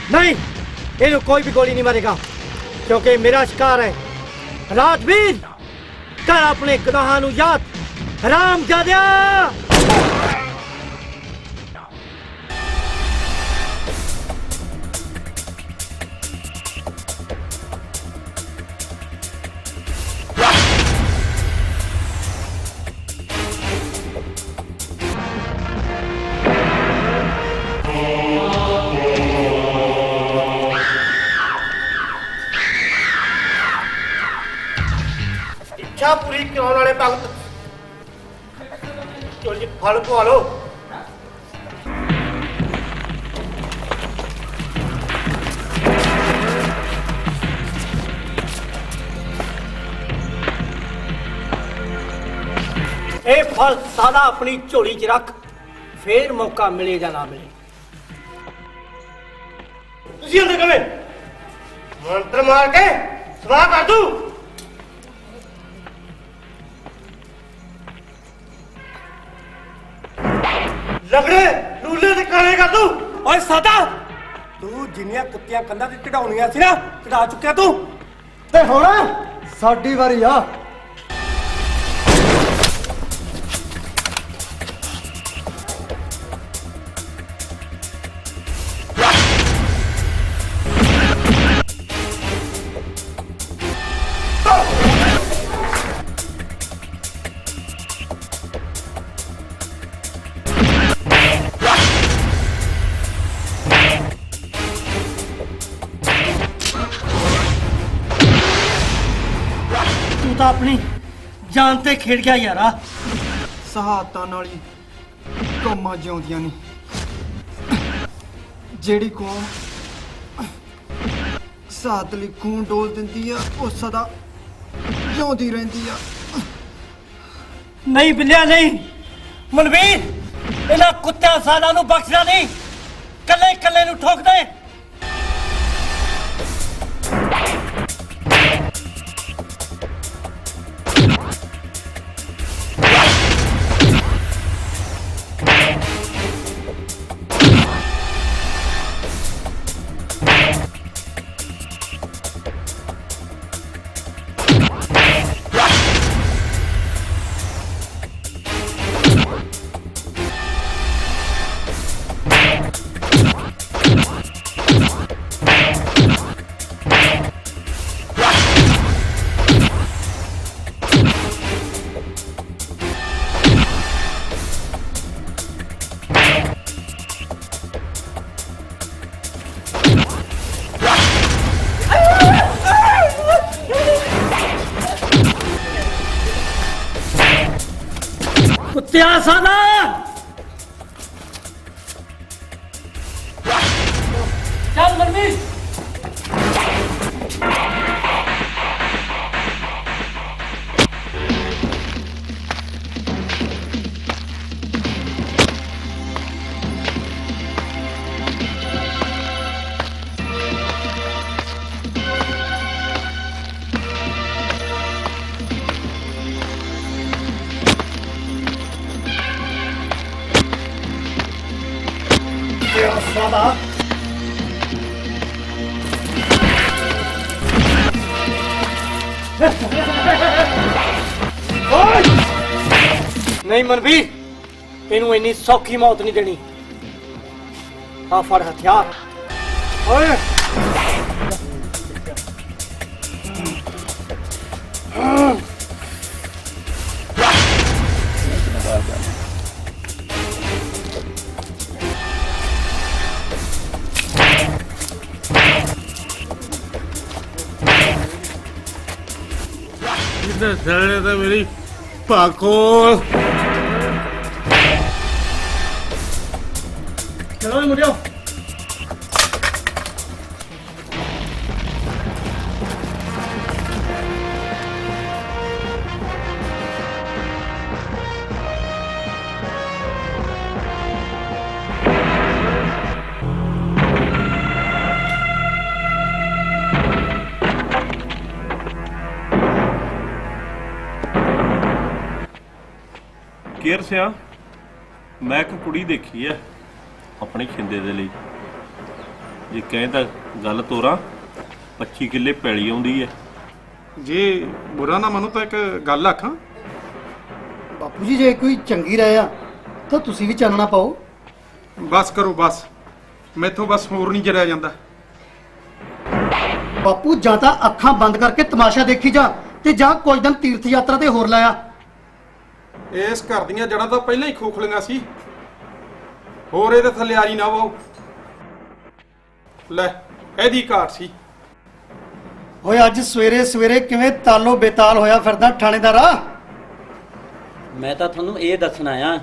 नहीं, इन्हें कोई भी गोली नहीं मारेगा क्योंकि मेरा शिकार है। राजवीर कर अपने गुनाहां नू याद हरामजादिया। इच्छा पूरी कराने वाले भगत चोरी फल पवा लो। ए फल सादा अपनी झोली च रख, फिर मौका मिले या ना मिले। तुसी अंदर कवे मंत्र मार के स्वाह कर दूं। लगड़े लूले ते काले कर दूं। ओए सादा तू जिन्नियां कुत्तियां कंधां ते चढ़ाउणियां सी ना चढ़ा चुक्या तू ते हुण साडी वारी आ। ਤਾਂ ਆਪਣੀ ਜਾਨ ਤੇ ਖੇਡ ਗਿਆ ਯਾਰਾ। ਸਹਾਤਾਂ ਨਾਲ ਹੀ ਕੌਮਾਂ ਜਿਉਂਦੀਆਂ ਨੇ। ਜਿਹੜੀ ਕੌਮ ਸਹਾਤ ਲਈ ਖੂਨ ਡੋਲ ਦਿੰਦੀ ਆ ਉਹ ਸਦਾ ਜਿਉਂਦੀ ਰਹਿੰਦੀ ਆ। ਨਹੀਂ ਬਿੱਲਿਆ ਨਹੀਂ। ਮਨਵੀਰ, ਇਹਨਾਂ ਕੁੱਤਿਆਂ ਸਾਲਾਂ ਨੂੰ ਬਖਸ਼ਣਾ ਨਹੀਂ, ਕੱਲੇ ਕੱਲੇ ਨੂੰ ਠੋਕ ਦੇ। ਕੁੱਤਿਆਂ ਸਾਲਾ ਚੱਲ ਮਨਵੀਰ। ਸਾਦਾ ਨਹੀਂ ਮਨਵੀਰ, ਇਹਨੂੰ ਇੰਨੀ ਸੌਖੀ ਮੌਤ ਨਹੀਂ ਦੇਣੀ। ਆ ਫੜ ਹਥਿਆਰ। ਓਏ ਸਾਲੇ ਤਾਂ ਮੇਰੀ ਪਾਕੋ। ਚਲੋ ਮੁੰਡਿਓ। ਕੇਰ ਸਿਆ, ਮੈਂ ਇੱਕ ਕੁੜੀ ਦੇਖੀ ਐ ਆਪਣੇ ਖਿੰਦੇ ਦੇ ਲਈ। ਜੇ ਕਹੇ ਤਾਂ ਗੱਲ ਤੋਰਾਂ, 25 ਕਿੱਲੇ ਪੈਲੀ ਆਉਂਦੀ ਐ। ਜੇ ਬੁਰਾ ਨਾ ਮੰਨੋ ਤਾਂ ਇੱਕ ਗੱਲ ਆਖਾਂ। ਬਾਪੂ ਜੀ ਜੇ ਕੋਈ ਚੰਗੀ ਰਹਿ ਆ ਤਾਂ ਤੁਸੀਂ ਵੀ ਚਾਨਣਾ ਪਾਓ। ਬਸ ਕਰੋ ਬਸ, ਮੈਥੋਂ ਬਸ ਹੋਰ ਨਹੀਂ ਜਰਿਆ ਜਾਂਦਾ। ਬਾਪੂ ਜਾਂ ਤਾਂ ਅੱਖਾਂ ਬੰਦ ਕਰਕੇ ਤਮਾਸ਼ਾ ਦੇਖੀ ਜਾ ਤੇ ਜਾਂ ਕੁਝ ਦਿਨ ਤੀਰਥ ਯਾਤਰਾ ਤੇ ਹੋਰ ਲਾਇਆ। ਇਸ ਘਰ ਦੀਆਂ ਜੜਾਂ ਤਾਂ ਪਹਿਲਾਂ ਹੀ ਖੋਖਲੀਆਂ ਸੀ, ਹੋਰ ਇਹਦੇ ਥੱਲੇ ਆਰੀ ਨਾ ਵਾਓ। ਲੈ ਇਹਦੀ ਘਾਟ ਸੀ। ਓਏ ਅੱਜ ਸਵੇਰੇ ਸਵੇਰੇ ਕਿਵੇਂ ਤਾਲੋ ਬੇਤਾਲ ਹੋਇਆ ਫਿਰਦਾ ਥਾਣੇਦਾਰਾ? ਮੈਂ ਤਾਂ ਤੁਹਾਨੂੰ ਇਹ ਦੱਸਣ ਆਇਆ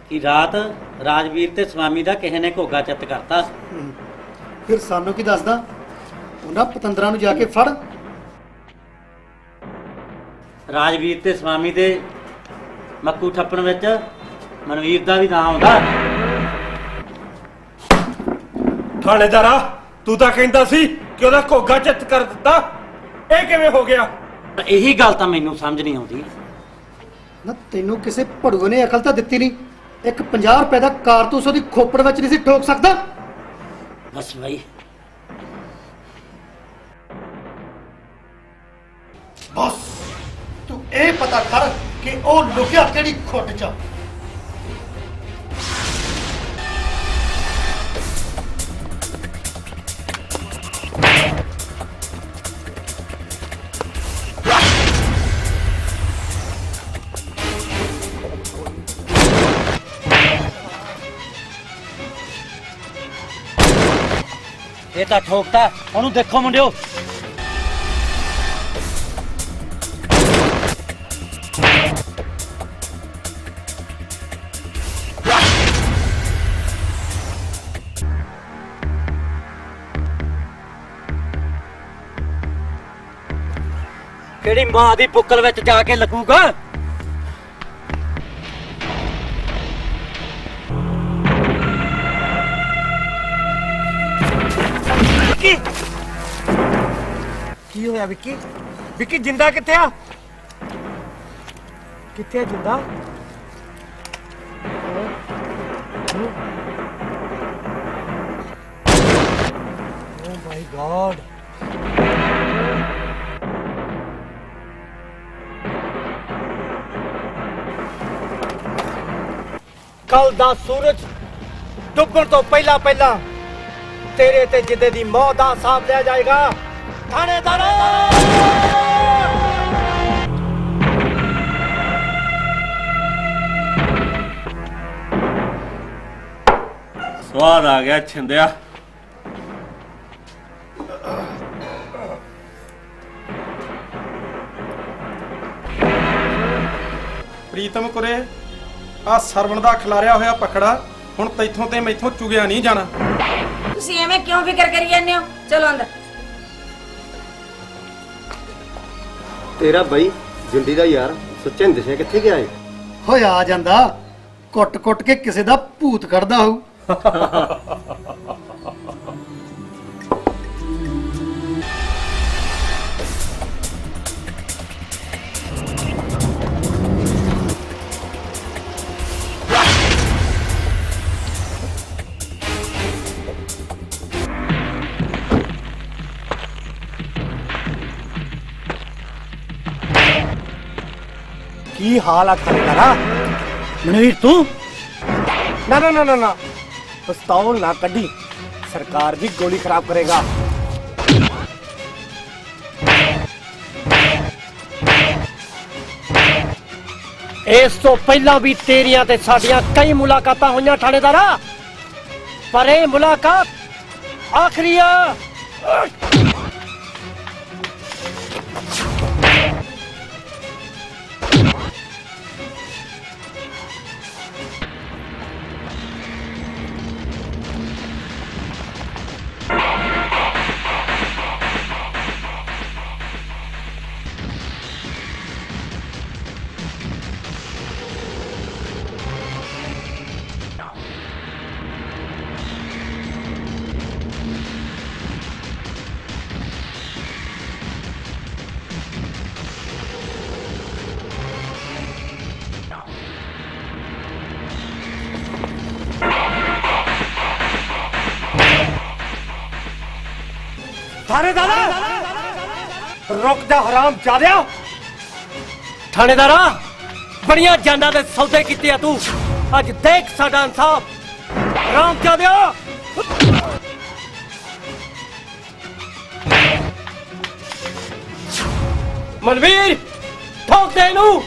ਕਿ ਰਾਤ ਰਾਜਵੀਰ ਤੇ ਸਵਾਮੀ ਦਾ ਕਿਸੇ ਨੇ ਘੋਗਾ ਚਿੱਤ ਕਰਤਾ। ਫਿਰ ਸਾਨੂੰ ਕੀ ਦੱਸਦਾ? ਉਹਨਾਂ ਪਤੰਦਰਾਂ ਨੂੰ ਜਾ ਕੇ ਫੜ। ਰਾਜਵੀਰ ਤੇ ਸਵਾਮੀ ਦੇ ਮੱਕੂ ਠੱਪਣ ਵਿੱਚ ਮਨਵੀਰ ਦਾ ਵੀ ਨਾਮ ਆਉਂਦਾ। ਥਾਣੇਦਾਰਾ, ਤੂੰ ਤਾਂ ਕਹਿੰਦਾ ਸੀ ਕਿ ਉਹਦਾ ਘੋਗਾ ਚਿੱਤ ਕਰ ਦਿੱਤਾ, ਇਹ ਕਿਵੇਂ ਹੋ ਗਿਆ? ਇਹੀ ਗੱਲ ਤਾਂ ਮੈਨੂੰ ਸਮਝ ਨਹੀਂ ਆਉਂਦੀ। ਨਾ ਤੈਨੂੰ ਕਿਸੇ ਭੜੂਏ ਨੇ ਅਕਲ ਤਾਂ ਦਿੱਤੀ ਨਹੀਂ। ਇੱਕ 50 ਰੁਪਏ ਦਾ ਕਾਰਤੂਸ ਉਹਦੀ ਖੋਪੜ ਵਿੱਚ ਨਹੀਂ ਸੀ ਠੋਕ ਸਕਦਾ? ਬਸ ਭਾਈ, ਬਸ ਤੂੰ ਇਹ ਪਤਾ ਕਰ ਕਿ ਉਹ ਲੁਕਿਆ ਕਿਹੜੀ ਖੁੱਡ 'ਚ। ਇਹ ਤਾਂ ਠੋਕਤਾ। ਉਹਨੂੰ ਦੇਖੋ ਮੁੰਡਿਓ। ਕਿਹੜੀ ਮਾਂ ਦੀ ਪੁੱਕਲ ਵਿੱਚ ਜਾ ਕੇ ਲੱਗੂਗਾ? ਵਿੱਕੀ ਕੀ ਹੋਇਆ ਵਿੱਕੀ? ਵਿੱਕੀ ਜਿੰਦਾ ਕਿੱਥੇ ਆ? ਕਿੱਥੇ ਆ ਜਿੰਦਾ? ਓ ਮਾਈ ਗॉड। ਕੱਲ ਦਾ ਸੂਰਜ ਡੁੱਬਣ ਤੋਂ ਪਹਿਲਾਂ ਪਹਿਲਾਂ ਤੇਰੇ ਤੇ ਜਿੱਦੇ ਦੀ ਮੌਤ ਦਾ ਹਿਸਾਬ ਲਿਆ ਜਾਏਗਾ। ਥਾਣੇਦਾਰ ਸਵਾਦ ਆ ਗਿਆ ਛਿੰਦਿਆ। ਪ੍ਰੀਤਮ ਕੁਰੇ ਆ ਸਰਵਣ ਦਾ ਖਿਲਾਰਿਆ ਹੋਇਆ ਪਕੜਾ ਹੁਣ ਤੈਥੋਂ ਤੇ ਮੈਥੋਂ ਚੁਗਿਆ ਨਹੀਂ ਜਾਣਾ। ਤੁਸੀਂ ਐਵੇਂ ਕਿਉਂ ਫਿਕਰ ਕਰੀ ਜਾਂਦੇ ਹੋ? ਚਲੋ ਅੰਦਰ। ਤੇਰਾ ਬਈ ਜਿੰਦੀ ਦਾ ਯਾਰ ਸੁੱਚੇ ਦਿਸ਼ਾ ਕਿੱਥੇ ਗਿਆ ਏ? ਹੋਏ ਆ ਜਾਂਦਾ ਕੁੱਟ-ਕੁੱਟ ਕੇ ਕਿਸੇ ਦਾ ਭੂਤ ਕੱਢਦਾ ਹੋਊ। ਕੀ ਹਾਲ ਆ ਤੇਰਾ ਮਨਵੀਰ ਤੂੰ? ਨਾ ਨਾ ਨਾ ਨਾ ਨਾ ਪਿਸਤੌਲ ਨਾ ਕੱਢੀ, ਸਰਕਾਰ ਦੀ ਗੋਲੀ ਖਰਾਬ ਕਰੇਗਾ। ਇਸ ਤੋਂ ਪਹਿਲਾਂ ਵੀ ਤੇਰੀਆਂ ਤੇ ਸਾਡੀਆਂ ਕਈ ਮੁਲਾਕਾਤਾਂ ਹੋਈਆਂ ਥਾਣੇਦਾਰਾ, ਪਰ ਇਹ ਮੁਲਾਕਾਤ ਆਖਰੀ ਆ। ਰੁਕ ਜਾ ਹਰਾਮ ਜਾਦਿਆ। ਥਾਣੇਦਾਰਾ ਬੜੀਆਂ ਜਾਨਾਂ ਦੇ ਸੌਦੇ ਕੀਤੇ ਆ ਤੂੰ, ਅੱਜ ਦੇਖ ਸਾਡਾ ਇਨਸਾਫ। ਰਾਮ ਜਾਦਿਆ ਮਨਵੀਰ ਠੋਕ ਦੇ ਇਹਨੂੰ।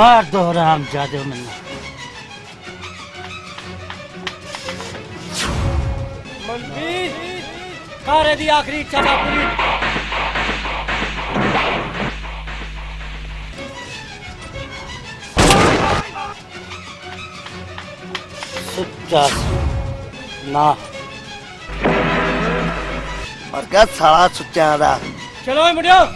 मार दो राम जादे मैनू। मनवीर कारे दी आखिरी इच्छा पूरी। ਸੁੱਚਾ ਨਾ ਮਰ ਗਿਆ ਸਾਲਾ ਸੁੱਚਿਆਂ ਦਾ। ਚਲੋ ਓਏ ਮੁੰਡਿਓ।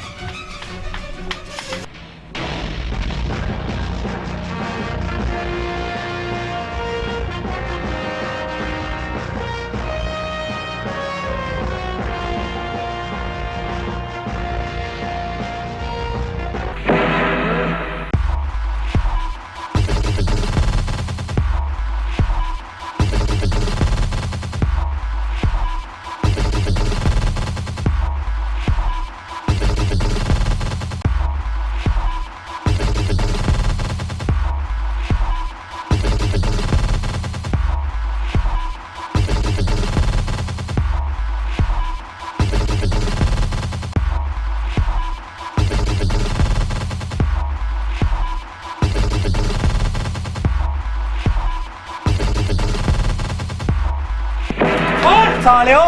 ਸਾਲਿਓ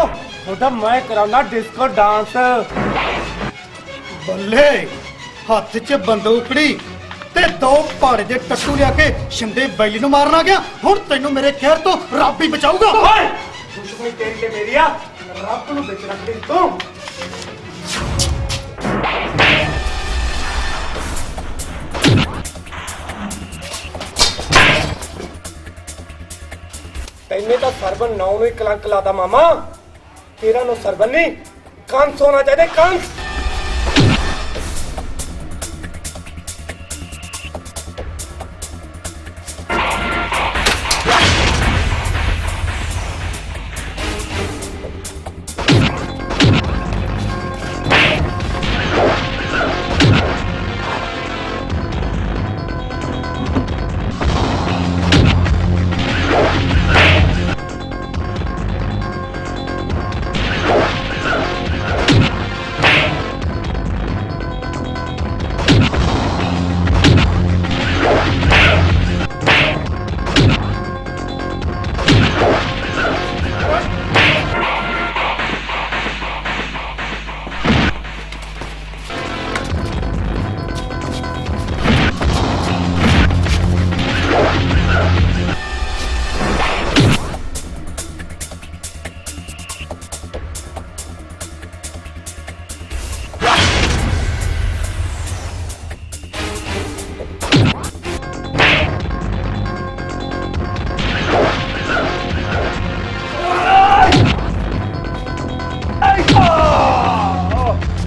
ਤੁਹਾਡਾ ਮੈਂ ਕਰਾਉਣਾ ਡਿਸਕੋ ਡਾਂਸ। ਬੱਲੇ ਹੱਥ 'ਚ ਬੰਦੂਕੜੀ ਤੇ ਦੋ ਭਾੜੇ ਦੇ ਟੱਟੂ ਲਿਆ ਕੇ ਸ਼ਿੰਦੇ ਬੈਲੀ ਨੂੰ ਮਾਰਨਾ ਗਿਆ। ਹੁਣ ਤੈਨੂੰ ਮੇਰੇ ਖੈਰ ਤੋਂ ਰੱਬ ਹੀ ਬਚਾਊਗਾ। ਓਏ ਦੁਸ਼ਮਣੀ ਤੇਰੀ ਤੇ ਮੇਰੀ ਆ, ਰੱਬ ਨੂੰ ਵਿੱਚ ਰੱਖ ਦੇ ਤੂੰ। ਤੈਨੇ ਤਾਂ ਸਰਬਨ ਨੌ ਨੂੰ ਹੀ ਕਲੰਕ ਲਾਤਾ ਮਾਮਾ। ਤੇਰਾ ਨੂੰ ਸਰਬਨ ਨਹੀਂ ਕੰਸ ਹੋਣਾ ਚਾਹੀਦਾ, ਕੰਸ।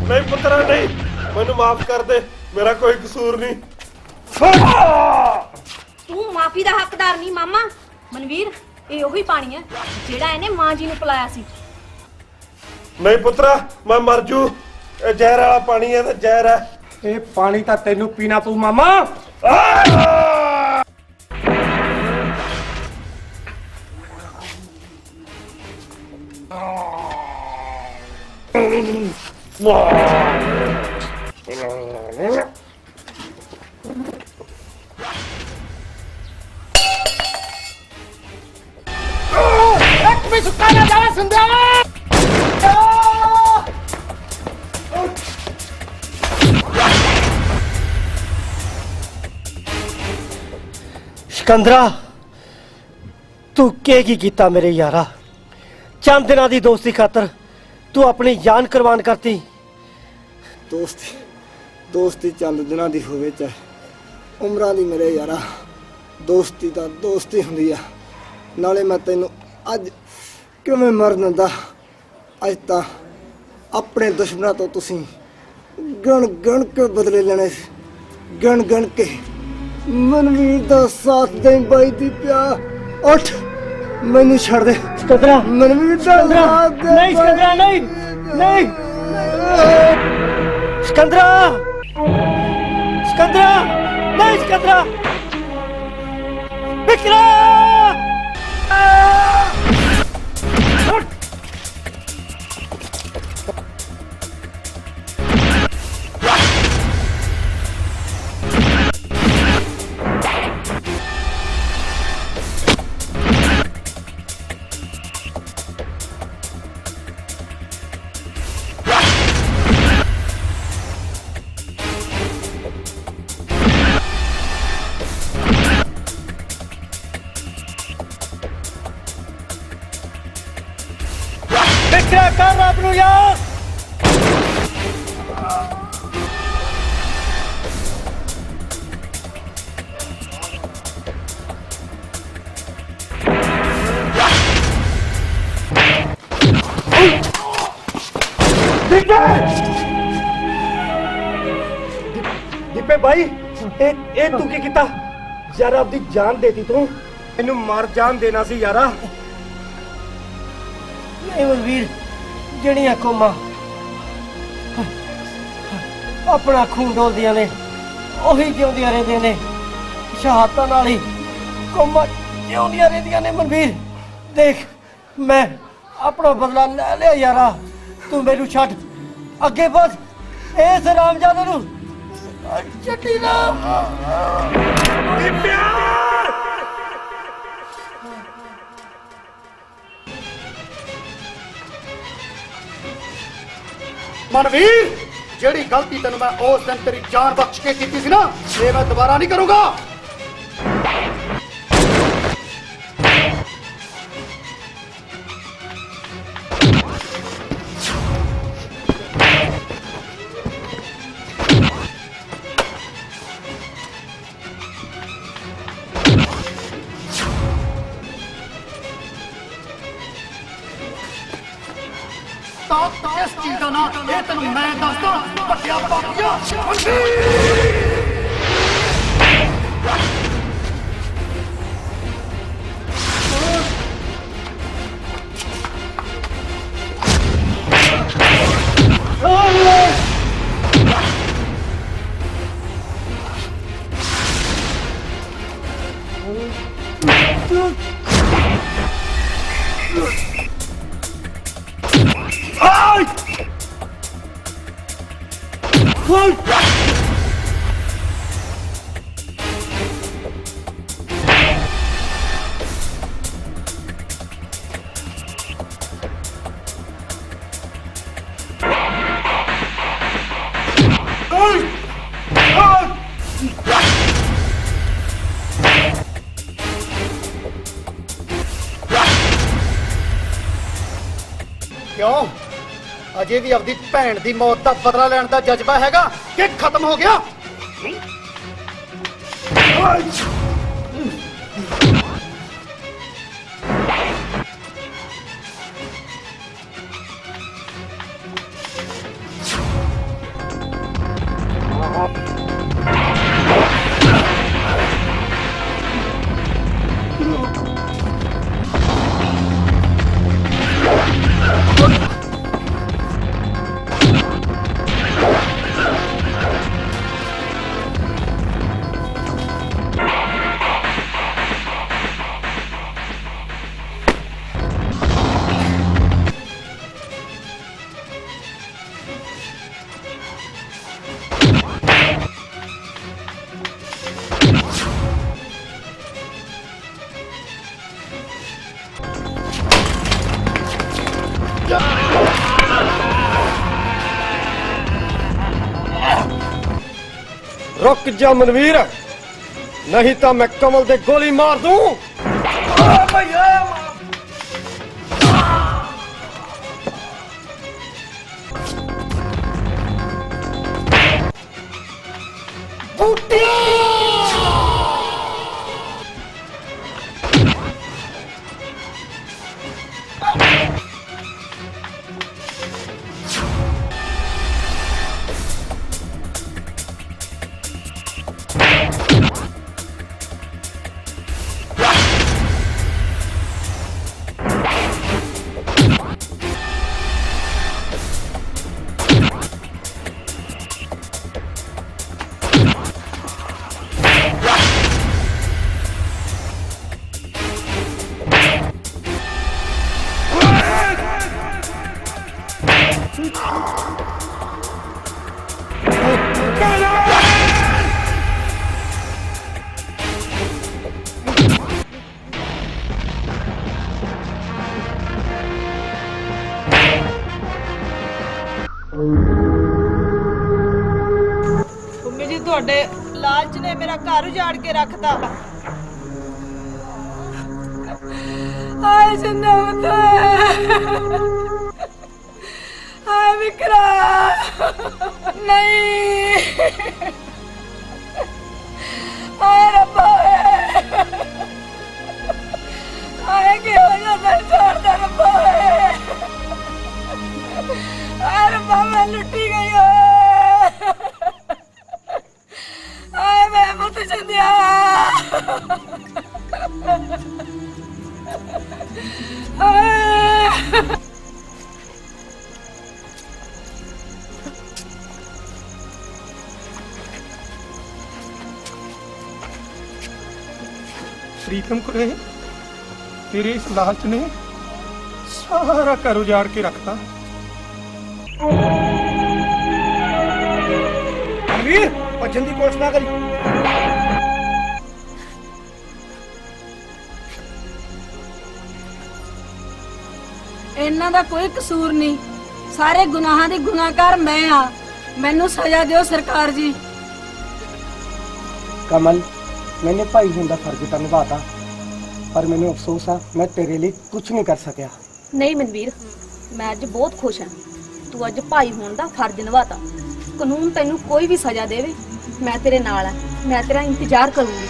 ਨਹੀਂ ਪੁੱਤਰਾ ਨਹੀਂ, ਮੈਨੂੰ ਮਾਫ ਕਰ ਦੇ, ਮੇਰਾ ਕੋਈ ਕਸੂਰ ਨਹੀਂ। ਤੂੰ ਮਾਫੀ ਦਾ ਹੱਕਦਾਰ ਨਹੀਂ ਮਾਮਾ। ਮਨਵੀਰ ਇਹ ਉਹੀ ਪਾਣੀ ਹੈ ਜਿਹੜਾ ਇਹਨੇ ਮਾਂ ਜੀ ਨੂੰ ਪਿਲਾਇਆ ਸੀ। ਨਹੀਂ ਪੁੱਤਰਾ ਮੈਂ ਮਰ ਜੂ, ਇਹ ਜ਼ਹਿਰ ਵਾਲਾ ਪਾਣੀ ਹੈ ਤੇ ਜ਼ਹਿਰ ਹੈ। ਇਹ ਪਾਣੀ ਤਾਂ ਤੈਨੂੰ ਪੀਣਾ ਪਊ ਮਾਮਾ। ਇੱਕ ਵੀ ਸੁੱਕਾ ਨਾ ਜਾਵੇ ਸੁੰਦਿਆ। ਸਿਕੰਦਰਾ ਤੂੰ ਕੀ ਕੀਤਾ ਮੇਰੇ ਯਾਰਾ। ਚੰਦ ਦਿਨਾਂ ਦੀ ਦੋਸਤੀ ਖਾਤਰ ਤੂੰ ਆਪਣੀ ਜਾਨ ਕੁਰਬਾਨ ਕਰਤੀ। ਦੋਸਤੀ ਚੰਦ ਦਿਨਾਂ ਦੀ ਹੋਵੇ ਚਾਹੇ ਉਮਰਾਂ ਦੀ ਮੇਰੇ ਯਾਰਾ, ਦੋਸਤੀ ਤਾਂ ਦੋਸਤੀ ਹੁੰਦੀ ਆ। ਨਾਲੇ ਮੈਂ ਤੈਨੂੰ ਅੱਜ ਕਿਵੇਂ ਮਰਨ ਦਿੰਦਾ। ਅੱਜ ਤਾਂ ਆਪਣੇ ਦੁਸ਼ਮਣਾਂ ਤੋਂ ਤੁਸੀਂ ਗਣ ਗਣ ਕੇ ਬਦਲੇ ਲੈਣੇ ਸੀ, ਗਣ ਗਣ ਕੇ। ਮਨਵੀਰ ਦਾ ਸਾਥ ਦੇ ਬਾਈ ਦੀ ਪਿਆ। ਉੱਠ ਮੈਨੂੰ ਛੱਡ ਦੇ ਸਿਕੰਦਰਾ। ਮਨਵੀਰ ਦਾ ਸਾਥ ਦੇ। ਨਹੀਂ ਸਿਕੰਦਰਾ, ਨਹੀਂ ਨਹੀਂ ਸਿਕੰਦਰਾ, ਸਿਕੰਦਰਾ ਨਹੀਂ ਸਿਕੰਦਰਾ। ਵਿਕਰਾ ਮੈਨੂੰ ਯਾਰ। ਦੀਪੇ ਭਾਈ ਇਹ ਤੂੰ ਕੀ ਕੀਤਾ ਯਾਰ? ਆਪਦੀ ਜਾਨ ਦੇਤੀ ਤੂੰ, ਇਹਨੂੰ ਮਰ ਜਾਨ ਦੇਣਾ ਸੀ ਯਾਰਾ। ਨਹੀਂ ਮਨਵੀਰ, ਜਿਹੜੀਆਂ ਕੌਮਾਂ ਆਪਣਾ ਖੂਨ ਡੋਲਦੀਆਂ ਨੇ ਉਹੀ ਜਿਉਂਦੀਆਂ ਰਹਿੰਦੀਆਂ ਨੇ, ਸ਼ਹਾਦਤਾਂ ਨਾਲ ਹੀ ਕੌਮਾਂ ਜਿਉਂਦੀਆਂ ਰਹਿੰਦੀਆਂ ਨੇ। ਮਨਵੀਰ ਦੇਖ, ਮੈਂ ਆਪਣਾ ਬਦਲਾ ਲੈ ਲਿਆ ਯਾਰਾ, ਤੂੰ ਮੈਨੂੰ ਛੱਡ, ਅੱਗੇ ਬਸ ਇਸ ਰਾਮਜਾਦੇ ਨੂੰ ਛੱਡੀ ਨਾ। ਮਨਵੀਰ, ਜਿਹੜੀ ਗਲਤੀ ਤੈਨੂੰ ਮੈਂ ਉਸ ਦਿਨ ਤੇਰੀ ਜਾਨ ਬਖਸ਼ ਕੇ ਕੀਤੀ ਸੀ ਨਾ, ਇਹ ਮੈਂ ਦੁਬਾਰਾ ਨਹੀਂ ਕਰੂੰਗਾ। ਤਾਂ ਇਸ ਚੀਜ਼ ਦਾ ਨਾਂ ਇਹ ਤੈਨੂੰ ਮੈਂ ਦੱਸਦਾ, ਵੱਡਿਆ ਬਾਪੀਆ ਕਿਉਂ? ਅਜੇ ਵੀ ਆਪਦੀ ਭੈਣ ਦੀ ਮੌਤ ਦਾ ਬਦਲਾ ਲੈਣ ਦਾ ਜਜ਼ਬਾ ਹੈਗਾ ਕਿ ਖਤਮ ਹੋ ਗਿਆ? रुक जा मनवीर, नहीं तो मैं कमल दे गोली मार दूं। ਮੰਮੀ ਜੀ ਤੁਹਾਡੇ ਲਾਲਚ ਨੇ ਮੇਰਾ ਘਰ ਉਜਾੜ ਕੇ ਰੱਖਤਾ। ਹਾਏ ਜਿੰਨਾ ਹਾਏ ਵਿਕਰਾ ਨਹੀਂ ਹਾਏ ਰੱਬਾ ਹਾਏ ਕਿਉਂ ਜਾਂਦਾ ਛੱਡਦਾ ਰੱਬਾ ਹਾਏ ਰੱਬਾ ਮੈਂ ਲੁੱਟੀ ਗਈ ਓਏ ਹਾਏ ਮੈਂ ਪੁੱਤ ਚੰਦਿਆ प्रीतम को रहे तेरे इस लालच ने सारा घर उजाड़ के रखता। रणवीर भजन की कोशिश ना करी। ਇਹਨਾਂ ਦਾ ਕੋਈ ਕਸੂਰ ਨਹੀਂ ਸਾਰੇ ਗੁਨਾਹਾਂ ਦੀ ਗੁਨਾਹਗਾਰ ਮੈਂ ਆ ਮੈਨੂੰ ਸਜ਼ਾ ਦਿਓ ਸਰਕਾਰ ਜੀ। ਕਮਲ मैंने भाई होने का फर्ज तो निभाता पर मैंने अफसोस है मैं तेरे लिए कुछ नहीं कर सकिया। ਨਹੀਂ ਮਨਵੀਰ ਮੈਂ ਅੱਜ ਬਹੁਤ ਖੁਸ਼ ਹਾਂ ਤੂੰ ਅੱਜ ਭਾਈ ਹੋਣ ਦਾ ਫਰਜ਼ ਨਿਭਾਤਾ ਕਾਨੂੰਨ ਤੈਨੂੰ ਕੋਈ ਵੀ ਸਜ਼ਾ ਦੇਵੇ ਮੈਂ ਤੇਰੇ ਨਾਲ ਆ ਮੈਂ ਤੇਰਾ ਇੰਤਜ਼ਾਰ ਕਰੂੰਗੀ।